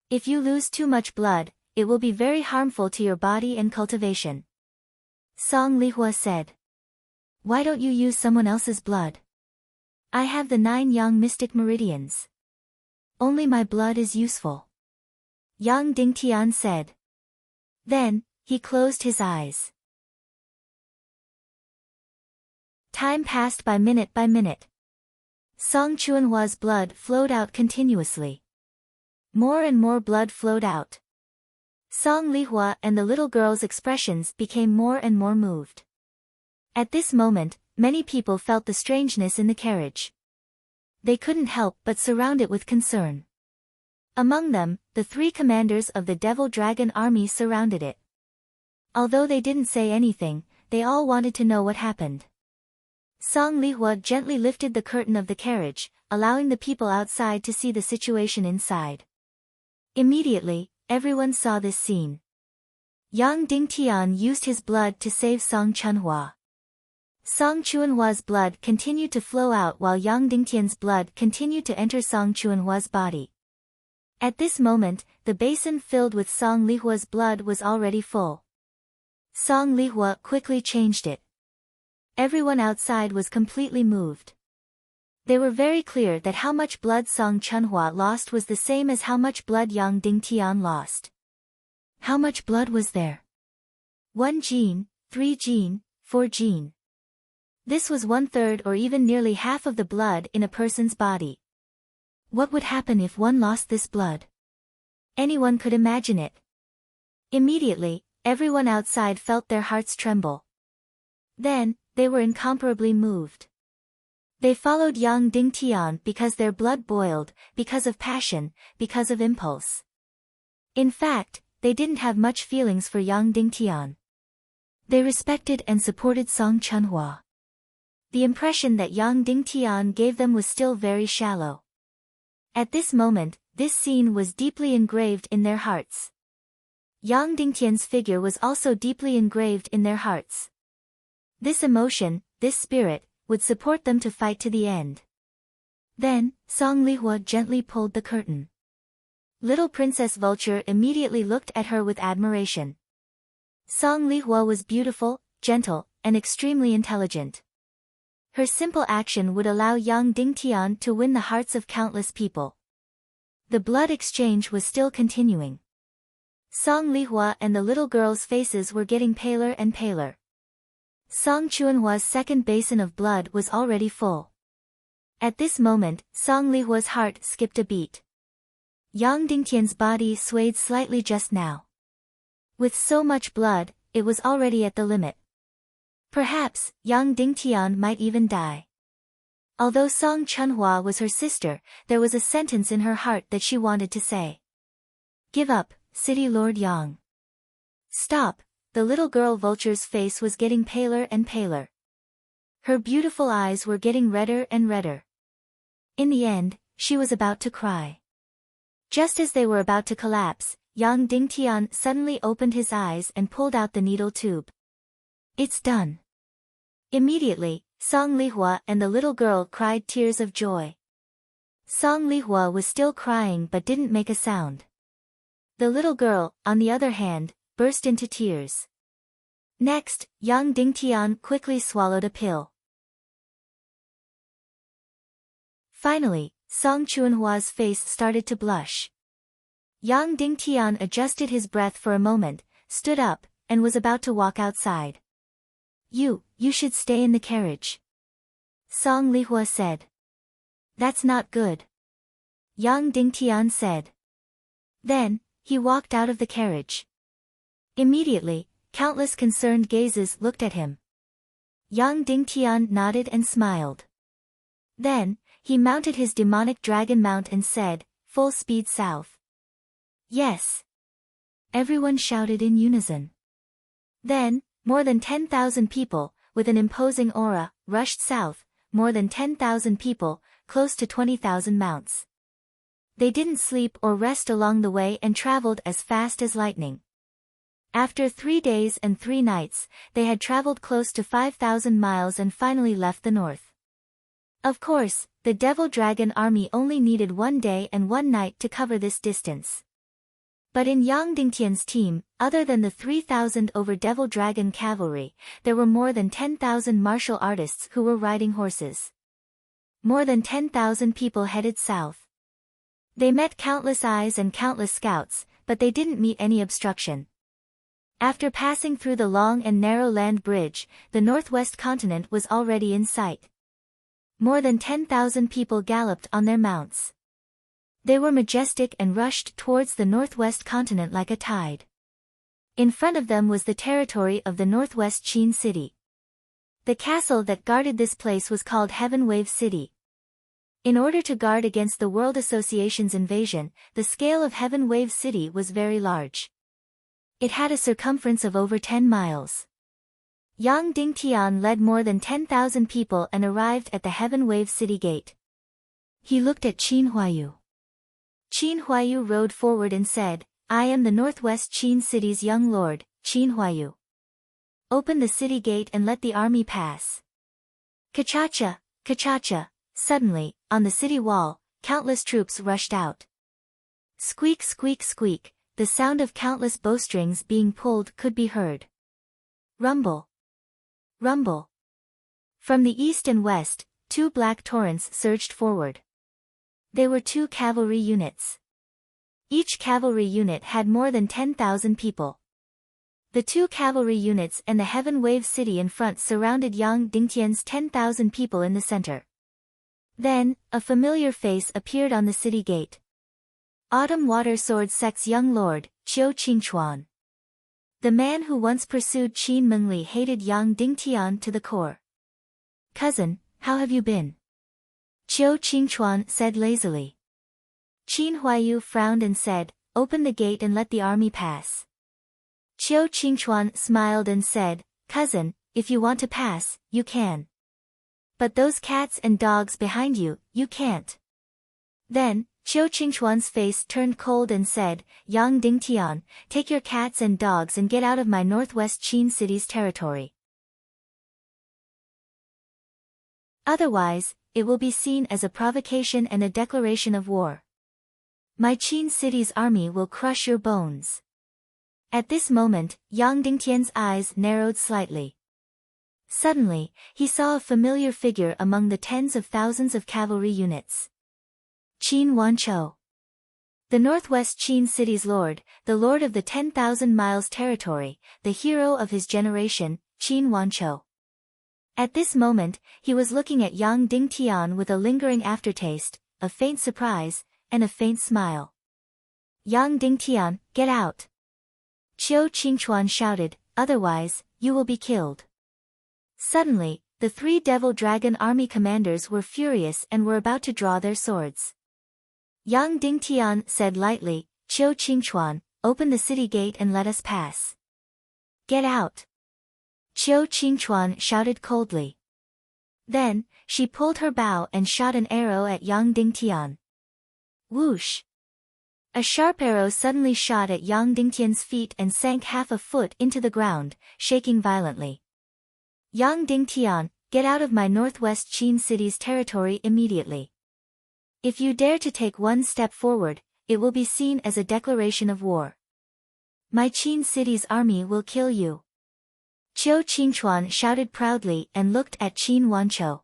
If you lose too much blood, it will be very harmful to your body and cultivation. Song Lihua said. Why don't you use someone else's blood? I have the 9 Yang mystic meridians. Only my blood is useful. Yang Dingtian said. Then, he closed his eyes. Time passed by minute by minute. Song Chunhua's blood flowed out continuously. More and more blood flowed out. Song Lihua and the little girl's expressions became more and more moved. At this moment, many people felt the strangeness in the carriage. They couldn't help but surround it with concern. Among them, the 3 commanders of the Devil Dragon army surrounded it. Although they didn't say anything, they all wanted to know what happened. Song Lihua gently lifted the curtain of the carriage, allowing the people outside to see the situation inside. Immediately, everyone saw this scene. Yang Dingtian used his blood to save Song Chunhua. Song Chunhua's blood continued to flow out while Yang Dingtian's blood continued to enter Song Chunhua's body. At this moment, the basin filled with Song Lihua's blood was already full. Song Lihua quickly changed it. Everyone outside was completely moved. They were very clear that how much blood Song Chunhua lost was the same as how much blood Yang Dingtian lost. How much blood was there? 1 gene, 3 gene, 4 gene. This was 1/3 or even nearly half of the blood in a person's body. What would happen if one lost this blood? Anyone could imagine it. Immediately, everyone outside felt their hearts tremble. Then, they were incomparably moved. They followed Yang Dingtian because their blood boiled, because of passion, because of impulse. In fact, they didn't have much feelings for Yang Dingtian. They respected and supported Song Chunhua. The impression that Yang Dingtian gave them was still very shallow. At this moment, this scene was deeply engraved in their hearts. Yang Dingtian's figure was also deeply engraved in their hearts. This emotion, this spirit, would support them to fight to the end. Then, Song Lihua gently pulled the curtain. Little Princess Vulture immediately looked at her with admiration. Song Lihua was beautiful, gentle, and extremely intelligent. Her simple action would allow Yang Dingtian to win the hearts of countless people. The blood exchange was still continuing. Song Lihua and the little girl's faces were getting paler and paler. Song Chunhua's second basin of blood was already full. At this moment, Song Lihua's heart skipped a beat. Yang Dingtian's body swayed slightly just now. With so much blood, it was already at the limit. Perhaps, Yang Dingtian might even die. Although Song Chunhua was her sister, there was a sentence in her heart that she wanted to say. Give up, City Lord Yang. Stop, the little girl vulture's face was getting paler and paler. Her beautiful eyes were getting redder and redder. In the end, she was about to cry. Just as they were about to collapse, Yang Dingtian suddenly opened his eyes and pulled out the needle tube. It's done. Immediately, Song Lihua and the little girl cried tears of joy. Song Lihua was still crying but didn't make a sound. The little girl, on the other hand, burst into tears. Next, Yang Dingtian quickly swallowed a pill. Finally, Song Chunhua's face started to blush. Yang Dingtian adjusted his breath for a moment, stood up, and was about to walk outside. You should stay in the carriage. Song Lihua said. That's not good. Yang Dingtian said. Then, he walked out of the carriage. Immediately, countless concerned gazes looked at him. Yang Dingtian nodded and smiled. Then, he mounted his demonic dragon mount and said, full speed south. Yes. Everyone shouted in unison. Then, more than 10,000 people, with an imposing aura, rushed south, more than 10,000 people, close to 20,000 mounts. They didn't sleep or rest along the way and traveled as fast as lightning. After 3 days and 3 nights, they had traveled close to 5,000 miles and finally left the north. Of course, the Devil Dragon army only needed 1 day and 1 night to cover this distance. But in Yang Dingtian's team, other than the 3,000 over Devil Dragon cavalry, there were more than 10,000 martial artists who were riding horses. More than 10,000 people headed south. They met countless eyes and countless scouts, but they didn't meet any obstruction. After passing through the long and narrow land bridge, the northwest continent was already in sight. More than 10,000 people galloped on their mounts. They were majestic and rushed towards the northwest continent like a tide. In front of them was the territory of the northwest Qin city. The castle that guarded this place was called Heaven Wave City. In order to guard against the World Association's invasion, the scale of Heaven Wave City was very large. It had a circumference of over 10 miles. Yang Dingtian led more than 10,000 people and arrived at the Heaven Wave City gate. He looked at Qin Huayu. Qin Huayu rode forward and said, I am the Northwest Qin City's young lord, Qin Huayu. Open the city gate and let the army pass. Ka-cha-cha, ka-cha-cha. Suddenly, on the city wall, countless troops rushed out. Squeak squeak squeak, the sound of countless bowstrings being pulled could be heard. Rumble. Rumble. From the east and west, 2 black torrents surged forward. They were 2 cavalry units. Each cavalry unit had more than 10,000 people. The 2 cavalry units and the Heaven Wave City in front surrounded Yang Dingtian's 10,000 people in the center. Then, a familiar face appeared on the city gate. Autumn Water Sword Sect's young lord, Qiu Qingchuan. The man who once pursued Qin Mengli hated Yang Dingtian to the core. Cousin, how have you been? Qiu Qingchuan said lazily. Qin Huayu frowned and said, open the gate and let the army pass. Qiu Qingchuan smiled and said, cousin, if you want to pass, you can. But those cats and dogs behind you, you can't. Then, Qiu Qingchuan's face turned cold and said, Yang Dingtian, take your cats and dogs and get out of my northwest Qin city's territory. Otherwise, it will be seen as a provocation and a declaration of war. My Qin city's army will crush your bones. At this moment, Yang Dingtian's eyes narrowed slightly. Suddenly, he saw a familiar figure among the tens of thousands of cavalry units. Qin Wanchou. The northwest Qin city's lord, the lord of the 10,000 miles territory, the hero of his generation, Qin Wanchou. At this moment, he was looking at Yang Dingtian with a lingering aftertaste, a faint surprise, and a faint smile. Yang Dingtian, get out! Qiu Qingchuan shouted, otherwise, you will be killed. Suddenly, the 3 devil dragon army commanders were furious and were about to draw their swords. Yang Dingtian said lightly, "Qiu Qingchuan, open the city gate and let us pass." "Get out!" Qiu Qingchuan shouted coldly. Then, she pulled her bow and shot an arrow at Yang Dingtian. Whoosh! A sharp arrow suddenly shot at Yang Dingtian's feet and sank half a foot into the ground, shaking violently. "Yang Dingtian, get out of my northwest Qin city's territory immediately. If you dare to take one step forward, it will be seen as a declaration of war. My Qin city's army will kill you." Qiu Qingchuan shouted proudly and looked at Qin Wanqiu.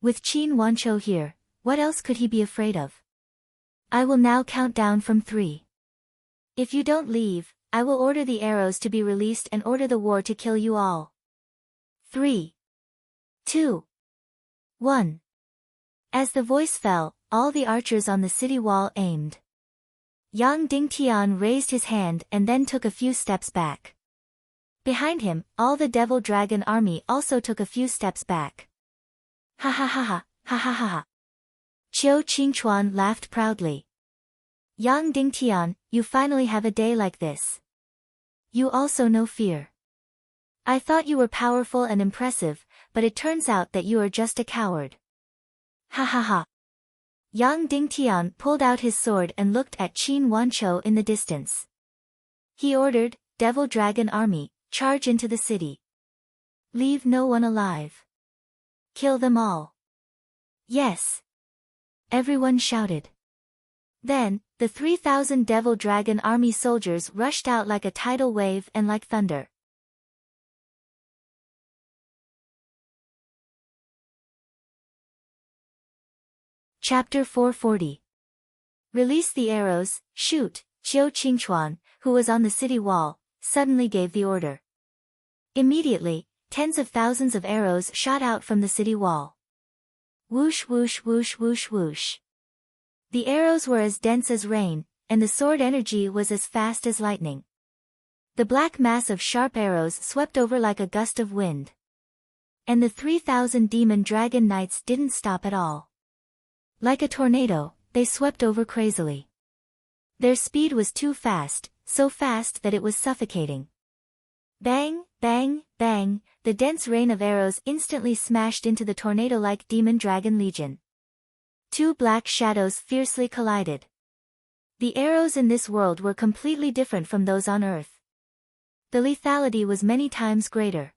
With Qin Wanqiu here, what else could he be afraid of? "I will now count down from 3. If you don't leave, I will order the arrows to be released and order the war to kill you all. 3, 2, 1. As the voice fell, all the archers on the city wall aimed. Yang Dingtian raised his hand and then took a few steps back. Behind him, all the devil dragon army also took a few steps back. "Ha ha ha ha, ha ha ha ha." Qiu Qingchuan laughed proudly. "Yang Dingtian, you finally have a day like this. You also know fear. I thought you were powerful and impressive, but it turns out that you are just a coward. Ha ha ha." Yang Dingtian pulled out his sword and looked at Qin Wanqiu in the distance. He ordered, "Devil Dragon Army, charge into the city. Leave no one alive. Kill them all." "Yes." Everyone shouted. Then, the 3,000 Devil Dragon Army soldiers rushed out like a tidal wave and like thunder. Chapter 440. Release the arrows, shoot. Qiu Qingchuan, who was on the city wall, suddenly gave the order. Immediately, tens of thousands of arrows shot out from the city wall. Whoosh whoosh whoosh whoosh whoosh. The arrows were as dense as rain, and the sword energy was as fast as lightning. The black mass of sharp arrows swept over like a gust of wind. And the 3,000 demon dragon knights didn't stop at all. Like a tornado, they swept over crazily. Their speed was too fast, so fast that it was suffocating. Bang, bang, bang, the dense rain of arrows instantly smashed into the tornado-like demon dragon legion. 2 black shadows fiercely collided. The arrows in this world were completely different from those on Earth. The lethality was many times greater.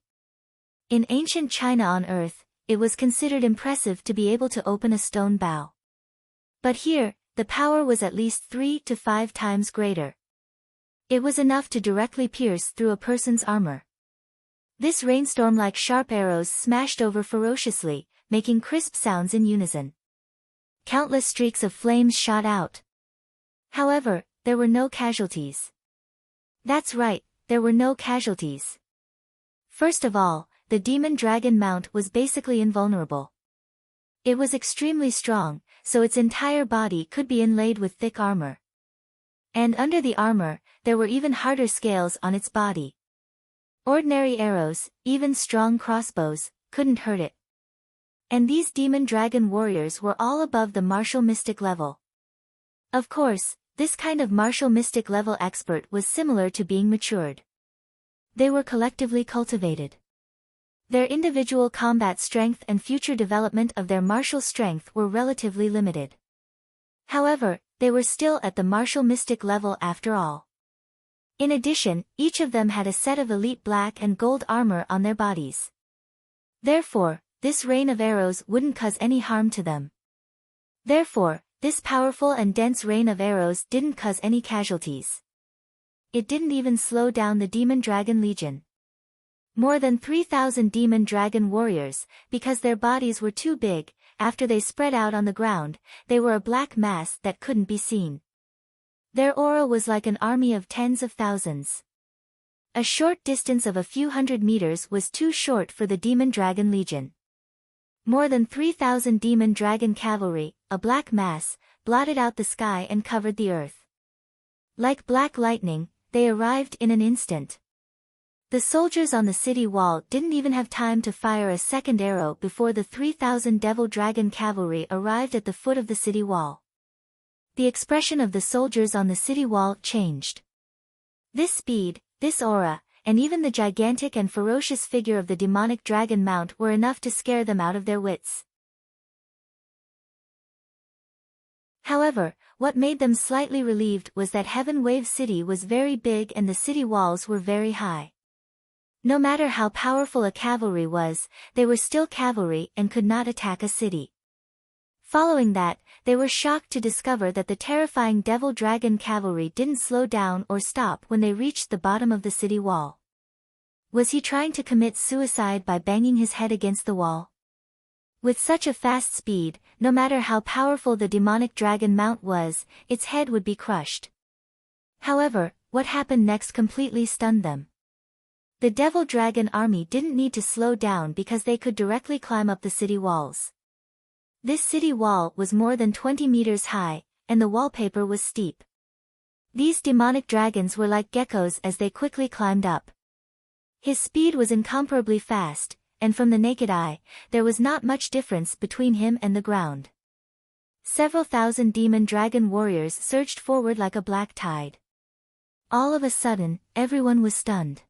In ancient China on Earth, it was considered impressive to be able to open a stone bow. But here, the power was at least 3 to 5 times greater. It was enough to directly pierce through a person's armor. This rainstorm like sharp arrows smashed over ferociously, making crisp sounds in unison. Countless streaks of flames shot out. However, there were no casualties. That's right, there were no casualties. First of all, the demon dragon mount was basically invulnerable. It was extremely strong, so its entire body could be inlaid with thick armor. And under the armor, there were even harder scales on its body. Ordinary arrows, even strong crossbows, couldn't hurt it. And these demon dragon warriors were all above the martial mystic level. Of course, this kind of martial mystic level expert was similar to being matured. They were collectively cultivated. Their individual combat strength and future development of their martial strength were relatively limited. However, they were still at the martial mystic level after all. In addition, each of them had a set of elite black and gold armor on their bodies. Therefore, this rain of arrows wouldn't cause any harm to them. Therefore, this powerful and dense rain of arrows didn't cause any casualties. It didn't even slow down the Demon Dragon Legion. More than 3,000 demon dragon warriors, because their bodies were too big, after they spread out on the ground, they were a black mass that couldn't be seen. Their aura was like an army of tens of thousands. A short distance of a few hundred meters was too short for the Demon Dragon Legion. More than 3,000 demon dragon cavalry, a black mass, blotted out the sky and covered the earth. Like black lightning, they arrived in an instant. The soldiers on the city wall didn't even have time to fire a second arrow before the 3,000 devil dragon cavalry arrived at the foot of the city wall. The expression of the soldiers on the city wall changed. This speed, this aura, and even the gigantic and ferocious figure of the demonic dragon mount were enough to scare them out of their wits. However, what made them slightly relieved was that Heaven Wave City was very big and the city walls were very high. No matter how powerful a cavalry was, they were still cavalry and could not attack a city. Following that, they were shocked to discover that the terrifying devil dragon cavalry didn't slow down or stop when they reached the bottom of the city wall. Was he trying to commit suicide by banging his head against the wall? With such a fast speed, no matter how powerful the demonic dragon mount was, its head would be crushed. However, what happened next completely stunned them. The devil dragon army didn't need to slow down because they could directly climb up the city walls. This city wall was more than 20 meters high, and the wallpaper was steep. These demonic dragons were like geckos as they quickly climbed up. His speed was incomparably fast, and from the naked eye, there was not much difference between him and the ground. Several thousand demon dragon warriors surged forward like a black tide. All of a sudden, everyone was stunned.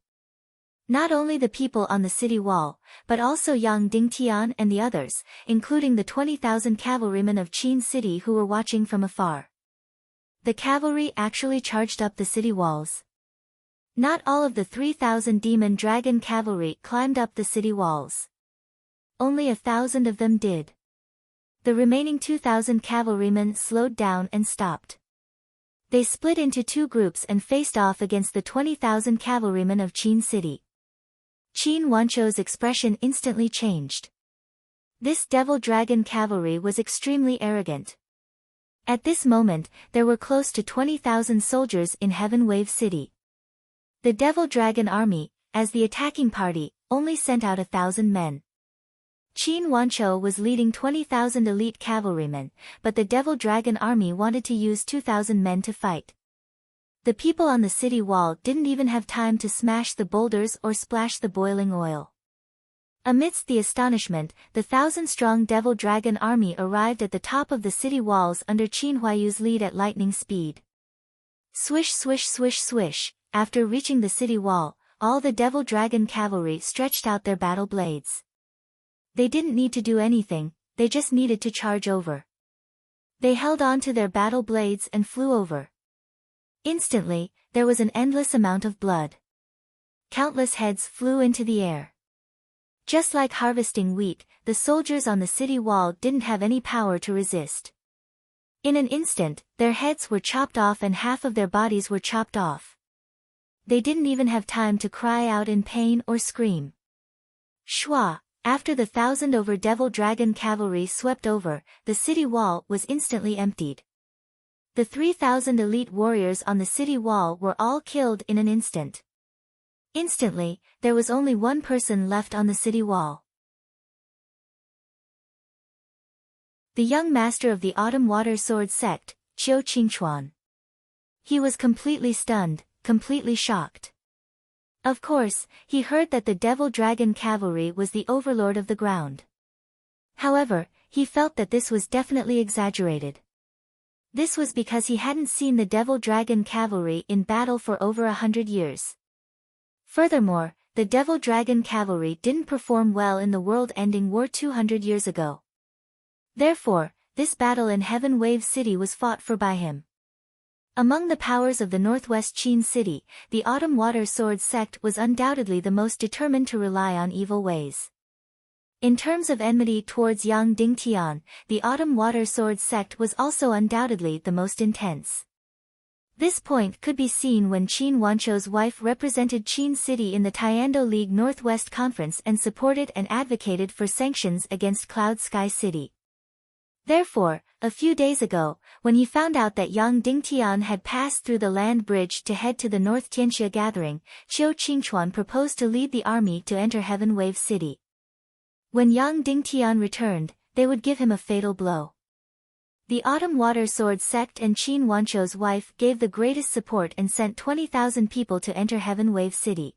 Not only the people on the city wall, but also Yang Dingtian and the others, including the 20,000 cavalrymen of Qin City who were watching from afar. The cavalry actually charged up the city walls. Not all of the 3,000 demon dragon cavalry climbed up the city walls. Only 1,000 of them did. The remaining 2,000 cavalrymen slowed down and stopped. They split into two groups and faced off against the 20,000 cavalrymen of Qin City. Qin Wanchou's expression instantly changed. This devil dragon cavalry was extremely arrogant. At this moment, there were close to 20,000 soldiers in Heaven Wave City. The devil dragon army, as the attacking party, only sent out 1,000 men. Qin Wanchou was leading 20,000 elite cavalrymen, but the devil dragon army wanted to use 2,000 men to fight. The people on the city wall didn't even have time to smash the boulders or splash the boiling oil. Amidst the astonishment, the 1,000-strong devil dragon army arrived at the top of the city walls under Qin Huayu's lead at lightning speed. Swish swish swish swish, after reaching the city wall, all the devil dragon cavalry stretched out their battle blades. They didn't need to do anything, they just needed to charge over. They held on to their battle blades and flew over. Instantly, there was an endless amount of blood. Countless heads flew into the air. Just like harvesting wheat, the soldiers on the city wall didn't have any power to resist. In an instant, their heads were chopped off and half of their bodies were chopped off. They didn't even have time to cry out in pain or scream. Shwa, after the 1,000 over devil dragon cavalry swept over, the city wall was instantly emptied. The 3,000 elite warriors on the city wall were all killed in an instant. Instantly, there was only one person left on the city wall. The young master of the Autumn Water Sword sect, Qiu Qingchuan. He was completely stunned, completely shocked. Of course, he heard that the devil dragon cavalry was the overlord of the ground. However, he felt that this was definitely exaggerated. This was because he hadn't seen the devil dragon cavalry in battle for over 100 years. Furthermore, the devil dragon cavalry didn't perform well in the world-ending war 200 years ago. Therefore, this battle in Heaven Wave City was fought for by him. Among the powers of the Northwest Qin City, the Autumn Water Sword sect was undoubtedly the most determined to rely on evil ways. In terms of enmity towards Yang Dingtian, the Autumn Water Sword sect was also undoubtedly the most intense. This point could be seen when Qin Wanchou's wife represented Qin City in the Tiando League Northwest Conference and supported and advocated for sanctions against Cloud Sky City. Therefore, a few days ago, when he found out that Yang Dingtian had passed through the land bridge to head to the North Tianxia gathering, Qiu Qingchuan proposed to lead the army to enter Heaven Wave City. When Yang Dingtian returned, they would give him a fatal blow. The Autumn Water Sword sect and Qin Wanchou's wife gave the greatest support and sent 20,000 people to enter Heaven Wave City.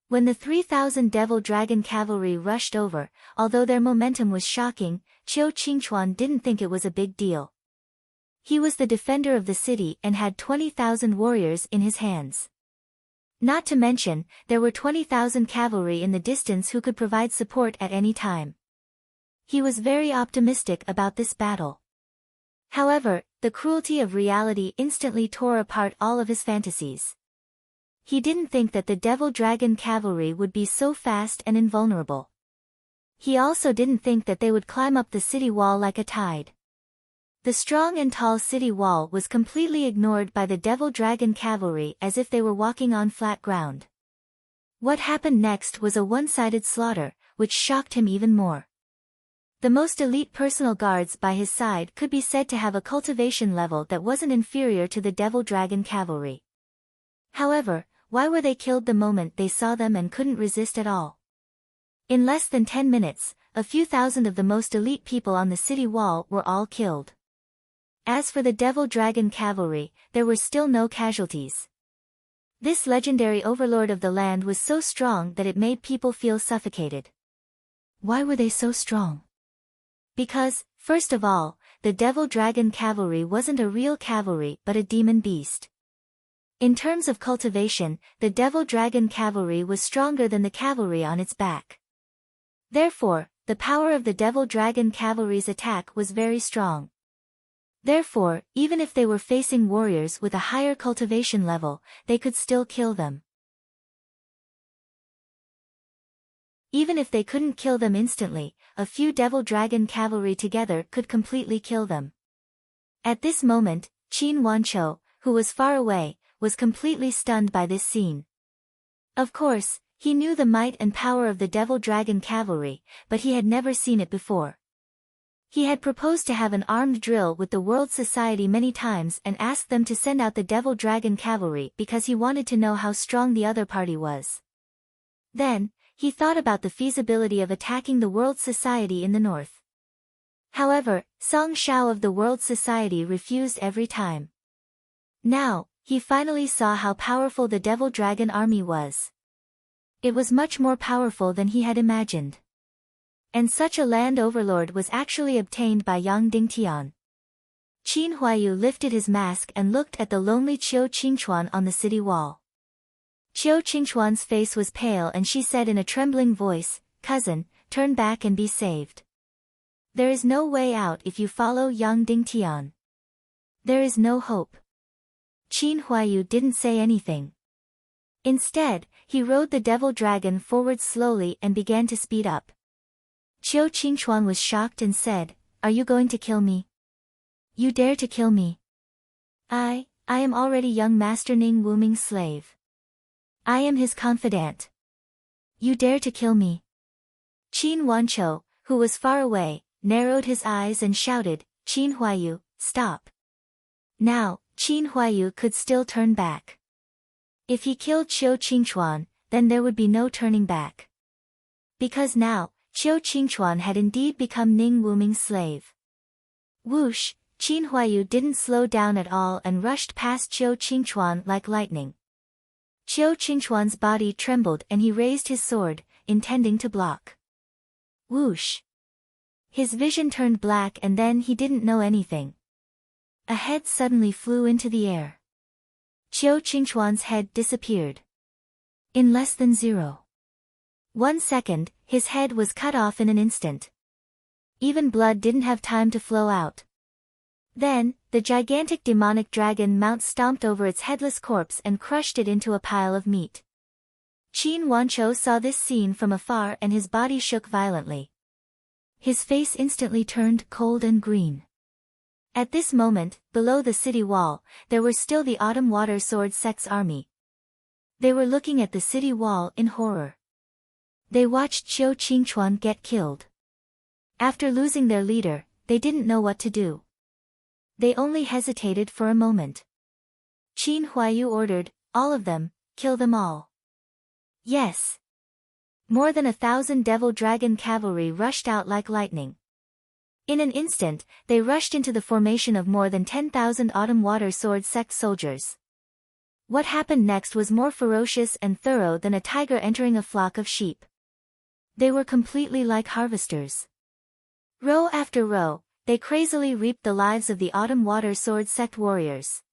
When the 3,000 devil dragon cavalry rushed over, although their momentum was shocking, Qiu Qingchuan didn't think it was a big deal. He was the defender of the city and had 20,000 warriors in his hands. Not to mention, there were 20,000 cavalry in the distance who could provide support at any time. He was very optimistic about this battle. However, the cruelty of reality instantly tore apart all of his fantasies. He didn't think that the devil dragon cavalry would be so fast and invulnerable. He also didn't think that they would climb up the city wall like a tide. The strong and tall city wall was completely ignored by the devil dragon cavalry as if they were walking on flat ground. What happened next was a one-sided slaughter, which shocked him even more. The most elite personal guards by his side could be said to have a cultivation level that wasn't inferior to the devil dragon cavalry. However, why were they killed the moment they saw them and couldn't resist at all? In less than 10 minutes, a few thousand of the most elite people on the city wall were all killed. As for the devil dragon cavalry, there were still no casualties. This legendary overlord of the land was so strong that it made people feel suffocated. Why were they so strong? Because, first of all, the devil dragon cavalry wasn't a real cavalry but a demon beast. In terms of cultivation, the devil dragon cavalry was stronger than the cavalry on its back. Therefore, the power of the devil dragon cavalry's attack was very strong. Therefore, even if they were facing warriors with a higher cultivation level, they could still kill them. Even if they couldn't kill them instantly, a few devil dragon cavalry together could completely kill them. At this moment, Qin Wanqiu, who was far away, was completely stunned by this scene. Of course, he knew the might and power of the devil dragon cavalry, but he had never seen it before. He had proposed to have an armed drill with the World Society many times and asked them to send out the devil dragon cavalry because he wanted to know how strong the other party was. Then, he thought about the feasibility of attacking the World Society in the north. However, Song Shao of the World Society refused every time. Now, he finally saw how powerful the devil dragon army was. It was much more powerful than he had imagined. And such a land overlord was actually obtained by Yang Dingtian. Qin Huaiyu lifted his mask and looked at the lonely Qiu Qingchuan on the city wall. Qiu Qingchuan's face was pale and she said in a trembling voice, "Cousin, turn back and be saved. There is no way out if you follow Yang Dingtian. There is no hope." Qin Huaiyu didn't say anything. Instead, he rode the devil dragon forward slowly and began to speed up. Qiu Qingchuan was shocked and said, "Are you going to kill me? You dare to kill me? I am already young Master Ning Wuming's slave. I am his confidant. You dare to kill me?" Qin Wanqiu, who was far away, narrowed his eyes and shouted, "Qin Huaiyu, stop." Now, Qin Huaiyu could still turn back. If he killed Qiu Qingchuan, then there would be no turning back. Because now, Qiu Qingchuan had indeed become Ning Wuming's slave. Whoosh, Qin Huaiyu didn't slow down at all and rushed past Qiu Qingchuan like lightning. Qiu Qingchuan's body trembled and he raised his sword, intending to block. Whoosh! His vision turned black and then he didn't know anything. A head suddenly flew into the air. Qiu Qingchuan's head disappeared. In less than 0.1 second, his head was cut off in an instant. Even blood didn't have time to flow out. Then, the gigantic demonic dragon mount stomped over its headless corpse and crushed it into a pile of meat. Qin Wanqiu saw this scene from afar and his body shook violently. His face instantly turned cold and green. At this moment, below the city wall, there were still the Autumn Water Sword sect's army. They were looking at the city wall in horror. They watched Qiu Qingchuan get killed. After losing their leader, they didn't know what to do. They only hesitated for a moment. Qin Huaiyu ordered, "All of them, kill them all." Yes. More than 1,000 devil dragon cavalry rushed out like lightning. In an instant, they rushed into the formation of more than 10,000 Autumn Water Sword sect soldiers. What happened next was more ferocious and thorough than a tiger entering a flock of sheep. They were completely like harvesters. Row after row, they crazily reaped the lives of the Autumn Water Sword Sect warriors.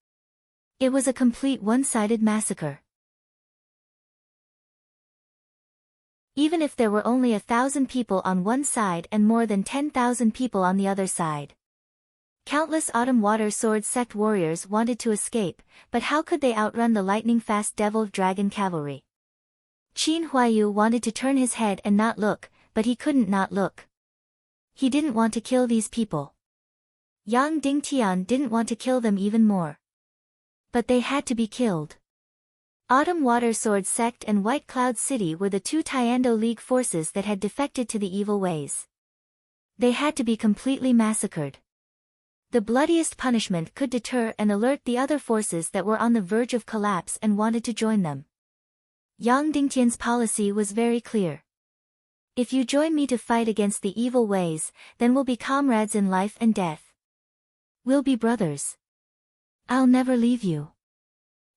It was a complete one-sided massacre. Even if there were only 1,000 people on one side and more than 10,000 people on the other side. Countless Autumn Water Sword Sect warriors wanted to escape, but how could they outrun the lightning-fast Devil Dragon cavalry? Qin Huaiyu wanted to turn his head and not look, but he couldn't not look. He didn't want to kill these people. Yang Dingtian didn't want to kill them even more. But they had to be killed. Autumn Water Sword Sect and White Cloud City were the two Tiando League forces that had defected to the evil ways. They had to be completely massacred. The bloodiest punishment could deter and alert the other forces that were on the verge of collapse and wanted to join them. Yang Dingtian's policy was very clear. If you join me to fight against the evil ways, then we'll be comrades in life and death. We'll be brothers. I'll never leave you.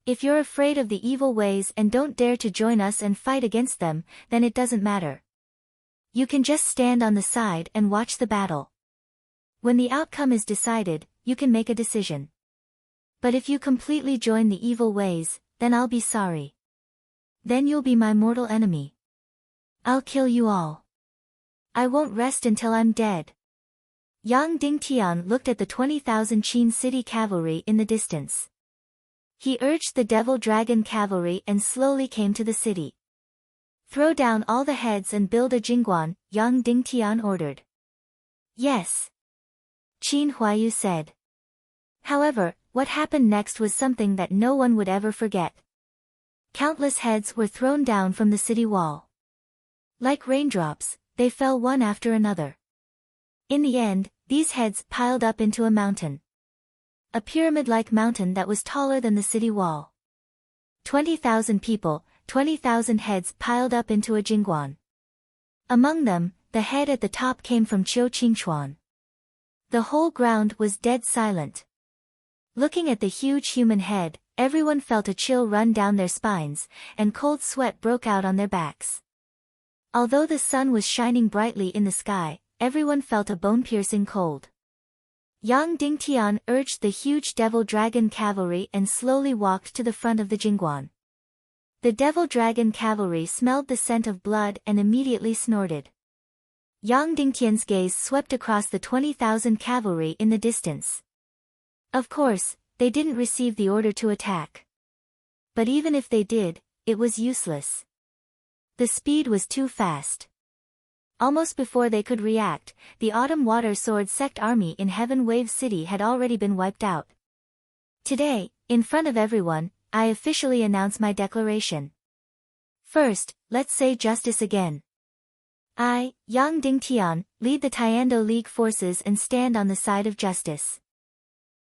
If you're afraid of the evil ways and don't dare to join us and fight against them, then it doesn't matter. You can just stand on the side and watch the battle. When the outcome is decided, you can make a decision. But if you completely join the evil ways, then I'll be sorry. Then you'll be my mortal enemy. I'll kill you all. I won't rest until I'm dead. Yang Dingtian looked at the 20,000 Qin City cavalry in the distance. He urged the Devil Dragon cavalry and slowly came to the city. Throw down all the heads and build a jingguan, Yang Dingtian ordered. Yes. Qin Huaiyu said. However, what happened next was something that no one would ever forget. Countless heads were thrown down from the city wall. Like raindrops, they fell one after another. In the end, these heads piled up into a mountain. A pyramid-like mountain that was taller than the city wall. 20,000 people, 20,000 heads piled up into a jingguan. Among them, the head at the top came from Qiu Qingchuan. The whole ground was dead silent. Looking at the huge human head, everyone felt a chill run down their spines, and cold sweat broke out on their backs. Although the sun was shining brightly in the sky, everyone felt a bone-piercing cold. Yang Dingtian urged the huge Devil Dragon cavalry and slowly walked to the front of the jingguan. The Devil Dragon cavalry smelled the scent of blood and immediately snorted. Yang Dingtian's gaze swept across the 20,000 cavalry in the distance. Of course, they didn't receive the order to attack. But even if they did, it was useless. The speed was too fast. Almost before they could react, the Autumn Water Sword Sect army in Heaven Wave City had already been wiped out. Today, in front of everyone, I officially announce my declaration. First, let's say justice again. I, Yang Dingtian, lead the Tiando League forces and stand on the side of justice.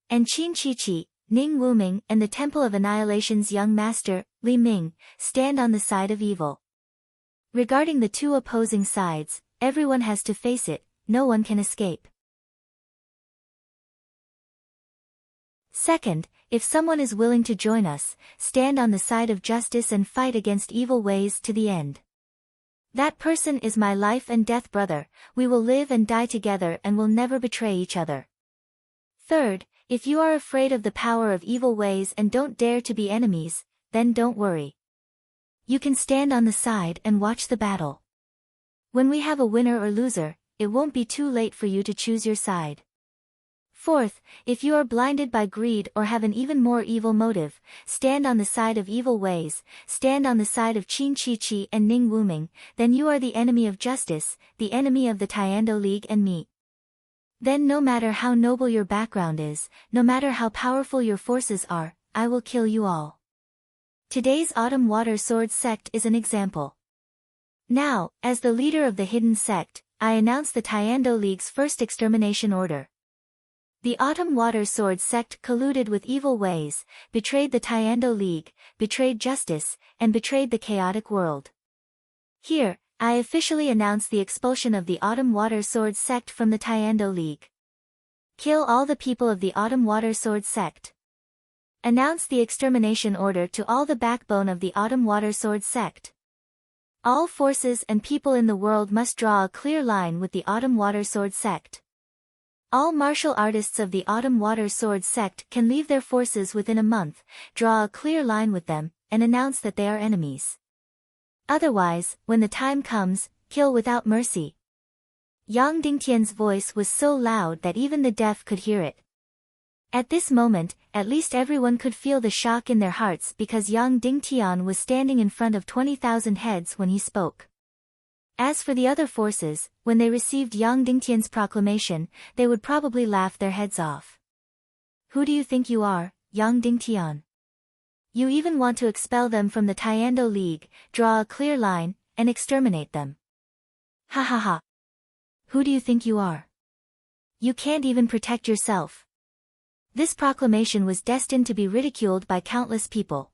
And Qin Chichi, Ning Wuming and the Temple of Annihilation's young master, Li Ming, stand on the side of evil. Regarding the two opposing sides, everyone has to face it, no one can escape. Second, if someone is willing to join us, stand on the side of justice and fight against evil ways to the end. That person is my life and death brother, we will live and die together and will never betray each other. Third, if you are afraid of the power of evil ways and don't dare to be enemies, then don't worry. You can stand on the side and watch the battle. When we have a winner or loser, it won't be too late for you to choose your side. Fourth, if you are blinded by greed or have an even more evil motive, stand on the side of evil ways, stand on the side of Qin Chichi and Ning Wuming, then you are the enemy of justice, the enemy of the Tiando League and me. Then no matter how noble your background is, no matter how powerful your forces are, I will kill you all. Today's Autumn Water Sword Sect is an example. Now, as the leader of the hidden sect, I announce the Tiando League's first extermination order. The Autumn Water Sword Sect colluded with evil ways, betrayed the Tiando League, betrayed justice, and betrayed the chaotic world. Here, I officially announce the expulsion of the Autumn Water Sword Sect from the Tiando League. Kill all the people of the Autumn Water Sword Sect. announced the extermination order to all the backbone of the Autumn Water Sword sect. All forces and people in the world must draw a clear line with the Autumn Water Sword sect. All martial artists of the Autumn Water Sword sect can leave their forces within a month, draw a clear line with them, and announce that they are enemies. Otherwise, when the time comes, kill without mercy. Yang Dingtian's voice was so loud that even the deaf could hear it. At this moment, at least everyone could feel the shock in their hearts because Yang Dingtian was standing in front of 20,000 heads when he spoke. As for the other forces, when they received Yang Dingtian's proclamation, they would probably laugh their heads off. Who do you think you are, Yang Dingtian? You even want to expel them from the Taekwondo League, draw a clear line, and exterminate them. Ha ha ha. Who do you think you are? You can't even protect yourself. This proclamation was destined to be ridiculed by countless people.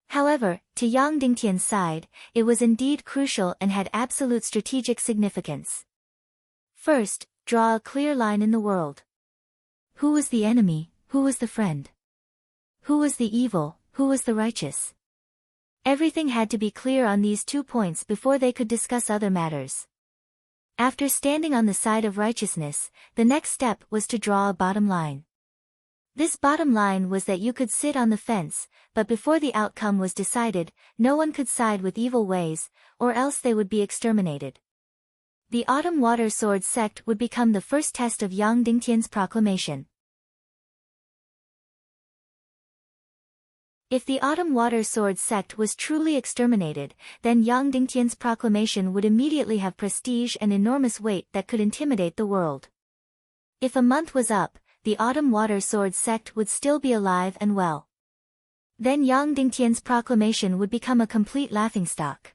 However, to Yang Dingtian's side, it was indeed crucial and had absolute strategic significance. First, draw a clear line in the world. Who was the enemy, who was the friend? Who was the evil, who was the righteous? Everything had to be clear on these 2 points before they could discuss other matters. After standing on the side of righteousness, the next step was to draw a bottom line. This bottom line was that you could sit on the fence, but before the outcome was decided, no one could side with evil ways, or else they would be exterminated. The Autumn Water Sword sect would become the first test of Yang Dingtian's proclamation. If the Autumn Water Sword sect was truly exterminated, then Yang Dingtian's proclamation would immediately have prestige and enormous weight that could intimidate the world. If a month was up, the Autumn Water Sword sect would still be alive and well. Then Yang Dingtian's proclamation would become a complete laughingstock.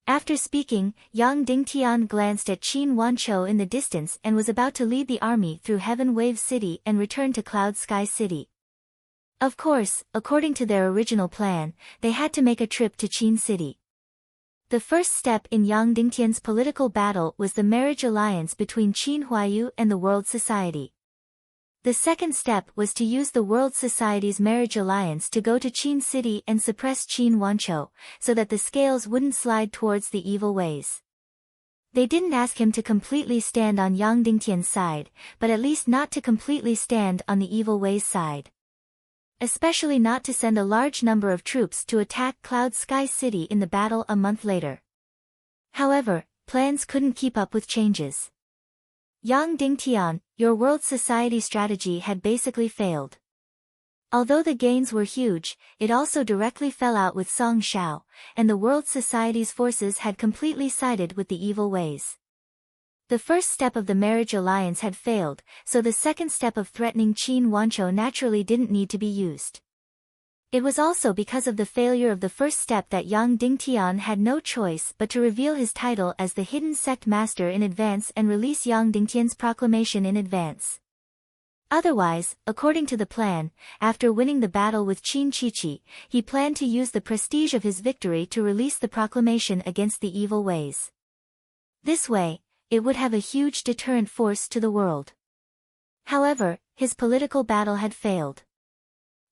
After speaking, Yang Dingtian glanced at Qin Wanqiu in the distance and was about to lead the army through Heaven Wave City and return to Cloud Sky City. Of course, according to their original plan, they had to make a trip to Qin City. The first step in Yang Dingtian's political battle was the marriage alliance between Qin Huayu and the World Society. The second step was to use the World Society's marriage alliance to go to Qin City and suppress Qin Wanqiu, so that the scales wouldn't slide towards the evil ways. They didn't ask him to completely stand on Yang Dingtian's side, but at least not to completely stand on the evil ways side. Especially not to send a large number of troops to attack Cloud Sky City in the battle a month later. However, plans couldn't keep up with changes. Yang Dingtian, your World Society strategy had basically failed. Although the gains were huge, it also directly fell out with Song Shao, and the World Society's forces had completely sided with the evil ways. The first step of the marriage alliance had failed, so the second step of threatening Qin Wanqiu naturally didn't need to be used. It was also because of the failure of the first step that Yang Dingtian had no choice but to reveal his title as the Hidden Sect Master in advance and release Yang Dingtian's proclamation in advance. Otherwise, according to the plan, after winning the battle with Qin Chichi, he planned to use the prestige of his victory to release the proclamation against the evil ways. This way, it would have a huge deterrent force to the world. However, his political battle had failed.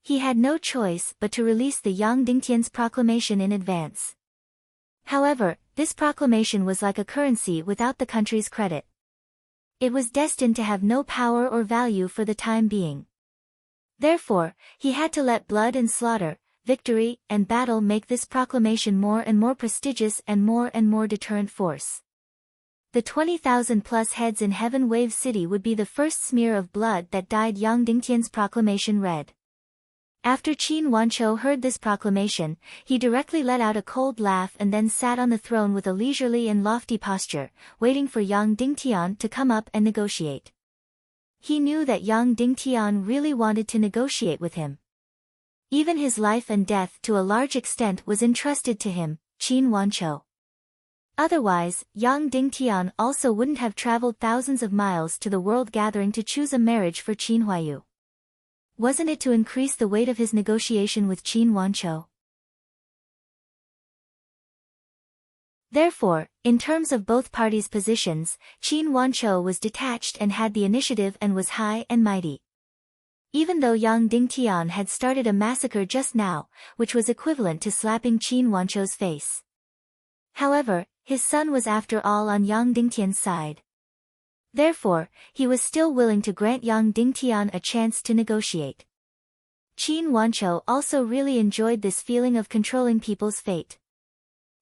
He had no choice but to release the Yang Dingtian's proclamation in advance. However, this proclamation was like a currency without the country's credit. It was destined to have no power or value for the time being. Therefore, he had to let blood and slaughter, victory and battle make this proclamation more and more prestigious and more deterrent force. The 20,000 plus heads in Heaven Wave City would be the first smear of blood that dyed Yang Dingtian's proclamation red. After Qin Wanqiu heard this proclamation, he directly let out a cold laugh and then sat on the throne with a leisurely and lofty posture, waiting for Yang Dingtian to come up and negotiate. He knew that Yang Dingtian really wanted to negotiate with him. Even his life and death to a large extent was entrusted to him, Qin Wanqiu. Otherwise, Yang Dingtian also wouldn't have traveled thousands of miles to the world gathering to choose a marriage for Qin Huayu. Wasn't it to increase the weight of his negotiation with Qin Wanqiu? Therefore, in terms of both parties' positions, Qin Wanqiu was detached and had the initiative and was high and mighty. Even though Yang Dingtian had started a massacre just now, which was equivalent to slapping Qin Wanchou's face. However, his son was after all on Yang Dingtian's side. Therefore, he was still willing to grant Yang Dingtian a chance to negotiate. Qin Wanchou also really enjoyed this feeling of controlling people's fate.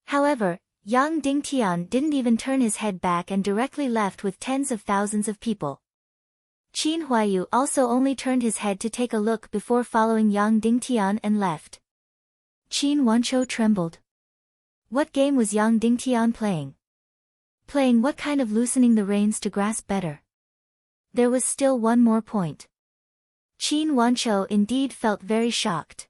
However, Yang Dingtian didn't even turn his head back and directly left with tens of thousands of people. Qin Huaiyu also only turned his head to take a look before following Yang Dingtian and left. Qin Wanchou trembled. What game was Yang Dingtian playing? Playing what kind of loosening the reins to grasp better? There was still one more point. Qin Wanchou indeed felt very shocked.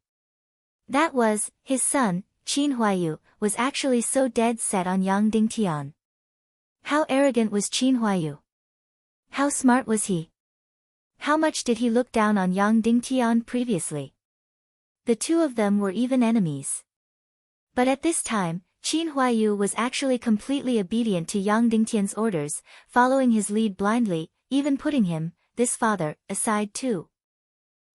That was, his son, Qin Huaiyu, was actually so dead set on Yang Dingtian. How arrogant was Qin Huaiyu? How smart was he? How much did he look down on Yang Dingtian previously? The two of them were even enemies. But at this time, Qin Huaiyu was actually completely obedient to Yang Dingtian's orders, following his lead blindly, even putting him, this father, aside too.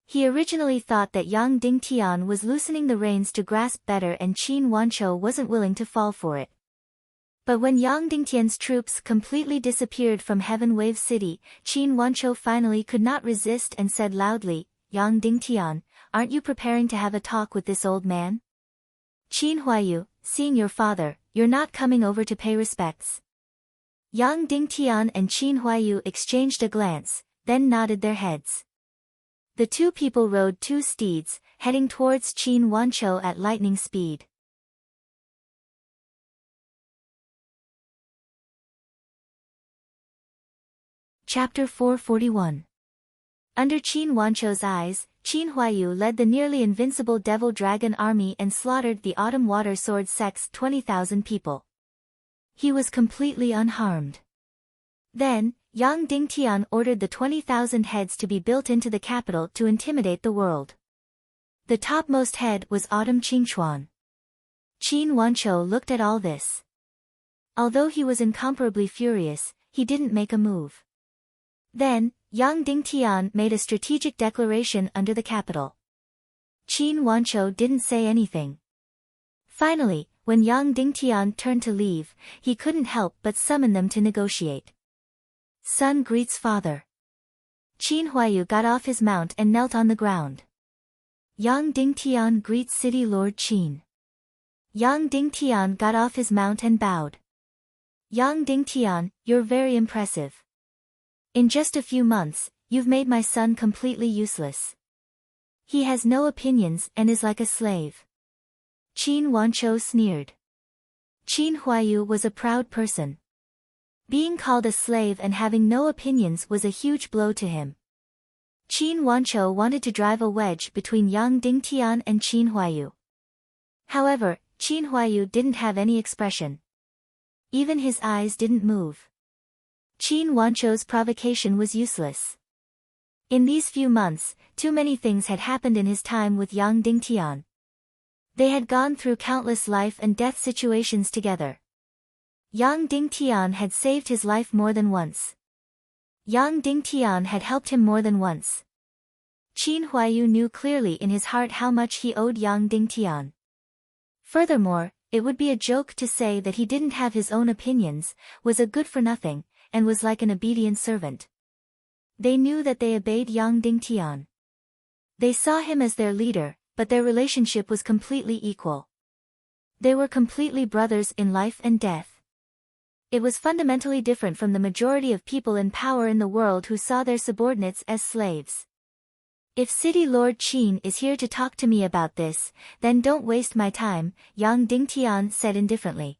He originally thought that Yang Dingtian was loosening the reins to grasp better and Qin Wanchou wasn't willing to fall for it. But when Yang Dingtian's troops completely disappeared from Heaven Wave City, Qin Wanchou finally could not resist and said loudly, "Yang Dingtian, aren't you preparing to have a talk with this old man?" Qin Huaiyu, seeing your father, you're not coming over to pay respects. Yang Dingtian and Qin Huaiyu exchanged a glance, then nodded their heads. The two people rode two steeds, heading towards Qin Wanchou at lightning speed. Chapter 441. Under Qin Wanchou's eyes, Qin Huaiyu led the nearly invincible Devil Dragon army and slaughtered the Autumn Water Sword sect's 20,000 people. He was completely unharmed. Then, Yang Dingtian ordered the 20,000 heads to be built into the capital to intimidate the world. The topmost head was Autumn Qingchuan. Qin Wanchou looked at all this. Although he was incomparably furious, he didn't make a move. Then, Yang Dingtian made a strategic declaration under the capital. Qin Wanchou didn't say anything. Finally, when Yang Dingtian turned to leave, he couldn't help but summon them to negotiate. Son greets father. Qin Huaiyu got off his mount and knelt on the ground. Yang Dingtian greets City Lord Qin. Yang Dingtian got off his mount and bowed. Yang Dingtian, you're very impressive. In just a few months, you've made my son completely useless. He has no opinions and is like a slave. Qin Wanchou sneered. Qin Huaiyu was a proud person. Being called a slave and having no opinions was a huge blow to him. Qin Wanchou wanted to drive a wedge between Yang Dingtian and Qin Huaiyu. However, Qin Huaiyu didn't have any expression. Even his eyes didn't move. Qin Wanchou's provocation was useless. In these few months, too many things had happened in his time with Yang Dingtian. They had gone through countless life and death situations together. Yang Dingtian had saved his life more than once. Yang Dingtian had helped him more than once. Qin Huaiyu knew clearly in his heart how much he owed Yang Dingtian. Furthermore, it would be a joke to say that he didn't have his own opinions, was a good-for-nothing, and was like an obedient servant. They knew that they obeyed Yang Dingtian. They saw him as their leader, but their relationship was completely equal. They were completely brothers in life and death. It was fundamentally different from the majority of people in power in the world who saw their subordinates as slaves. If City Lord Qin is here to talk to me about this, then don't waste my time, Yang Dingtian said indifferently.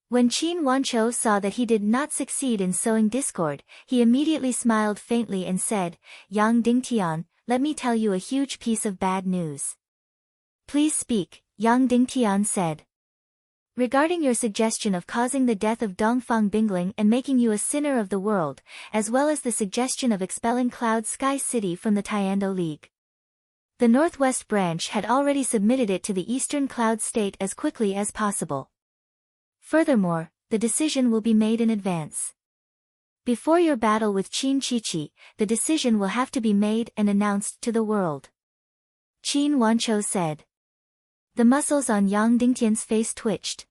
When Qin Wanchou saw that he did not succeed in sowing discord, he immediately smiled faintly and said, Yang Dingtian, let me tell you a huge piece of bad news. Please speak, Yang Dingtian said. Regarding your suggestion of causing the death of Dongfang Bingling and making you a sinner of the world, as well as the suggestion of expelling Cloud Sky City from the Tiando League. The Northwest Branch had already submitted it to the Eastern Cloud State as quickly as possible. Furthermore, the decision will be made in advance. Before your battle with Qin Chichi, the decision will have to be made and announced to the world. Qin Wanchou said. The muscles on Yang Dingtian's face twitched.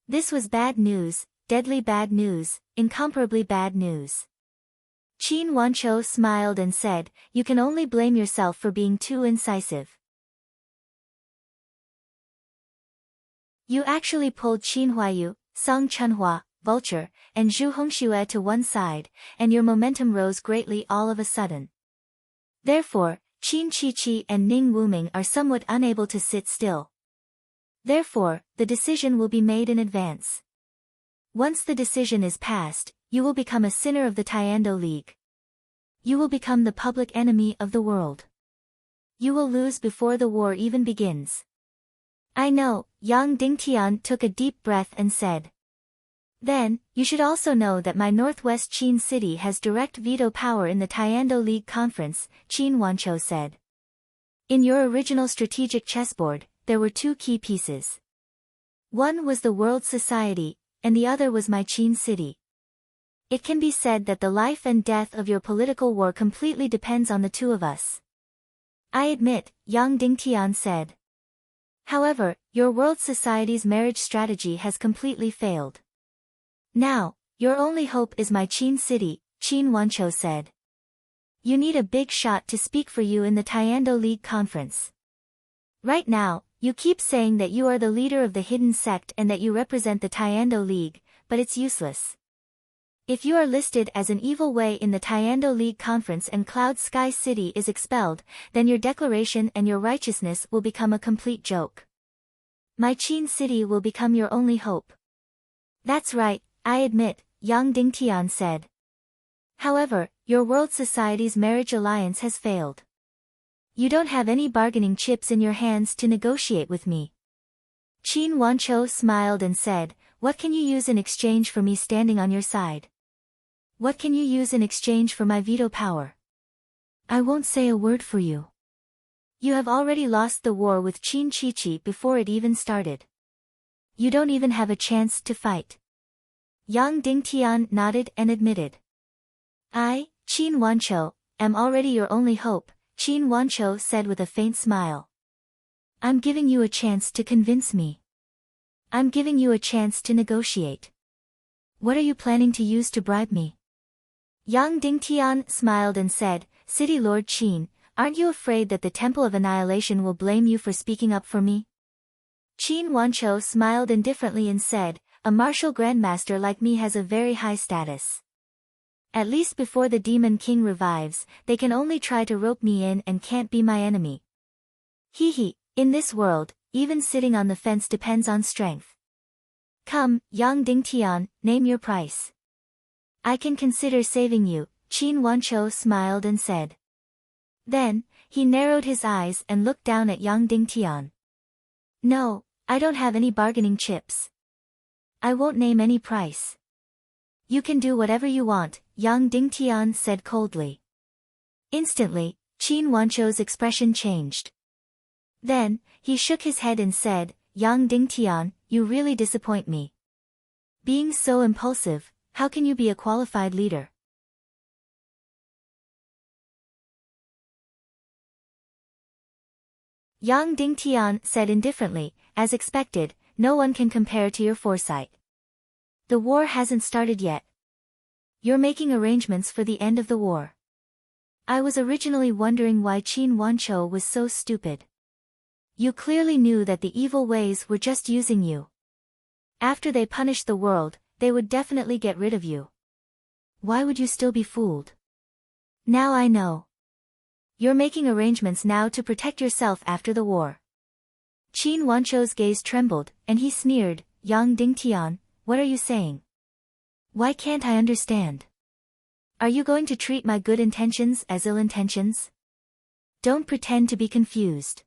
This was bad news, deadly bad news, incomparably bad news. Qin Wanchou smiled and said, "You can only blame yourself for being too incisive. You actually pulled Qin Huayu, Song Chunhua, Vulture, and Zhu Hongxue to one side, and your momentum rose greatly all of a sudden. Therefore, Qin Chichi and Ning Wuming are somewhat unable to sit still. Therefore, the decision will be made in advance. Once the decision is passed, you will become a sinner of the Tiando League. You will become the public enemy of the world. You will lose before the war even begins." "I know," Yang Dingtian took a deep breath and said. "Then, you should also know that my Northwest Qin city has direct veto power in the Tiando League conference," Qin Wanchou said. "In your original strategic chessboard, there were two key pieces. One was the world society, and the other was my Qin city. It can be said that the life and death of your political war completely depends on the two of us." "I admit," Yang Dingtian said. "However, your world society's marriage strategy has completely failed. Now, your only hope is my Qin city," Qin Wanchou said. "You need a big shot to speak for you in the Tiando League conference. Right now, you keep saying that you are the leader of the hidden sect and that you represent the Tiando League, but it's useless. If you are listed as an evil way in the Tiando League conference and Cloud Sky City is expelled, then your declaration and your righteousness will become a complete joke. My Qin city will become your only hope." "That's right, I admit," Yang Dingtian said. "However, your world society's marriage alliance has failed. You don't have any bargaining chips in your hands to negotiate with me." Qin Wanchou smiled and said, "What can you use in exchange for me standing on your side? What can you use in exchange for my veto power? I won't say a word for you. You have already lost the war with Qin Chichi before it even started. You don't even have a chance to fight." Yang Dingtian nodded and admitted. "I, Qin Wanchou, am already your only hope," Qin Wanchou said with a faint smile. "I'm giving you a chance to convince me. I'm giving you a chance to negotiate. What are you planning to use to bribe me?" Yang Dingtian smiled and said, "City Lord Qin, aren't you afraid that the Temple of Annihilation will blame you for speaking up for me?" Qin Wanchou smiled indifferently and said, "A martial grandmaster like me has a very high status. At least before the Demon King revives, they can only try to rope me in and can't be my enemy. Hee, in this world, even sitting on the fence depends on strength. Come, Yang Dingtian, name your price. I can consider saving you," Qin Wanchou smiled and said. Then, he narrowed his eyes and looked down at Yang Dingtian. "No, I don't have any bargaining chips. I won't name any price." "You can do whatever you want," Yang Dingtian said coldly. Instantly, Qin Wanchou's expression changed. Then, he shook his head and said, "Yang Dingtian, you really disappoint me. Being so impulsive, how can you be a qualified leader?" Yang Dingtian said indifferently, "As expected, no one can compare to your foresight. The war hasn't started yet. You're making arrangements for the end of the war. I was originally wondering why Qin Wanchou was so stupid. You clearly knew that the evil ways were just using you. After they punished the world, they would definitely get rid of you. Why would you still be fooled? Now I know. You're making arrangements now to protect yourself after the war." Qin Wanchou's gaze trembled, and he sneered, "Yang Dingtian, what are you saying? Why can't I understand? Are you going to treat my good intentions as ill intentions? Don't pretend to be confused."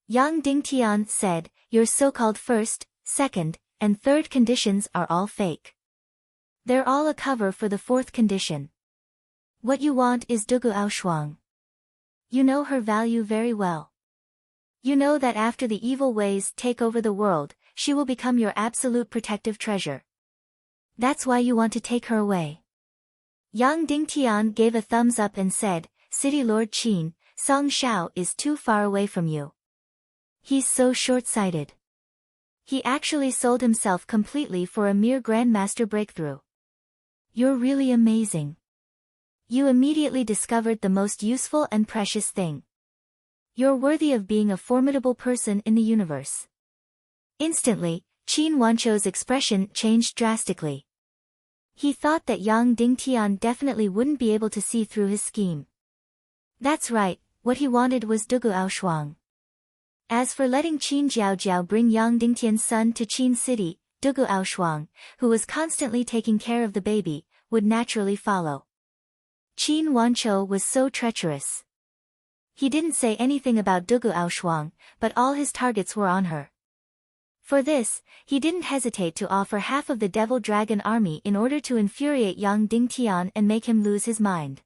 Yang Dingtian said, "Your so-called first, second, and third conditions are all fake. They're all a cover for the fourth condition. What you want is Dugu Aoshuang. You know her value very well. You know that after the evil ways take over the world, she will become your absolute protective treasure. That's why you want to take her away. Yang Dingtian gave a thumbs up and said, City Lord Qin, Song Shao is too far away from you. He's so short-sighted. He actually sold himself completely for a mere Grandmaster breakthrough. You're really amazing. You immediately discovered the most useful and precious thing. You're worthy of being a formidable person in the universe. Instantly, Qin Wanchou's expression changed drastically. He thought that Yang Dingtian definitely wouldn't be able to see through his scheme. That's right, what he wanted was Dugu Aoshuang. As for letting Qin Jiaojiao bring Yang Dingtian's son to Qin City, Dugu Aoshuang, who was constantly taking care of the baby, would naturally follow. Qin Wanchou was so treacherous. He didn't say anything about Dugu Aoshuang, but all his targets were on her. For this, he didn't hesitate to offer half of the Devil Dragon army in order to infuriate Yang Dingtian and make him lose his mind.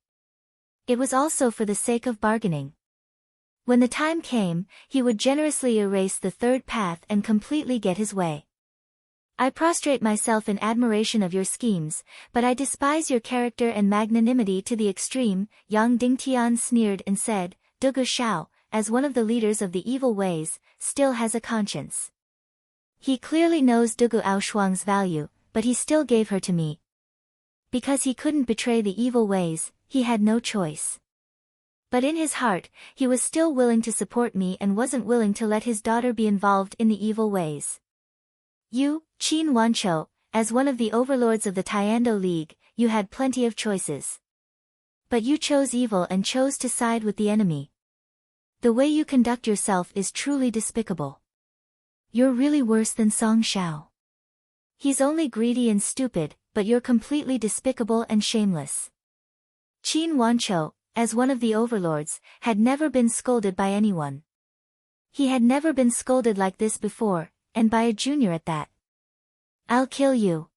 It was also for the sake of bargaining. When the time came, he would generously erase the third path and completely get his way. I prostrate myself in admiration of your schemes, but I despise your character and magnanimity to the extreme, Yang Dingtian sneered and said, Dugu Shao, as one of the leaders of the evil ways, still has a conscience. He clearly knows Dugu Aoshuang's value, but he still gave her to me. Because he couldn't betray the evil ways, he had no choice. But in his heart, he was still willing to support me and wasn't willing to let his daughter be involved in the evil ways. You, Qin Wanchou, as one of the overlords of the Tiando League, you had plenty of choices. But you chose evil and chose to side with the enemy. The way you conduct yourself is truly despicable. You're really worse than Song Shao. He's only greedy and stupid, but you're completely despicable and shameless. Qin Wanchou, as one of the overlords, had never been scolded by anyone. He had never been scolded like this before, and by a junior at that. I'll kill you.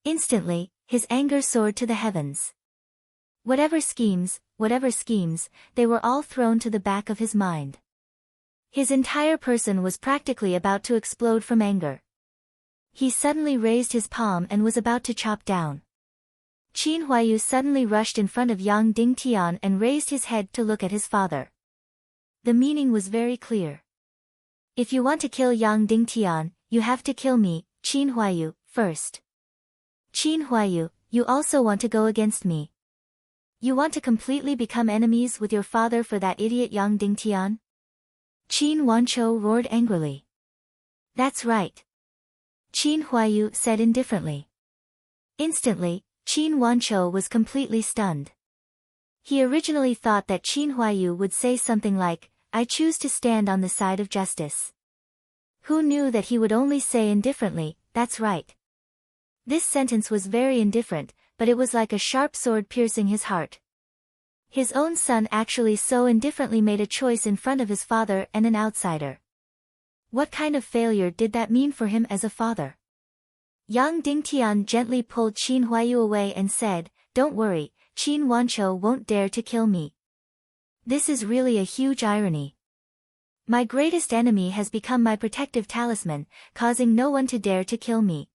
Instantly, his anger soared to the heavens. Whatever schemes, they were all thrown to the back of his mind. His entire person was practically about to explode from anger. He suddenly raised his palm and was about to chop down. Qin Huayu suddenly rushed in front of Yang Dingtian and raised his head to look at his father. The meaning was very clear. If you want to kill Yang Dingtian, you have to kill me, Qin Huayu, first. Qin Huayu, you also want to go against me. You want to completely become enemies with your father for that idiot Yang Dingtian? Qin Wanchou roared angrily. That's right. Qin Huayu said indifferently. Instantly, Qin Wanchou was completely stunned. He originally thought that Qin Huayu would say something like, I choose to stand on the side of justice. Who knew that he would only say indifferently, that's right. This sentence was very indifferent, but it was like a sharp sword piercing his heart. His own son actually so indifferently made a choice in front of his father and an outsider. What kind of failure did that mean for him as a father? Yang Dingtian gently pulled Qin Huayu away and said, Don't worry, Qin Wanchou won't dare to kill me. This is really a huge irony. My greatest enemy has become my protective talisman, causing no one to dare to kill me.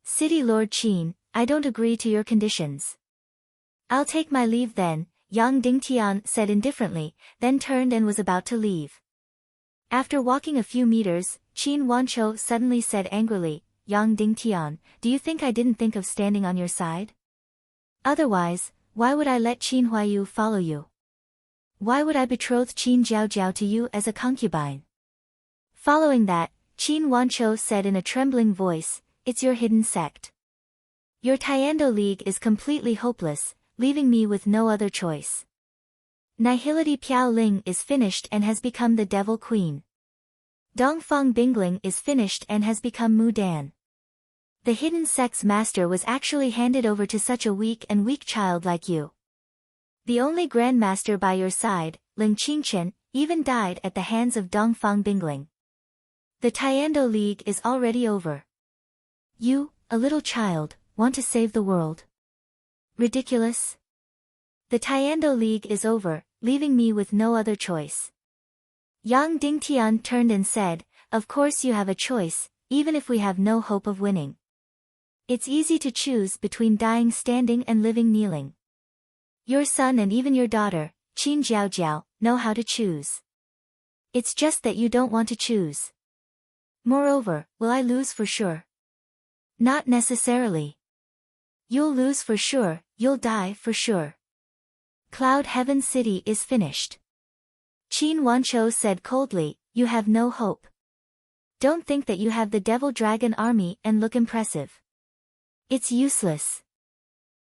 City Lord Qin, I don't agree to your conditions. I'll take my leave then, Yang Dingtian said indifferently, then turned and was about to leave. After walking a few meters, Qin Wanchou suddenly said angrily, Yang Dingtian, do you think I didn't think of standing on your side? Otherwise, why would I let Qin Huayu follow you? Why would I betroth Qin Jiaojiao to you as a concubine? Following that, Qin Wanchou said in a trembling voice, It's your hidden sect. Your Tiando League is completely hopeless, leaving me with no other choice. Nihility Piao Ling is finished and has become the Devil Queen. Dongfang Bingling is finished and has become Mu Dan. The hidden sect's master was actually handed over to such a weak child like you. The only grandmaster by your side, Ling Qingchen, even died at the hands of Dongfang Bingling. The Tiando League is already over. You, a little child, want to save the world. Ridiculous. The Tiando League is over, leaving me with no other choice. Yang Dingtian turned and said, Of course you have a choice, even if we have no hope of winning. It's easy to choose between dying standing and living kneeling. Your son and even your daughter, Qin Jiaojiao, know how to choose. It's just that you don't want to choose. Moreover, will I lose for sure? Not necessarily. You'll lose for sure, you'll die for sure. Cloud Heaven City is finished. Qin Wanchou said coldly, you have no hope. Don't think that you have the Devil Dragon army and look impressive. It's useless.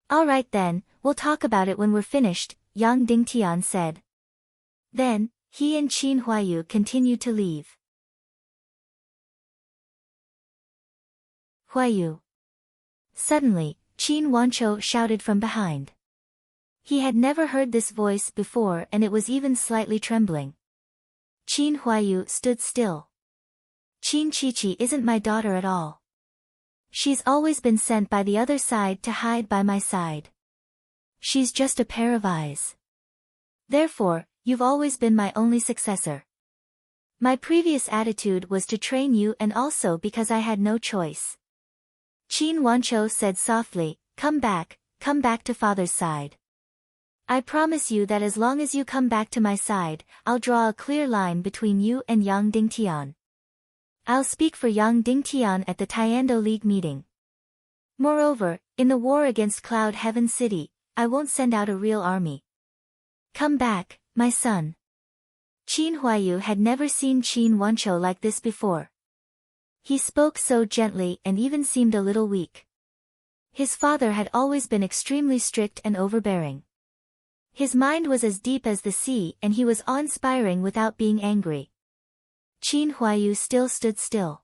Alright then, we'll talk about it when we're finished, Yang Dingtian said. Then, he and Qin Huayu continued to leave. Huayu. Suddenly, Qin Wanchou shouted from behind. He had never heard this voice before and it was even slightly trembling. Qin Huayu stood still. Qin Qiqi isn't my daughter at all. She's always been sent by the other side to hide by my side. She's just a pair of eyes. Therefore, you've always been my only successor. My previous attitude was to train you and also because I had no choice. Qin Wanchou said softly, come back to father's side. I promise you that as long as you come back to my side, I'll draw a clear line between you and Yang Dingtian. I'll speak for Yang Dingtian at the Tiando League meeting. Moreover, in the war against Cloud Heaven City, I won't send out a real army. Come back, my son. Qin Huayu had never seen Qin Wanchou like this before. He spoke so gently and even seemed a little weak. His father had always been extremely strict and overbearing. His mind was as deep as the sea and he was awe-inspiring without being angry. Qin Huayu still stood still.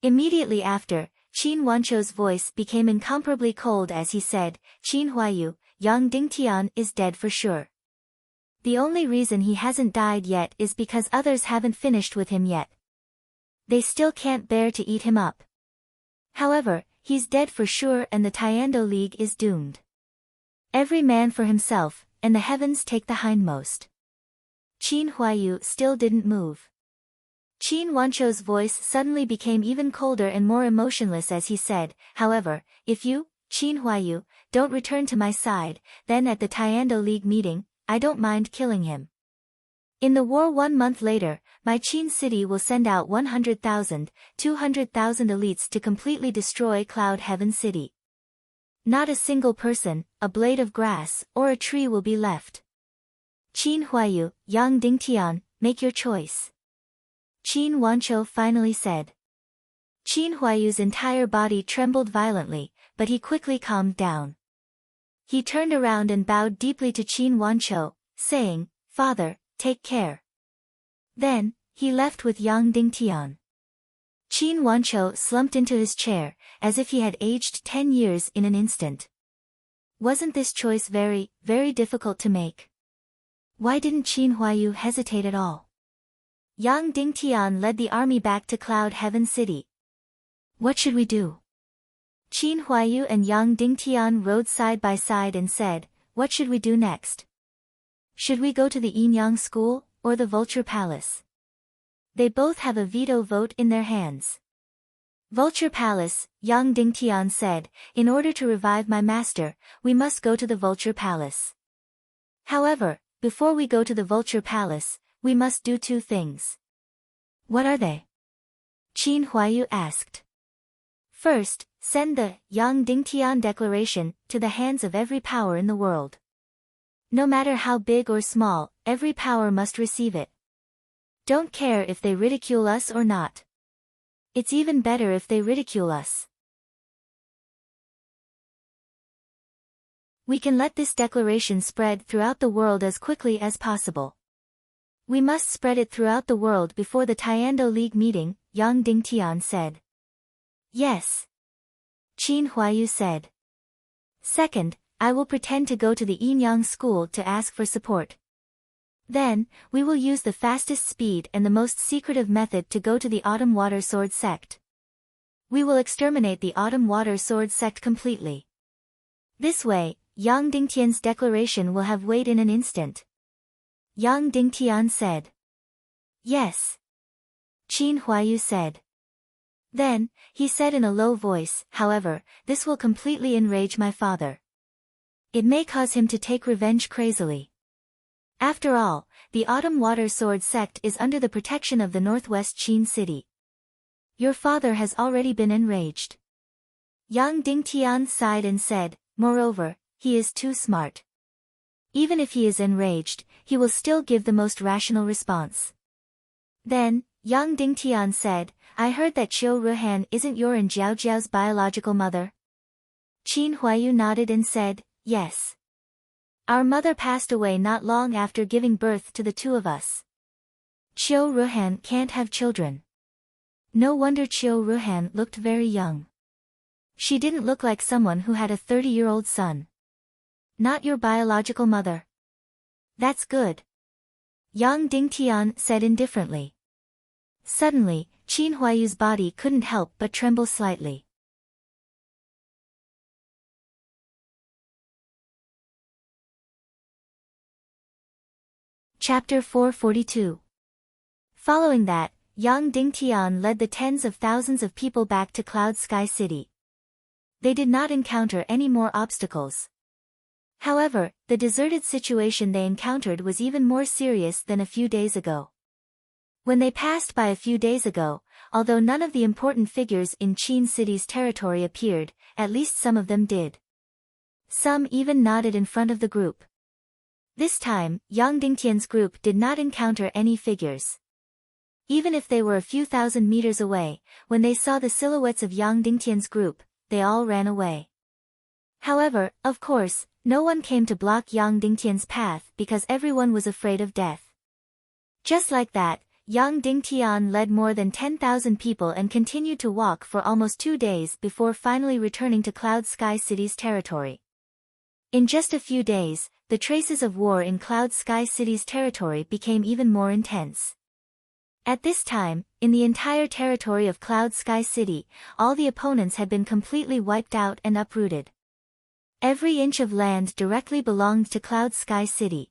Immediately after, Qin Wanchou's voice became incomparably cold as he said, Qin Huayu, Yang Dingtian is dead for sure. The only reason he hasn't died yet is because others haven't finished with him yet. They still can't bear to eat him up. However, he's dead for sure and the Tiando League is doomed. Every man for himself, and the heavens take the hindmost. Qin Huayu still didn't move. Qin Wanchou's voice suddenly became even colder and more emotionless as he said, however, if you, Qin Huayu, don't return to my side, then at the Tiando League meeting, I don't mind killing him. In the war 1 month later, my Qin city will send out 100,000, 200,000 elites to completely destroy Cloud Heaven City. Not a single person, a blade of grass, or a tree will be left. Qin Huayu, Yang Dingtian, make your choice. Qin Wanchou finally said. Qin Huayu's entire body trembled violently, but he quickly calmed down. He turned around and bowed deeply to Qin Wanchou, saying, Father, take care. Then, he left with Yang Dingtian. Qin Wanchou slumped into his chair, as if he had aged 10 years in an instant. Wasn't this choice very, very difficult to make? Why didn't Qin Huayu hesitate at all? Yang Dingtian led the army back to Cloud Heaven City. What should we do? Qin Huayu and Yang Dingtian rode side by side and said, what should we do next? Should we go to the Yinyang School, or the Vulture Palace? They both have a veto vote in their hands. Vulture Palace, Yang Dingtian said, in order to revive my master, we must go to the Vulture Palace. However, before we go to the Vulture Palace, we must do 2 things. What are they? Qin Huayu asked. First, send the Yang Dingtian Declaration to the hands of every power in the world. No matter how big or small, every power must receive it. Don't care if they ridicule us or not. It's even better if they ridicule us. We can let this declaration spread throughout the world as quickly as possible. We must spread it throughout the world before the Tiando League meeting, Yang Dingtian said. Yes. Qin Huayu said. Second, I will pretend to go to the Yinyang School to ask for support. Then, we will use the fastest speed and the most secretive method to go to the Autumn Water Sword sect. We will exterminate the Autumn Water Sword sect completely. This way, Yang Dingtian's declaration will have weight in an instant. Yang Dingtian said. Yes. Qin Huayu said. Then, he said in a low voice, however, this will completely enrage my father. It may cause him to take revenge crazily. After all, the Autumn Water Sword sect is under the protection of the Northwest Qin city. Your father has already been enraged. Yang Dingtian sighed and said, moreover, he is too smart. Even if he is enraged, he will still give the most rational response. Then, Yang Dingtian said, I heard that Qiu Ruhan isn't your and Jiao Jiao's biological mother. Qin Huayu nodded and said, yes. Our mother passed away not long after giving birth to the two of us. Qiu Ruhan can't have children. No wonder Qiu Ruhan looked very young. She didn't look like someone who had a 30-year-old son. Not your biological mother. That's good. Yang Dingtian said indifferently. Suddenly, Qin Huayu's body couldn't help but tremble slightly. Chapter 442. Following that, Yang Dingtian led the tens of thousands of people back to Cloud Sky City. They did not encounter any more obstacles. However, the deserted situation they encountered was even more serious than a few days ago. When they passed by a few days ago, although none of the important figures in Qin City's territory appeared, at least some of them did. Some even nodded in front of the group. This time, Yang Dingtian's group did not encounter any figures. Even if they were a few thousand meters away, when they saw the silhouettes of Yang Dingtian's group, they all ran away. However, of course, no one came to block Yang Dingtian's path because everyone was afraid of death. Just like that, Yang Dingtian led more than 10,000 people and continued to walk for almost 2 days before finally returning to Cloud Sky City's territory. In just a few days, the traces of war in Cloud Sky City's territory became even more intense. At this time, in the entire territory of Cloud Sky City, all the opponents had been completely wiped out and uprooted. Every inch of land directly belonged to Cloud Sky City.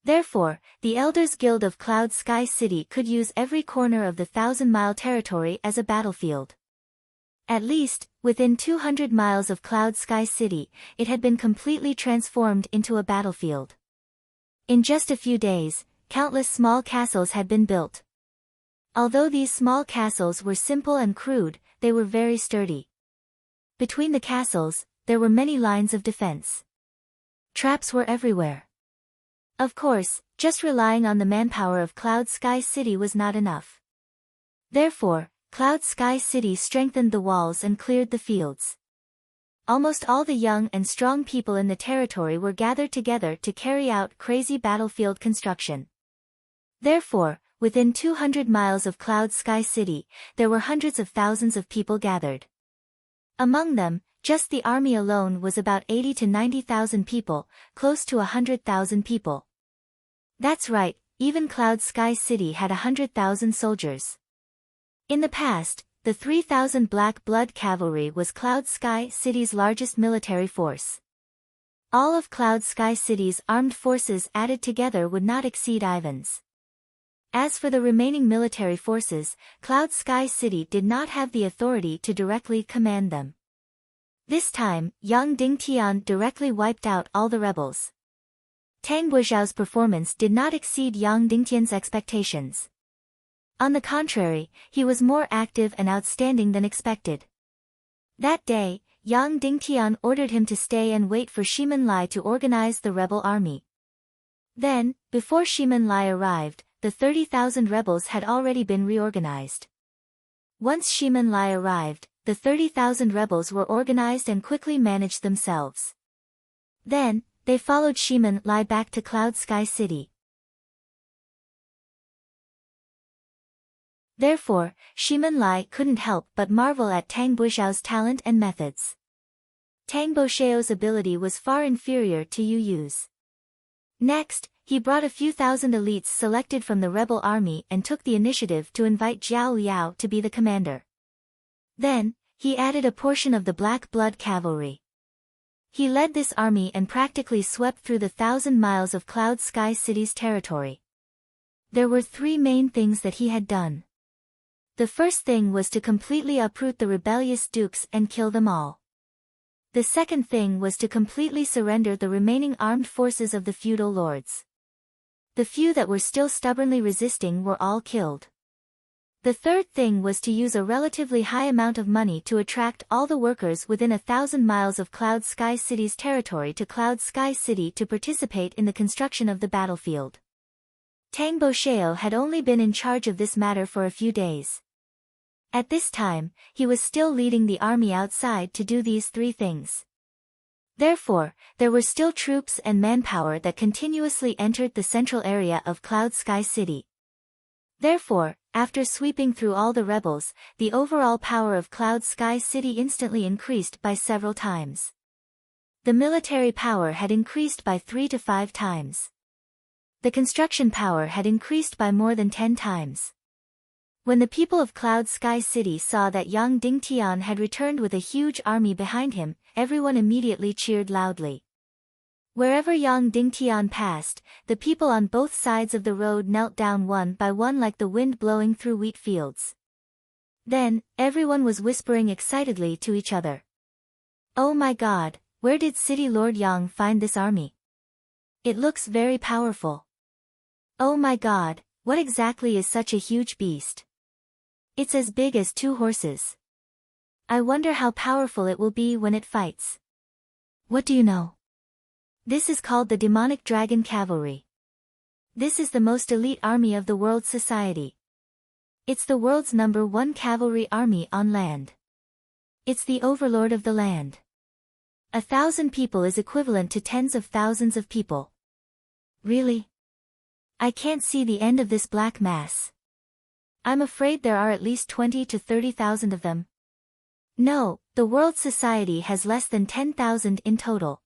Therefore, the Elders Guild of Cloud Sky City could use every corner of the 1,000-mile territory as a battlefield. At least, within 200 miles of Cloud Sky City, it had been completely transformed into a battlefield. In just a few days, countless small castles had been built. Although these small castles were simple and crude, they were very sturdy. Between the castles, there were many lines of defense. Traps were everywhere. Of course, just relying on the manpower of Cloud Sky City was not enough. Therefore, Cloud Sky City strengthened the walls and cleared the fields. Almost all the young and strong people in the territory were gathered together to carry out crazy battlefield construction. Therefore, within 200 miles of Cloud Sky City, there were hundreds of thousands of people gathered. Among them, just the army alone was about 80 to 90,000 people, close to 100,000 people. That's right, even Cloud Sky City had 100,000 soldiers. In the past, the 3,000 Black Blood Cavalry was Cloud Sky City's largest military force. All of Cloud Sky City's armed forces added together would not exceed Ivan's. As for the remaining military forces, Cloud Sky City did not have the authority to directly command them. This time, Yang Dingtian directly wiped out all the rebels. Tang Buizhao's performance did not exceed Yang Dingtian's expectations. On the contrary, he was more active and outstanding than expected. That day, Yang Dingtian ordered him to stay and wait for Shimen Lai to organize the rebel army. Then, before Shimen Lai arrived, the 30,000 rebels had already been reorganized. Once Shimen Lai arrived, the 30,000 rebels were organized and quickly managed themselves. Then, they followed Shimen Lai back to Cloud Sky City. Therefore, Shimen Lai couldn't help but marvel at Tang Buizhao's talent and methods. Tang Buizhao's ability was far inferior to Yu Yu's. Next, he brought a few thousand elites selected from the rebel army and took the initiative to invite Zhao Liao to be the commander. Then, he added a portion of the Black Blood Cavalry. He led this army and practically swept through the 1,000 miles of Cloud Sky City's territory. There were 3 main things that he had done. The first thing was to completely uproot the rebellious dukes and kill them all. The second thing was to completely surrender the remaining armed forces of the feudal lords. The few that were still stubbornly resisting were all killed. The third thing was to use a relatively high amount of money to attract all the workers within 1,000 miles of Cloud Sky City's territory to Cloud Sky City to participate in the construction of the battlefield. Tang Bosheo had only been in charge of this matter for a few days. At this time, he was still leading the army outside to do these three things. Therefore, there were still troops and manpower that continuously entered the central area of Cloud Sky City. Therefore, after sweeping through all the rebels, the overall power of Cloud Sky City instantly increased by several times. The military power had increased by 3 to 5 times. The construction power had increased by more than 10 times. When the people of Cloud Sky City saw that Yang Dingtian had returned with a huge army behind him, everyone immediately cheered loudly. Wherever Yang Dingtian passed, the people on both sides of the road knelt down one by one like the wind blowing through wheat fields. Then, everyone was whispering excitedly to each other. "Oh my God, where did City Lord Yang find this army? It looks very powerful. Oh my God, what exactly is such a huge beast? It's as big as 2 horses. I wonder how powerful it will be when it fights. What do you know? This is called the demonic dragon cavalry. This is the most elite army of the world society. It's the world's #1 cavalry army on land. It's the overlord of the land. 1,000 people is equivalent to tens of thousands of people. Really? I can't see the end of this black mass. I'm afraid there are at least 20 to 30,000 of them. No, the world society has less than 10,000 in total.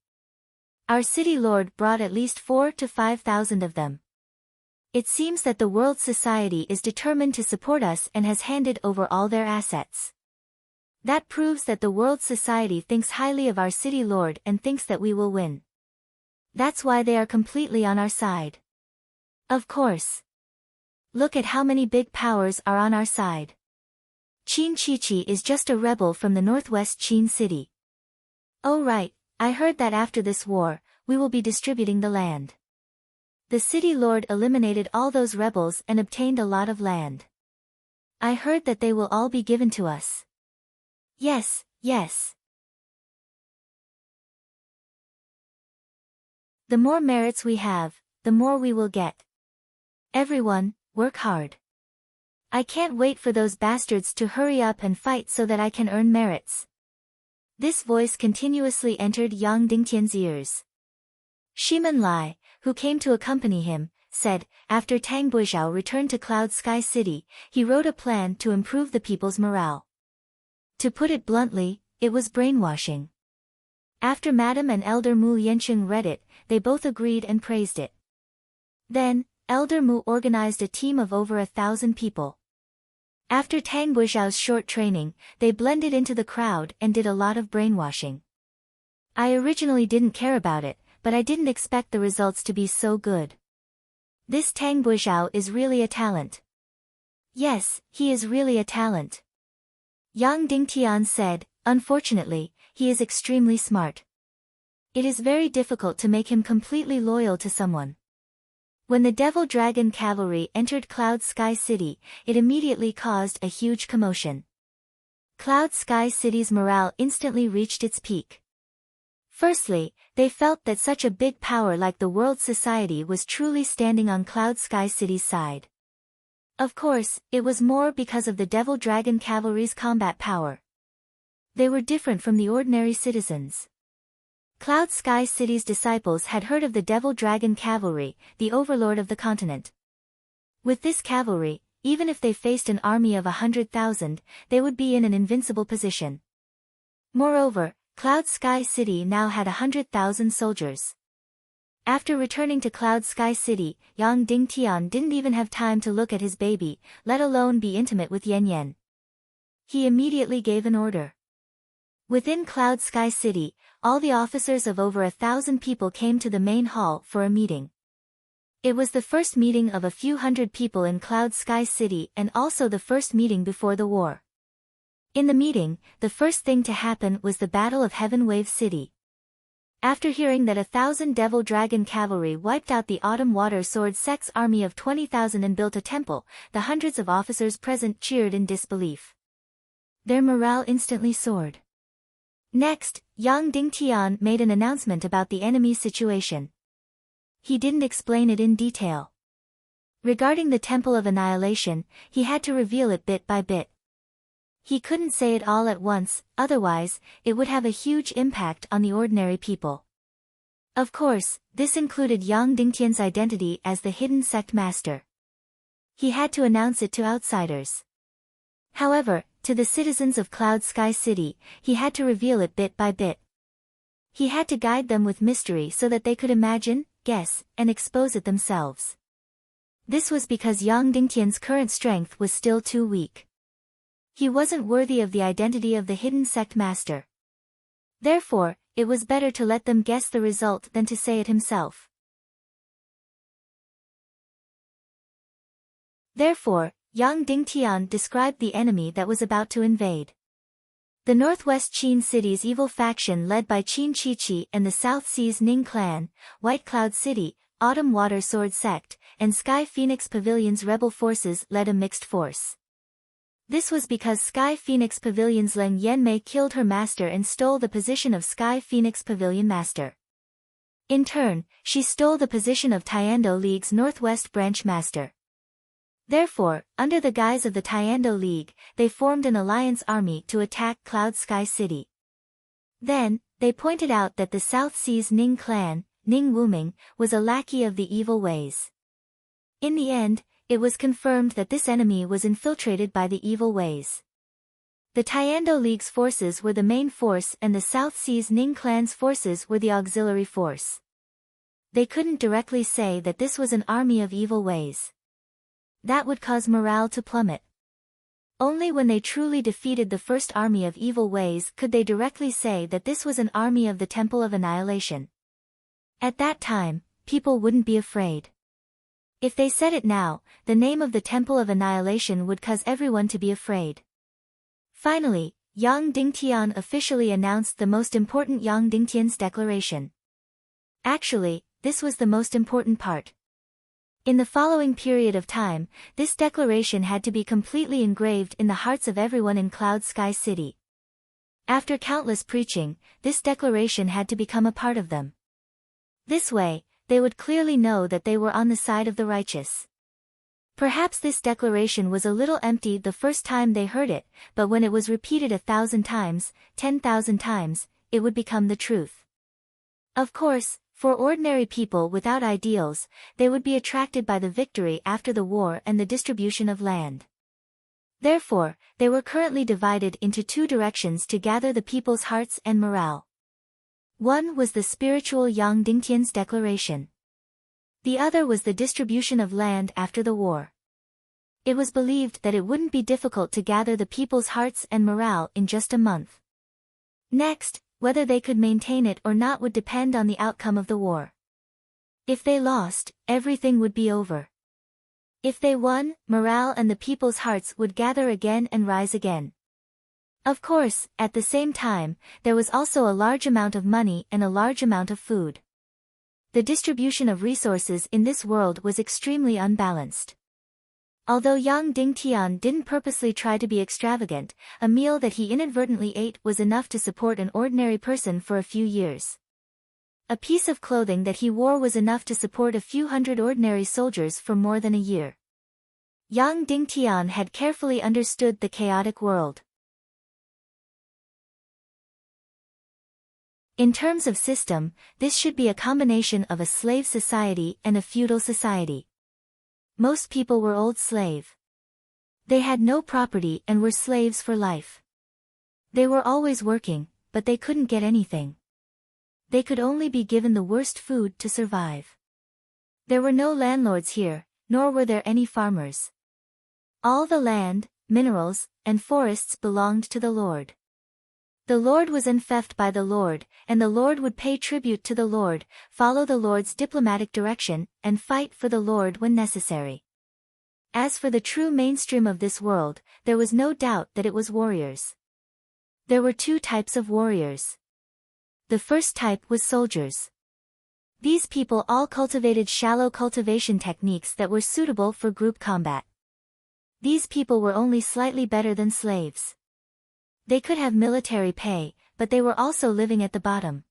Our city lord brought at least 4 to 5,000 of them. It seems that the world society is determined to support us and has handed over all their assets. That proves that the world society thinks highly of our city lord and thinks that we will win. That's why they are completely on our side. Of course. Look at how many big powers are on our side. Qin Chichi is just a rebel from the northwest Qin city. Oh right, I heard that after this war, we will be distributing the land. The city lord eliminated all those rebels and obtained a lot of land. I heard that they will all be given to us. Yes, yes. The more merits we have, the more we will get. Everyone, work hard. I can't wait for those bastards to hurry up and fight so that I can earn merits. This voice continuously entered Yang Dingtian's ears. Shiman Lai, who came to accompany him, said, after Tang Buizhao returned to Cloud Sky City, he wrote a plan to improve the people's morale. To put it bluntly, it was brainwashing. After Madame and Elder Mu Yanqing read it, they both agreed and praised it. Then, Elder Mu organized a team of over 1,000 people. After Tang Buizhao's short training, they blended into the crowd and did a lot of brainwashing. I originally didn't care about it, but I didn't expect the results to be so good. This Tang Buizhao is really a talent. Yes, he is really a talent. Yang Dingtian said, unfortunately, he is extremely smart. It is very difficult to make him completely loyal to someone. When the Devil Dragon Cavalry entered Cloud Sky City, it immediately caused a huge commotion. Cloud Sky City's morale instantly reached its peak. Firstly, they felt that such a big power like the World Society was truly standing on Cloud Sky City's side. Of course, it was more because of the Devil Dragon Cavalry's combat power. They were different from the ordinary citizens. Cloud Sky City's disciples had heard of the Devil Dragon Cavalry, the overlord of the continent. With this cavalry, even if they faced an army of 100,000, they would be in an invincible position. Moreover, Cloud Sky City now had 100,000 soldiers. After returning to Cloud Sky City, Yang Dingtian didn't even have time to look at his baby, let alone be intimate with Yan Yan. He immediately gave an order. Within Cloud Sky City, all the officers of over 1,000 people came to the main hall for a meeting. It was the first meeting of a few hundred people in Cloud Sky City and also the first meeting before the war. In the meeting, the first thing to happen was the Battle of Heaven Wave City. After hearing that 1,000 Devil Dragon cavalry wiped out the Autumn Water Sword Sect's army of 20,000 and built a temple, the hundreds of officers present cheered in disbelief. Their morale instantly soared. Next, Yang Dingtian made an announcement about the enemy's situation. He didn't explain it in detail. Regarding the Temple of Annihilation, he had to reveal it bit by bit. He couldn't say it all at once, otherwise, it would have a huge impact on the ordinary people. Of course, this included Yang Dingtian's identity as the hidden sect master. He had to announce it to outsiders. However, to the citizens of Cloud Sky City, he had to reveal it bit by bit. He had to guide them with mystery so that they could imagine, guess, and expose it themselves. This was because Yang Dingtian's current strength was still too weak. He wasn't worthy of the identity of the hidden sect master. Therefore, it was better to let them guess the result than to say it himself. Therefore, Yang Dingtian described the enemy that was about to invade. The Northwest Qin City's evil faction led by Qin Chichi and the South Sea's Ning clan, White Cloud City, Autumn Water Sword Sect, and Sky Phoenix Pavilion's rebel forces led a mixed force. This was because Sky Phoenix Pavilion's Leng Yanmei killed her master and stole the position of Sky Phoenix Pavilion master. In turn, she stole the position of Tiando League's Northwest Branch master. Therefore, under the guise of the Tiando League, they formed an alliance army to attack Cloud Sky City. Then, they pointed out that the South Sea's Ning clan, Ning Wuming, was a lackey of the evil ways. In the end, it was confirmed that this enemy was infiltrated by the evil ways. The Tiando League's forces were the main force and the South Sea's Ning clan's forces were the auxiliary force. They couldn't directly say that this was an army of evil ways. That would cause morale to plummet. Only when they truly defeated the first army of evil ways could they directly say that this was an army of the Temple of Annihilation. At that time, people wouldn't be afraid. If they said it now, the name of the Temple of Annihilation would cause everyone to be afraid. Finally, Yang Dingtian officially announced the most important Yang Dingtian's declaration. Actually, this was the most important part. In the following period of time, this declaration had to be completely engraved in the hearts of everyone in Cloud Sky City. After countless preaching, this declaration had to become a part of them. This way, they would clearly know that they were on the side of the righteous. Perhaps this declaration was a little empty the first time they heard it, but when it was repeated 1,000 times, 10,000 times, it would become the truth. Of course, for ordinary people without ideals, they would be attracted by the victory after the war and the distribution of land. Therefore, they were currently divided into two directions to gather the people's hearts and morale. One was the spiritual Yang Dingtian's declaration. The other was the distribution of land after the war. It was believed that it wouldn't be difficult to gather the people's hearts and morale in just a month. Next, whether they could maintain it or not would depend on the outcome of the war. If they lost, everything would be over. If they won, morale and the people's hearts would gather again and rise again. Of course, at the same time, there was also a large amount of money and a large amount of food. The distribution of resources in this world was extremely unbalanced. Although Yang Dingtian didn't purposely try to be extravagant, a meal that he inadvertently ate was enough to support an ordinary person for a few years. A piece of clothing that he wore was enough to support a few hundred ordinary soldiers for more than a year. Yang Dingtian had carefully understood the chaotic world. In terms of system, this should be a combination of a slave society and a feudal society. Most people were old slave. They had no property and were slaves for life. They were always working, but they couldn't get anything. They could only be given the worst food to survive. There were no landlords here, nor were there any farmers. All the land, minerals, and forests belonged to the Lord. The Lord was enfeoffed by the Lord, and the Lord would pay tribute to the Lord, follow the Lord's diplomatic direction, and fight for the Lord when necessary. As for the true mainstream of this world, there was no doubt that it was warriors. There were two types of warriors. The first type was soldiers. These people all cultivated shallow cultivation techniques that were suitable for group combat. These people were only slightly better than slaves. They could have military pay, but they were also living at the bottom.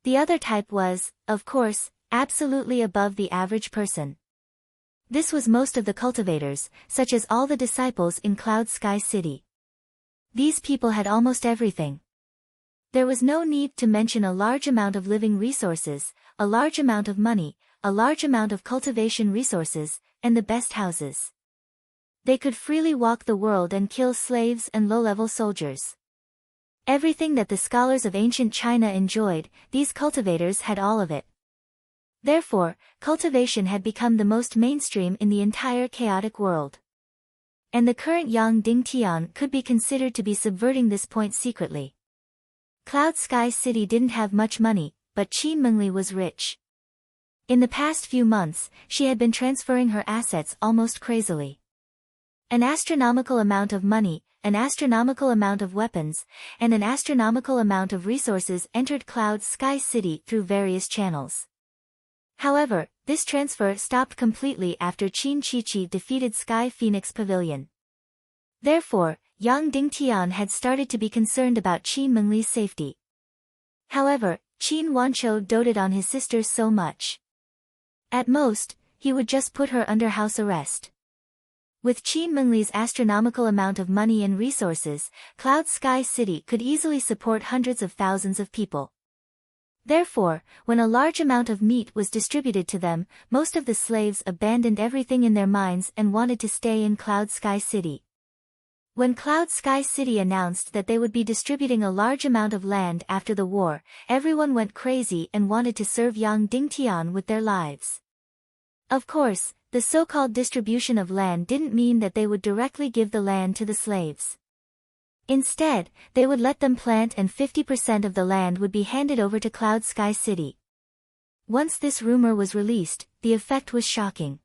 The other type was, of course, absolutely above the average person. This was most of the cultivators, such as all the disciples in Cloud Sky City. These people had almost everything. There was no need to mention a large amount of living resources, a large amount of money, a large amount of cultivation resources, and the best houses. They could freely walk the world and kill slaves and low-level soldiers. Everything that the scholars of ancient China enjoyed, these cultivators had all of it. Therefore, cultivation had become the most mainstream in the entire chaotic world. And the current Yang Dingtian could be considered to be subverting this point secretly. Cloud Sky City didn't have much money, but Qin Mengli was rich. In the past few months, she had been transferring her assets almost crazily. An astronomical amount of money, an astronomical amount of weapons, and an astronomical amount of resources entered Cloud Sky City through various channels. However, this transfer stopped completely after Qin Chichi defeated Sky Phoenix Pavilion. Therefore, Yang Dingtian had started to be concerned about Qin Mengli's safety. However, Qin Wanqiu doted on his sister so much. At most, he would just put her under house arrest. With Qin Mengli's astronomical amount of money and resources, Cloud Sky City could easily support hundreds of thousands of people. Therefore, when a large amount of meat was distributed to them, most of the slaves abandoned everything in their mines and wanted to stay in Cloud Sky City. When Cloud Sky City announced that they would be distributing a large amount of land after the war, everyone went crazy and wanted to serve Yang Dingtian with their lives. Of course, the so-called distribution of land didn't mean that they would directly give the land to the slaves. Instead, they would let them plant and 50% of the land would be handed over to Cloud Sky City. Once this rumor was released, the effect was shocking.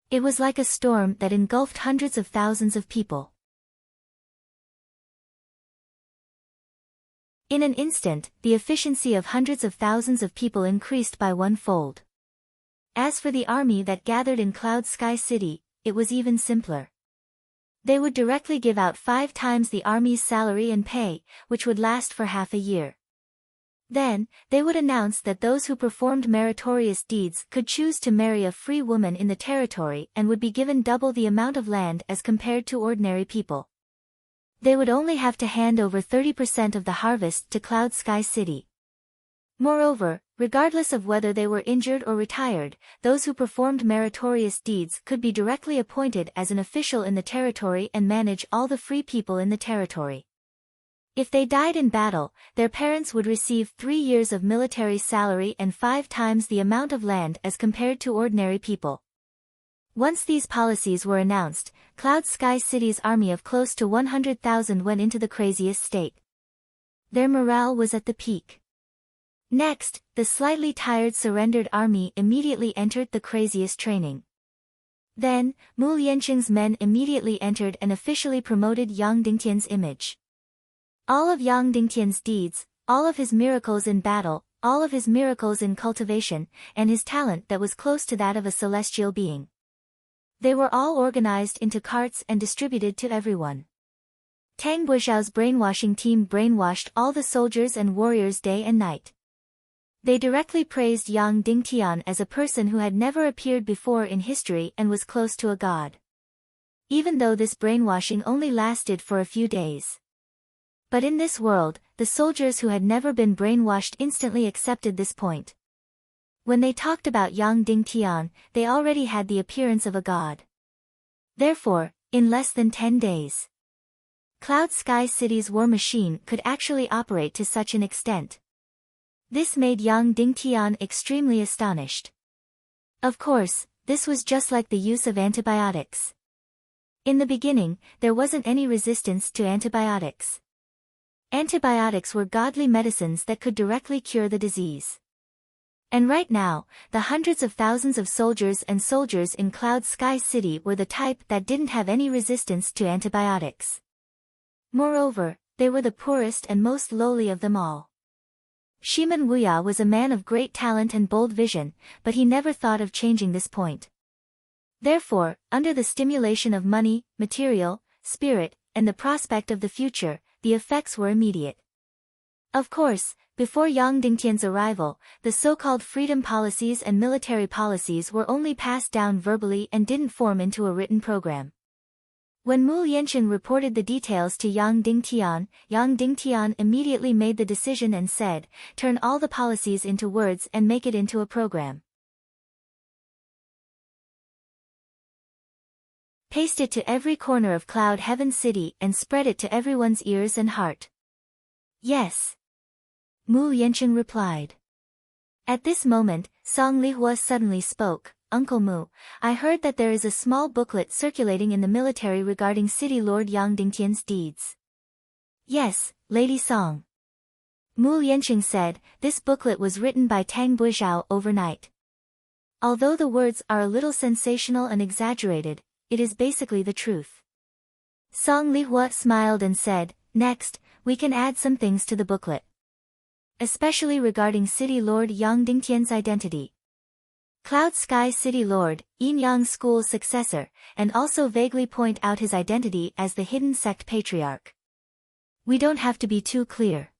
It was like a storm that engulfed hundreds of thousands of people. In an instant, the efficiency of hundreds of thousands of people increased by one-fold. As for the army that gathered in Cloud Sky City, it was even simpler. They would directly give out 5 times the army's salary and pay, which would last for half a year. Then, they would announce that those who performed meritorious deeds could choose to marry a free woman in the territory and would be given double the amount of land as compared to ordinary people. They would only have to hand over 30% of the harvest to Cloud Sky City. Moreover, regardless of whether they were injured or retired, those who performed meritorious deeds could be directly appointed as an official in the territory and manage all the free people in the territory. If they died in battle, their parents would receive 3 years of military salary and 5 times the amount of land as compared to ordinary people. Once these policies were announced, Cloud Sky City's army of close to 100,000 went into the craziest state. Their morale was at the peak. Next, the slightly tired surrendered army immediately entered the craziest training. Then, Mu Lianqing's men immediately entered and officially promoted Yang Dingtian's image. All of Yang Dingtian's deeds, all of his miracles in battle, all of his miracles in cultivation, and his talent that was close to that of a celestial being. They were all organized into carts and distributed to everyone. Tang Buizhao's brainwashing team brainwashed all the soldiers and warriors day and night. They directly praised Yang Dingtian as a person who had never appeared before in history and was close to a god. Even though this brainwashing only lasted for a few days. But in this world, the soldiers who had never been brainwashed instantly accepted this point. When they talked about Yang Dingtian, they already had the appearance of a god. Therefore, in less than 10 days, Cloud Sky City's war machine could actually operate to such an extent. This made Yang Dingtian extremely astonished. Of course, this was just like the use of antibiotics. In the beginning, there wasn't any resistance to antibiotics. Antibiotics were godly medicines that could directly cure the disease. And right now, the hundreds of thousands of soldiers in Cloud Sky City were the type that didn't have any resistance to antibiotics. Moreover, they were the poorest and most lowly of them all. Shiman Wuya was a man of great talent and bold vision, but he never thought of changing this point. Therefore, under the stimulation of money, material, spirit, and the prospect of the future, the effects were immediate. Of course, before Yang Dingtian's arrival, the so-called freedom policies and military policies were only passed down verbally and didn't form into a written program. When Mu Liancheng reported the details to Yang Dingtian immediately made the decision and said, "Turn all the policies into words and make it into a program. Paste it to every corner of Cloud Heaven City and spread it to everyone's ears and heart." "Yes," Mu Liancheng replied. At this moment, Song Lihua suddenly spoke. "Uncle Mu, I heard that there is a small booklet circulating in the military regarding City Lord Yang Dingtian's deeds." "Yes, Lady Song," Mu Liancheng said. "This booklet was written by Tang Buizhao overnight. Although the words are a little sensational and exaggerated, it is basically the truth." Song Lihua smiled and said, "Next, we can add some things to the booklet, especially regarding City Lord Yang Dingtian's identity. Cloud Sky City Lord, Yin Yang School's successor, and also vaguely point out his identity as the hidden sect patriarch. We don't have to be too clear.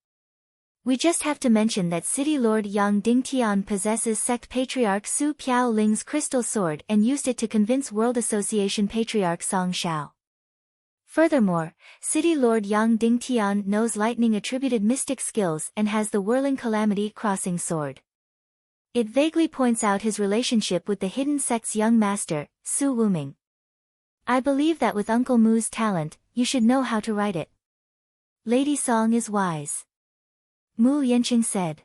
We just have to mention that City Lord Yang Dingtian possesses sect patriarch Su Piao Ling's crystal sword and used it to convince World Association patriarch Song Shao. Furthermore, City Lord Yang Dingtian knows lightning-attributed mystic skills and has the whirling calamity crossing sword. It vaguely points out his relationship with the hidden sect's young master, Su Wuming. I believe that with Uncle Mu's talent, you should know how to write it. Lady Song is wise," Mu Liancheng said.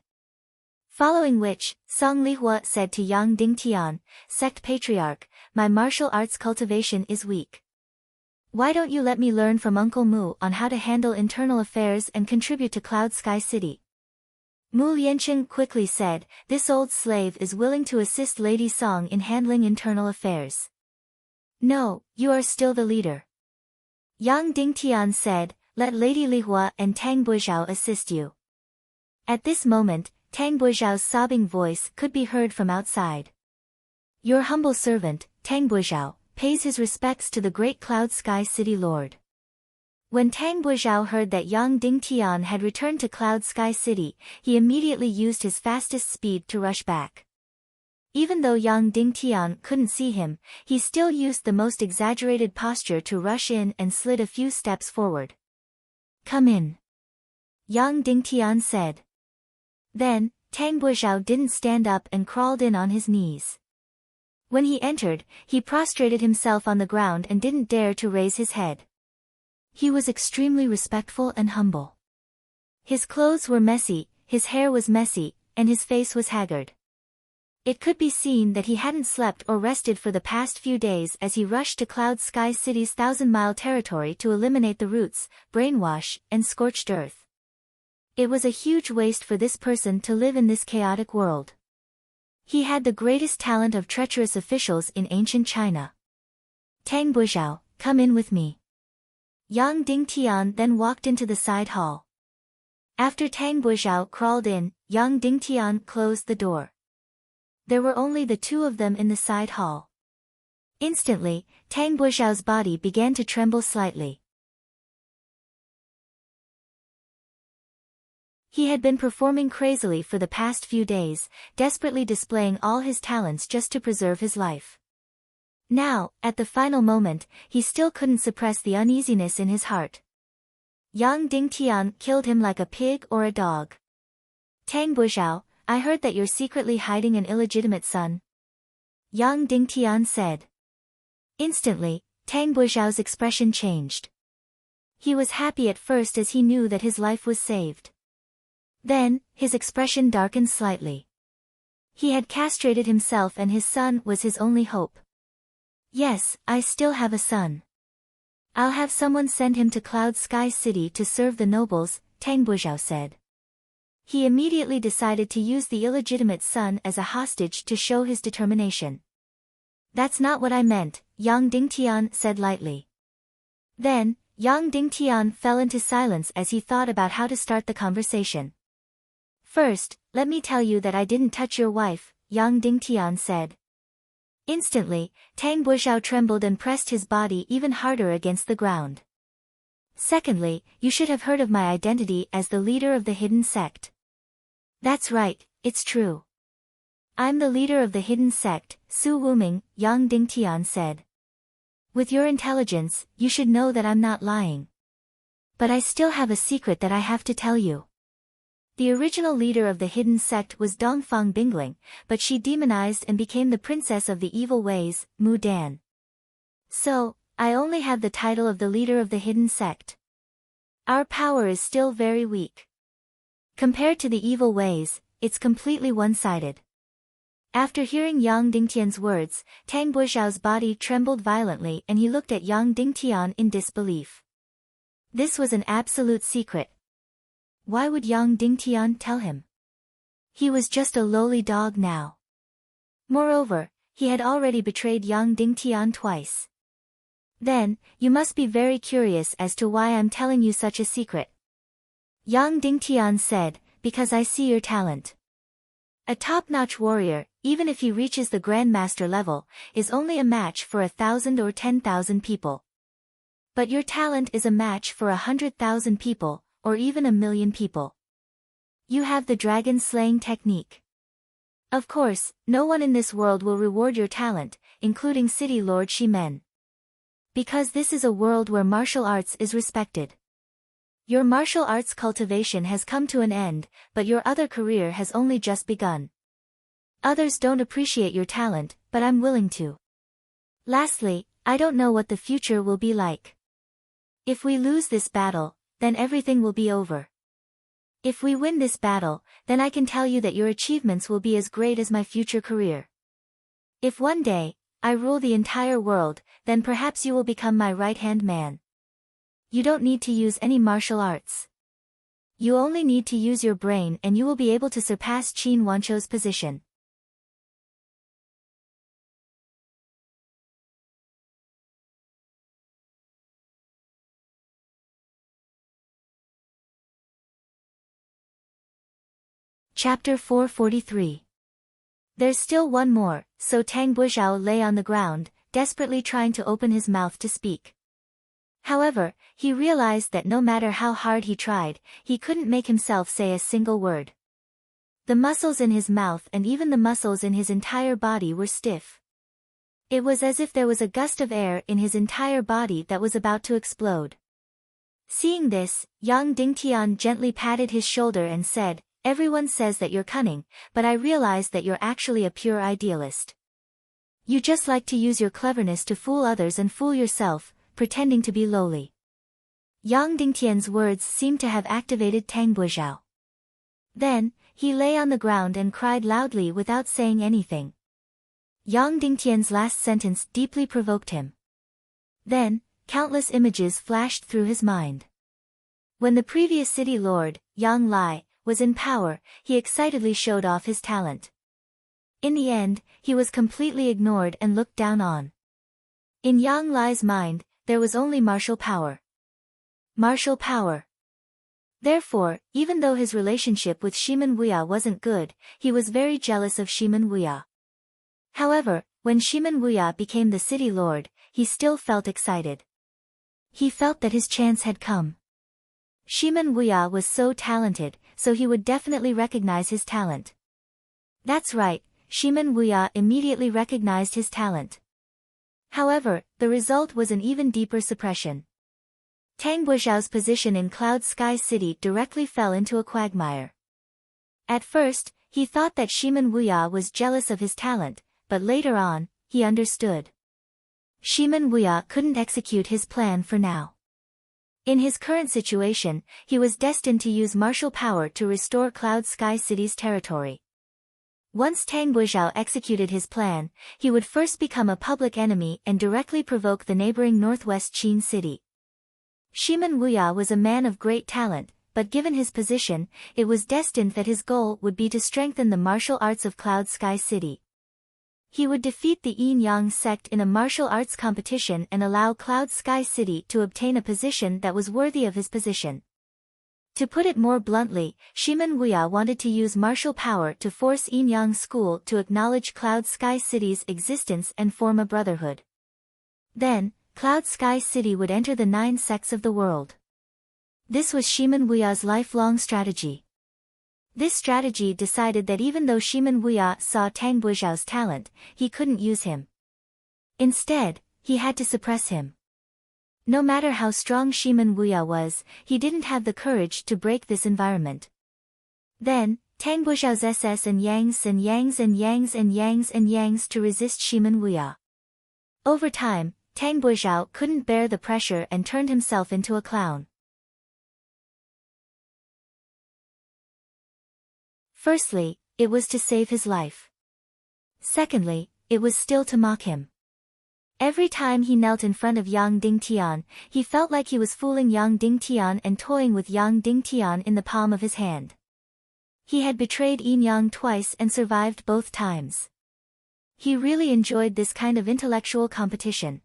Following which, Song Lihua said to Yang Dingtian, "Sect patriarch, my martial arts cultivation is weak. Why don't you let me learn from Uncle Mu on how to handle internal affairs and contribute to Cloud Sky City?" Mu Liancheng quickly said, "This old slave is willing to assist Lady Song in handling internal affairs." "No, you are still the leader," Yang Dingtian said. "Let Lady Lihua and Tang Buizhao assist you." At this moment, Tang Buizhao's sobbing voice could be heard from outside. "Your humble servant, Tang Buizhao, pays his respects to the great Cloud Sky City Lord." When Tang Buizhao heard that Yang Dingtian had returned to Cloud Sky City, he immediately used his fastest speed to rush back. Even though Yang Dingtian couldn't see him, he still used the most exaggerated posture to rush in and slid a few steps forward. "Come in," Yang Dingtian said. Then, Tang Buizhao didn't stand up and crawled in on his knees. When he entered, he prostrated himself on the ground and didn't dare to raise his head. He was extremely respectful and humble. His clothes were messy, his hair was messy, and his face was haggard. It could be seen that he hadn't slept or rested for the past few days as he rushed to Cloud Sky City's 1,000-mile territory to eliminate the roots, brainwash, and scorched earth. It was a huge waste for this person to live in this chaotic world. He had the greatest talent of treacherous officials in ancient China. "Tang Buizhao, come in with me." Yang Dingtian then walked into the side hall. After Tang Buizhao crawled in, Yang Dingtian closed the door. There were only the two of them in the side hall. Instantly, Tang Buizhao's body began to tremble slightly. He had been performing crazily for the past few days, desperately displaying all his talents just to preserve his life. Now, at the final moment, he still couldn't suppress the uneasiness in his heart. Yang Dingtian killed him like a pig or a dog. "Tang Buizhao, I heard that you're secretly hiding an illegitimate son," Yang Dingtian said. Instantly, Tang Buizhao's expression changed. He was happy at first as he knew that his life was saved. Then, his expression darkened slightly. He had castrated himself and his son was his only hope. "Yes, I still have a son. I'll have someone send him to Cloud Sky City to serve the nobles," Tang Buizhao said. He immediately decided to use the illegitimate son as a hostage to show his determination. That's not what I meant, Yang Dingtian said lightly. Then, Yang Dingtian fell into silence as he thought about how to start the conversation. First, let me tell you that I didn't touch your wife, Yang Dingtian said. Instantly, Tang Buizhao trembled and pressed his body even harder against the ground. Secondly, you should have heard of my identity as the leader of the hidden sect. That's right, it's true. I'm the leader of the hidden sect, Su Wuming, Yang Dingtian said. With your intelligence, you should know that I'm not lying. But I still have a secret that I have to tell you. The original leader of the hidden sect was Dongfang Bingling, but she demonized and became the princess of the evil ways, Mu Dan. So, I only have the title of the leader of the hidden sect. Our power is still very weak. Compared to the evil ways, it's completely one-sided. After hearing Yang Dingtian's words, Tang Buizhao's body trembled violently and he looked at Yang Dingtian in disbelief. This was an absolute secret. Why would Yang Dingtian tell him? He was just a lowly dog now. Moreover, he had already betrayed Yang Dingtian twice. Then, you must be very curious as to why I'm telling you such a secret. Yang Dingtian said, because I see your talent. A top-notch warrior, even if he reaches the Grandmaster level, is only a match for 1,000 or 10,000 people. But your talent is a match for 100,000 people, or even 1,000,000 people. You have the dragon-slaying technique. Of course, no one in this world will reward your talent, including City Lord Shimen. Because this is a world where martial arts is respected. Your martial arts cultivation has come to an end, but your other career has only just begun. Others don't appreciate your talent, but I'm willing to. Lastly, I don't know what the future will be like. If we lose this battle, then everything will be over. If we win this battle, then I can tell you that your achievements will be as great as my future career. If one day, I rule the entire world, then perhaps you will become my right-hand man. You don't need to use any martial arts. You only need to use your brain and you will be able to surpass Qin Wancho's position. Chapter 443. There's still one more, so Tang Buizhao lay on the ground, desperately trying to open his mouth to speak. However, he realized that no matter how hard he tried, he couldn't make himself say a single word. The muscles in his mouth and even the muscles in his entire body were stiff. It was as if there was a gust of air in his entire body that was about to explode. Seeing this, Yang Dingtian gently patted his shoulder and said, "Everyone says that you're cunning, but I realize that you're actually a pure idealist. You just like to use your cleverness to fool others and fool yourself, pretending to be lowly." Yang Dingtian's words seemed to have activated Tang Buizhao. Then, he lay on the ground and cried loudly without saying anything. Yang Dingtian's last sentence deeply provoked him. Then, countless images flashed through his mind. When the previous city lord, Yang Lai, was in power, he excitedly showed off his talent. In the end, he was completely ignored and looked down on. In Yang Lai's mind, there was only martial power. Martial power. Therefore, even though his relationship with Shimen Wuya wasn't good, he was very jealous of Shimen Wuya. However, when Shimen Wuya became the city lord, he still felt excited. He felt that his chance had come. Shimen Wuya was so talented, so he would definitely recognize his talent. That's right, Shimen Wuya immediately recognized his talent. However, the result was an even deeper suppression. Tang Buizhao's position in Cloud Sky City directly fell into a quagmire. At first, he thought that Shimen Wuya was jealous of his talent, but later on, he understood. Shimen Wuya couldn't execute his plan for now. In his current situation, he was destined to use martial power to restore Cloud Sky City's territory. Once Tang Buizhao executed his plan, he would first become a public enemy and directly provoke the neighboring northwest Qin city. Shimen Wuya was a man of great talent, but given his position, it was destined that his goal would be to strengthen the martial arts of Cloud Sky City. He would defeat the Yin-Yang sect in a martial arts competition and allow Cloud Sky City to obtain a position that was worthy of his position. To put it more bluntly, Shimen Wuya wanted to use martial power to force Yin-Yang School to acknowledge Cloud Sky City's existence and form a brotherhood. Then, Cloud Sky City would enter the 9 sects of the world. This was Shimen Wuya's lifelong strategy. This strategy decided that even though Shimen Wuya saw Tang Buizhao's talent, he couldn't use him. Instead, he had to suppress him. No matter how strong Shimen Wuya was, he didn't have the courage to break this environment. Then, Tang Buizhao's SS and Yangs and Yangs and Yangs and Yangs and Yangs to resist Shimen Wuya. Over time, Tang Buizhao couldn't bear the pressure and turned himself into a clown. Firstly, it was to save his life. Secondly, it was still to mock him. Every time he knelt in front of Yang Dingtian, he felt like he was fooling Yang Dingtian and toying with Yang Dingtian in the palm of his hand. He had betrayed Yin Yang twice and survived both times. He really enjoyed this kind of intellectual competition.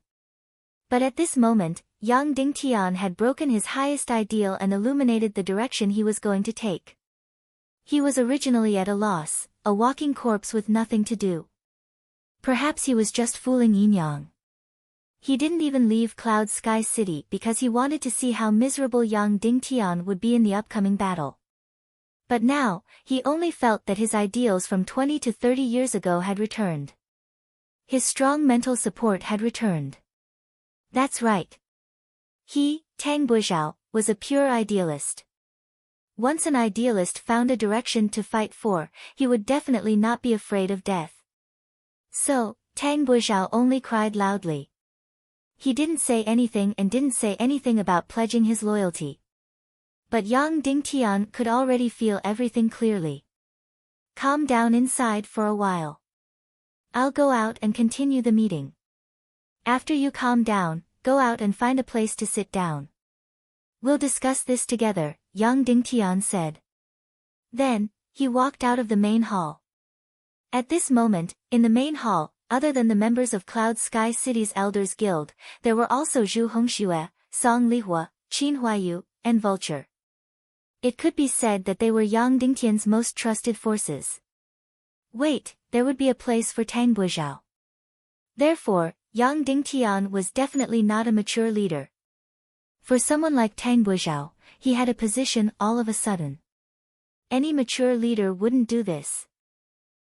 But at this moment, Yang Dingtian had broken his highest ideal and illuminated the direction he was going to take. He was originally at a loss, a walking corpse with nothing to do. Perhaps he was just fooling Yin Yang. He didn't even leave Cloud Sky City because he wanted to see how miserable Yang Dingtian would be in the upcoming battle. But now, he only felt that his ideals from 20 to 30 years ago had returned. His strong mental support had returned. That's right. He, Tang Buizhao, was a pure idealist. Once an idealist found a direction to fight for, he would definitely not be afraid of death. So, Tang Buizhao only cried loudly. He didn't say anything and didn't say anything about pledging his loyalty. But Yang Dingtian could already feel everything clearly. Calm down inside for a while. I'll go out and continue the meeting. After you calm down, go out and find a place to sit down. We'll discuss this together, Yang Dingtian said. Then, he walked out of the main hall. At this moment, in the main hall, other than the members of Cloud Sky City's Elders Guild, there were also Zhu Hongxue, Song Lihua, Qin Huayu, and Vulture. It could be said that they were Yang Dingtian's most trusted forces. Wait, there would be a place for Tang Buizhao. Therefore, Yang Dingtian was definitely not a mature leader. For someone like Tang Buizhao, he had a position all of a sudden. Any mature leader wouldn't do this.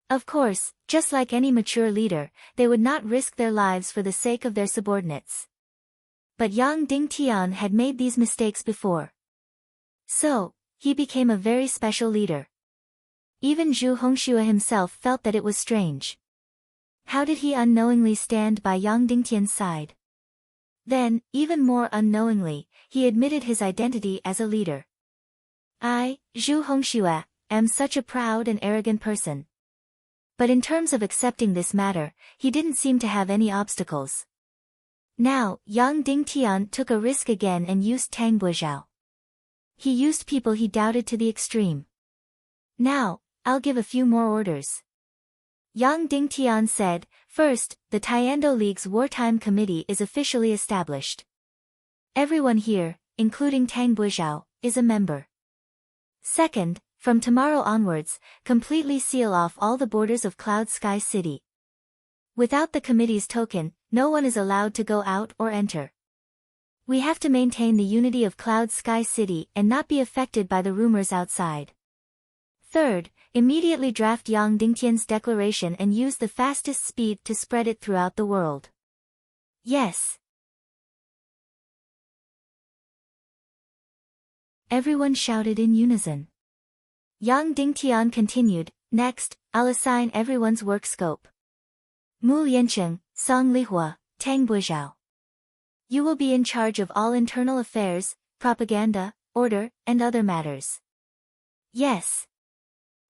Of course, just like any mature leader, they would not risk their lives for the sake of their subordinates. But Yang Dingtian had made these mistakes before. So, he became a very special leader. Even Zhu Hongxue himself felt that it was strange. How did he unknowingly stand by Yang Dingtian's side? Then, even more unknowingly, he admitted his identity as a leader. I, Zhu Hongxue, am such a proud and arrogant person. But in terms of accepting this matter, he didn't seem to have any obstacles. Now, Yang Dingtian took a risk again and used Tang Buizhao. He used people he doubted to the extreme. Now, I'll give a few more orders. Yang Dingtian said, first, the Tiando League's wartime committee is officially established. Everyone here, including Tang Buizhao, is a member. Second, from tomorrow onwards, completely seal off all the borders of Cloud Sky City. Without the committee's token, no one is allowed to go out or enter. We have to maintain the unity of Cloud Sky City and not be affected by the rumors outside. Third, immediately draft Yang Dingtian's declaration and use the fastest speed to spread it throughout the world. Yes. Everyone shouted in unison. Yang Dingtian continued, next, I'll assign everyone's work scope. Mu Liancheng, Song Lihua, Tang Buizhao. You will be in charge of all internal affairs, propaganda, order, and other matters. Yes.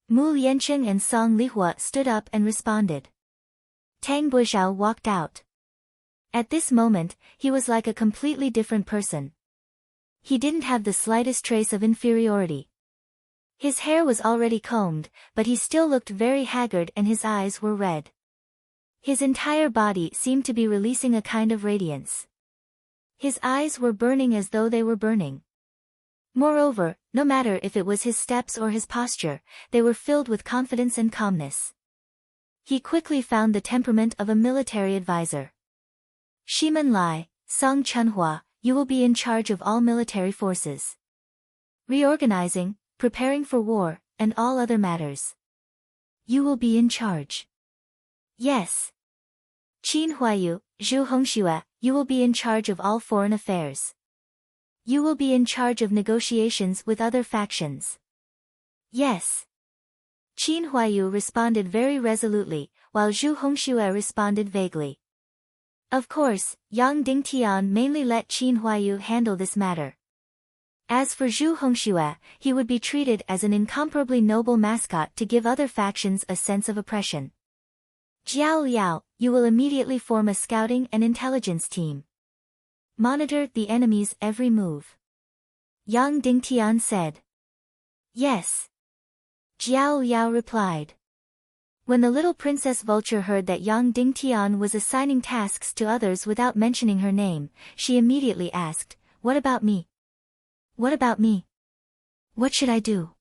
Mu Liancheng and Song Lihua stood up and responded. Tang Buizhao walked out. At this moment, he was like a completely different person. He didn't have the slightest trace of inferiority. His hair was already combed, but he still looked very haggard and his eyes were red. His entire body seemed to be releasing a kind of radiance. His eyes were burning as though they were burning. Moreover, no matter if it was his steps or his posture, they were filled with confidence and calmness. He quickly found the temperament of a military advisor. Shimen Lai, Song Chunhua, you will be in charge of all military forces. Reorganizing, preparing for war, and all other matters. You will be in charge. Yes. Qin Huayu, Zhu Hongxue, you will be in charge of all foreign affairs. You will be in charge of negotiations with other factions. Yes. Qin Huayu responded very resolutely, while Zhu Hongxue responded vaguely. Of course, Yang Dingtian mainly let Qin Huayu handle this matter. As for Zhu Hongxue, he would be treated as an incomparably noble mascot to give other factions a sense of oppression. Jiao Liao, you will immediately form a scouting and intelligence team. Monitor the enemy's every move. Yang Dingtian said. Yes. Jiao Liao replied. When the little Princess Vulture heard that Yang Dingtian was assigning tasks to others without mentioning her name, she immediately asked, "What about me? What about me? What should I do?"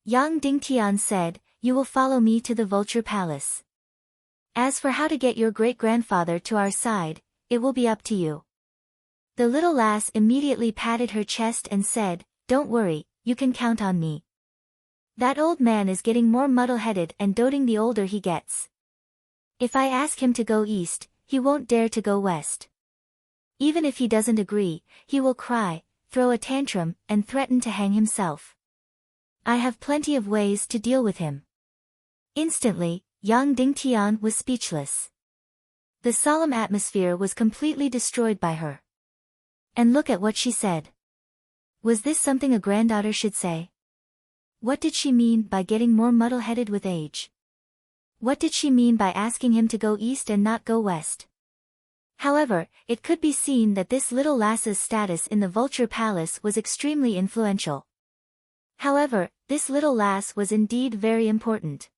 Yang Dingtian said, "You will follow me to the Vulture Palace. As for how to get your great-grandfather to our side, it will be up to you." The little lass immediately patted her chest and said, "Don't worry, you can count on me. That old man is getting more muddle-headed and doting the older he gets. If I ask him to go east, he won't dare to go west. Even if he doesn't agree, he will cry, throw a tantrum, and threaten to hang himself. I have plenty of ways to deal with him." Instantly, Yang Dingtian was speechless. The solemn atmosphere was completely destroyed by her. And look at what she said. Was this something a granddaughter should say? What did she mean by getting more muddle-headed with age? What did she mean by asking him to go east and not go west? However, it could be seen that this little lass's status in the Vulture Palace was extremely influential. However, this little lass was indeed very important.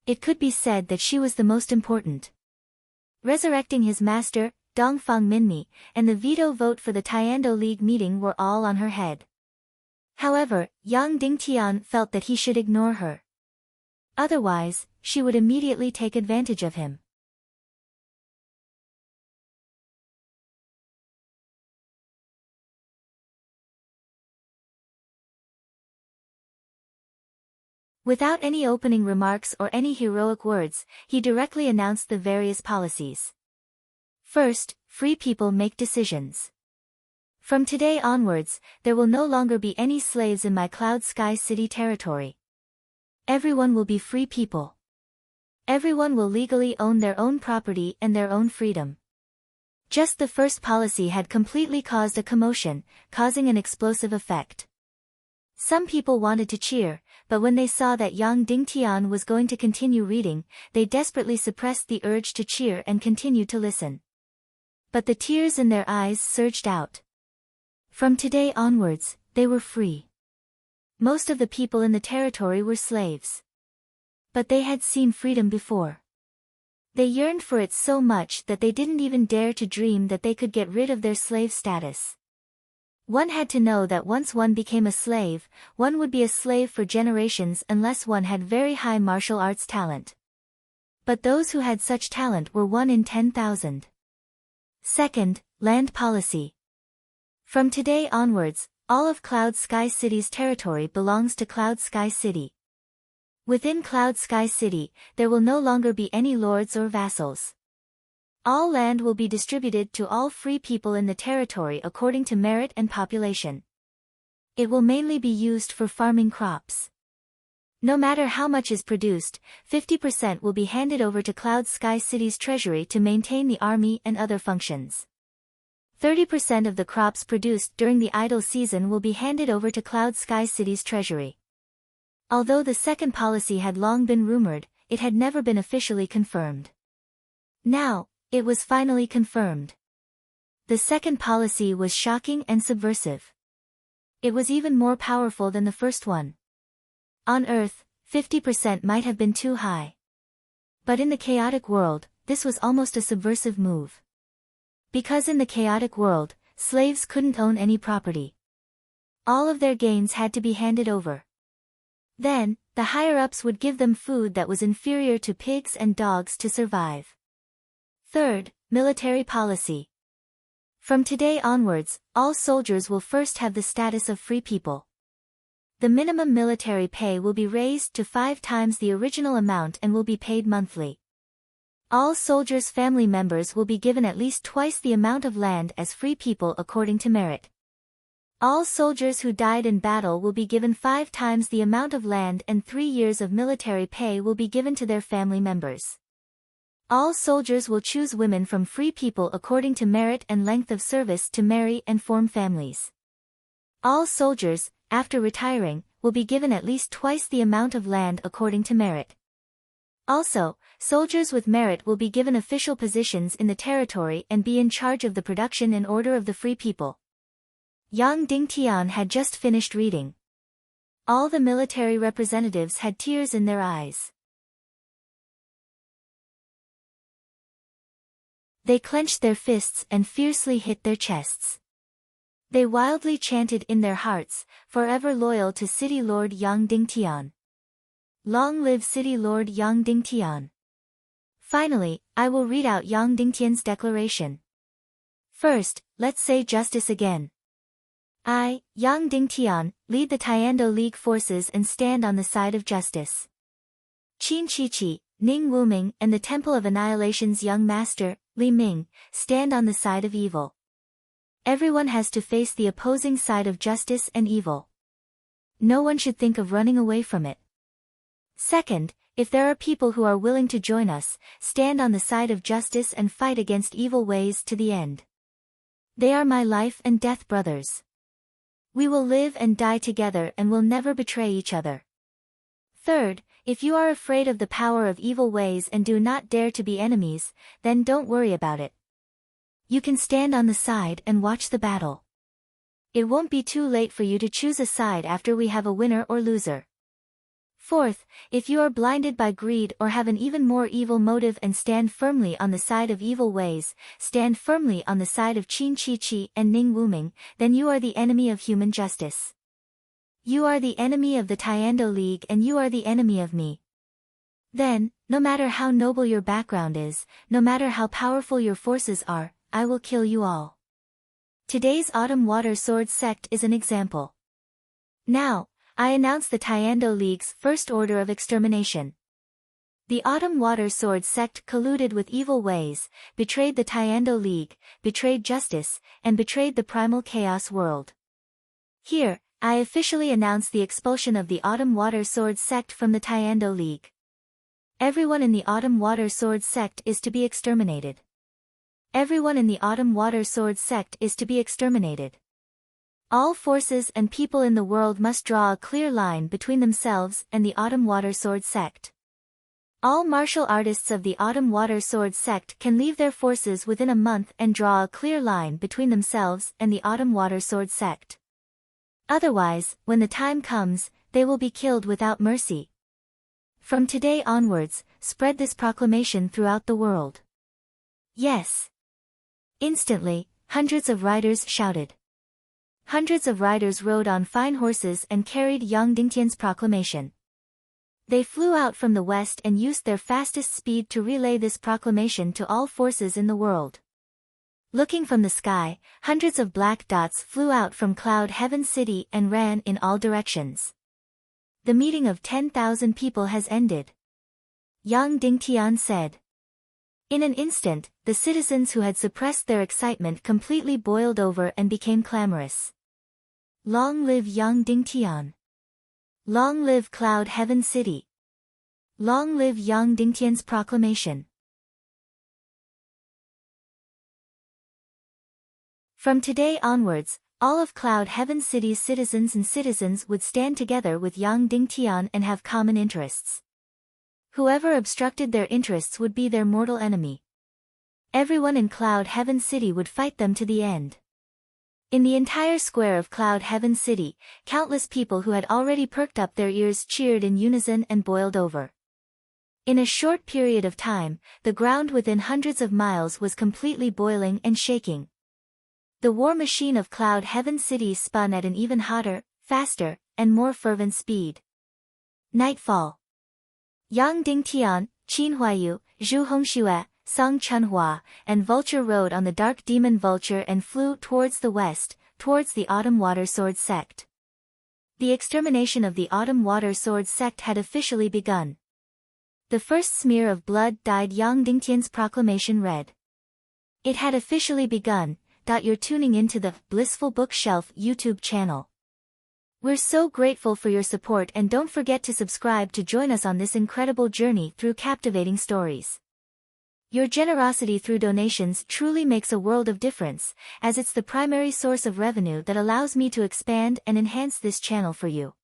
It could be said that she was the most important. Resurrecting his master, Dongfang Minmi, and the veto vote for the Tiando League meeting were all on her head. However, Yang Dingtian felt that he should ignore her. Otherwise, she would immediately take advantage of him. Without any opening remarks or any heroic words, he directly announced the various policies. First, free people make decisions. From today onwards, there will no longer be any slaves in my Cloud Sky City territory. Everyone will be free people. Everyone will legally own their own property and their own freedom. Just the first policy had completely caused a commotion, causing an explosive effect. Some people wanted to cheer, but when they saw that Yang Dingtian was going to continue reading, they desperately suppressed the urge to cheer and continued to listen. But the tears in their eyes surged out. From today onwards, they were free. Most of the people in the territory were slaves. But they had seen freedom before. They yearned for it so much that they didn't even dare to dream that they could get rid of their slave status. One had to know that once one became a slave, one would be a slave for generations unless one had very high martial arts talent. But those who had such talent were 1 in 10,000. Second, land policy. From today onwards, all of Cloud Sky City's territory belongs to Cloud Sky City. Within Cloud Sky City, there will no longer be any lords or vassals. All land will be distributed to all free people in the territory according to merit and population. It will mainly be used for farming crops. No matter how much is produced, 50% will be handed over to Cloud Sky City's treasury to maintain the army and other functions. 30% of the crops produced during the idle season will be handed over to Cloud Sky City's treasury. Although the second policy had long been rumored, it had never been officially confirmed. Now, it was finally confirmed. The second policy was shocking and subversive. It was even more powerful than the first one. On Earth, 50% might have been too high. But in the chaotic world, this was almost a subversive move. Because in the chaotic world, slaves couldn't own any property. All of their gains had to be handed over. Then, the higher-ups would give them food that was inferior to pigs and dogs to survive. Third, military policy. From today onwards, all soldiers will first have the status of free people. The minimum military pay will be raised to 5 times the original amount and will be paid monthly. All soldiers' family members will be given at least twice the amount of land as free people according to merit. All soldiers who died in battle will be given 5 times the amount of land and 3 years of military pay will be given to their family members. All soldiers will choose women from free people according to merit and length of service to marry and form families. All soldiers, after retiring, will be given at least twice the amount of land according to merit. Also, soldiers with merit will be given official positions in the territory and be in charge of the production and order of the free people. Yang Dingtian had just finished reading. All the military representatives had tears in their eyes. They clenched their fists and fiercely hit their chests. They wildly chanted in their hearts, "Forever loyal to City Lord Yang Dingtian. Long live City Lord Yang Dingtian." Finally, I will read out Yang Dingtian's declaration. First, let's say justice again. I, Yang Dingtian, lead the Tiando League forces and stand on the side of justice. Qin Chichi, Ning Wuming and the Temple of Annihilation's young master, Li Ming, stand on the side of evil. Everyone has to face the opposing side of justice and evil. No one should think of running away from it. Second, if there are people who are willing to join us, stand on the side of justice and fight against evil ways to the end. They are my life and death brothers. We will live and die together and will never betray each other. Third, if you are afraid of the power of evil ways and do not dare to be enemies, then don't worry about it. You can stand on the side and watch the battle. It won't be too late for you to choose a side after we have a winner or loser. Fourth, if you are blinded by greed or have an even more evil motive and stand firmly on the side of evil ways, stand firmly on the side of Qin Chi and Ning Wuming, then you are the enemy of human justice. You are the enemy of the Tiando League and you are the enemy of me. Then, no matter how noble your background is, no matter how powerful your forces are, I will kill you all. Today's Autumn Water Sword sect is an example. Now, I announce the Tiando League's first order of extermination. The Autumn Water Sword sect colluded with evil ways, betrayed the Tiando League, betrayed justice, and betrayed the primal chaos world. Here, I officially announce the expulsion of the Autumn Water Sword sect from the Tiando League. Everyone in the Autumn Water Sword sect is to be exterminated. Everyone in the Autumn Water Sword sect is to be exterminated. All forces and people in the world must draw a clear line between themselves and the Autumn Water Sword sect. All martial artists of the Autumn Water Sword sect can leave their forces within a month and draw a clear line between themselves and the Autumn Water Sword sect. Otherwise, when the time comes, they will be killed without mercy. From today onwards, spread this proclamation throughout the world. Yes. Instantly, hundreds of riders shouted. Hundreds of riders rode on fine horses and carried Yang Dingtian's proclamation. They flew out from the west and used their fastest speed to relay this proclamation to all forces in the world. Looking from the sky, hundreds of black dots flew out from Cloud Heaven City and ran in all directions. The meeting of 10,000 people has ended. Yang Dingtian said. In an instant, the citizens who had suppressed their excitement completely boiled over and became clamorous. Long live Yang Dingtian. Long live Cloud Heaven City. Long live Yang Dingtian's proclamation. From today onwards, all of Cloud Heaven City's citizens would stand together with Yang Dingtian and have common interests. Whoever obstructed their interests would be their mortal enemy. Everyone in Cloud Heaven City would fight them to the end. In the entire square of Cloud Heaven City, countless people who had already perked up their ears cheered in unison and boiled over. In a short period of time, the ground within hundreds of miles was completely boiling and shaking. The war machine of Cloud Heaven City spun at an even hotter, faster, and more fervent speed. Nightfall. Yang Dingtian, Qin Huayu, Zhu Hongxue, Song Chunhua, and Vulture rode on the dark demon Vulture and flew towards the west, towards the Autumn Water Sword sect. The extermination of the Autumn Water Sword sect had officially begun. The first smear of blood dyed Yang Dingtian's proclamation red. It had officially begun. You're tuning into the Blissful Bookshelf YouTube channel. We're so grateful for your support, and don't forget to subscribe to join us on this incredible journey through captivating stories. Your generosity through donations truly makes a world of difference, as it's the primary source of revenue that allows me to expand and enhance this channel for you.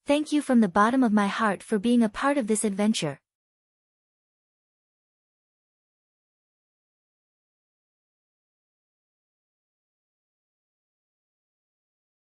Thank you from the bottom of my heart for being a part of this adventure.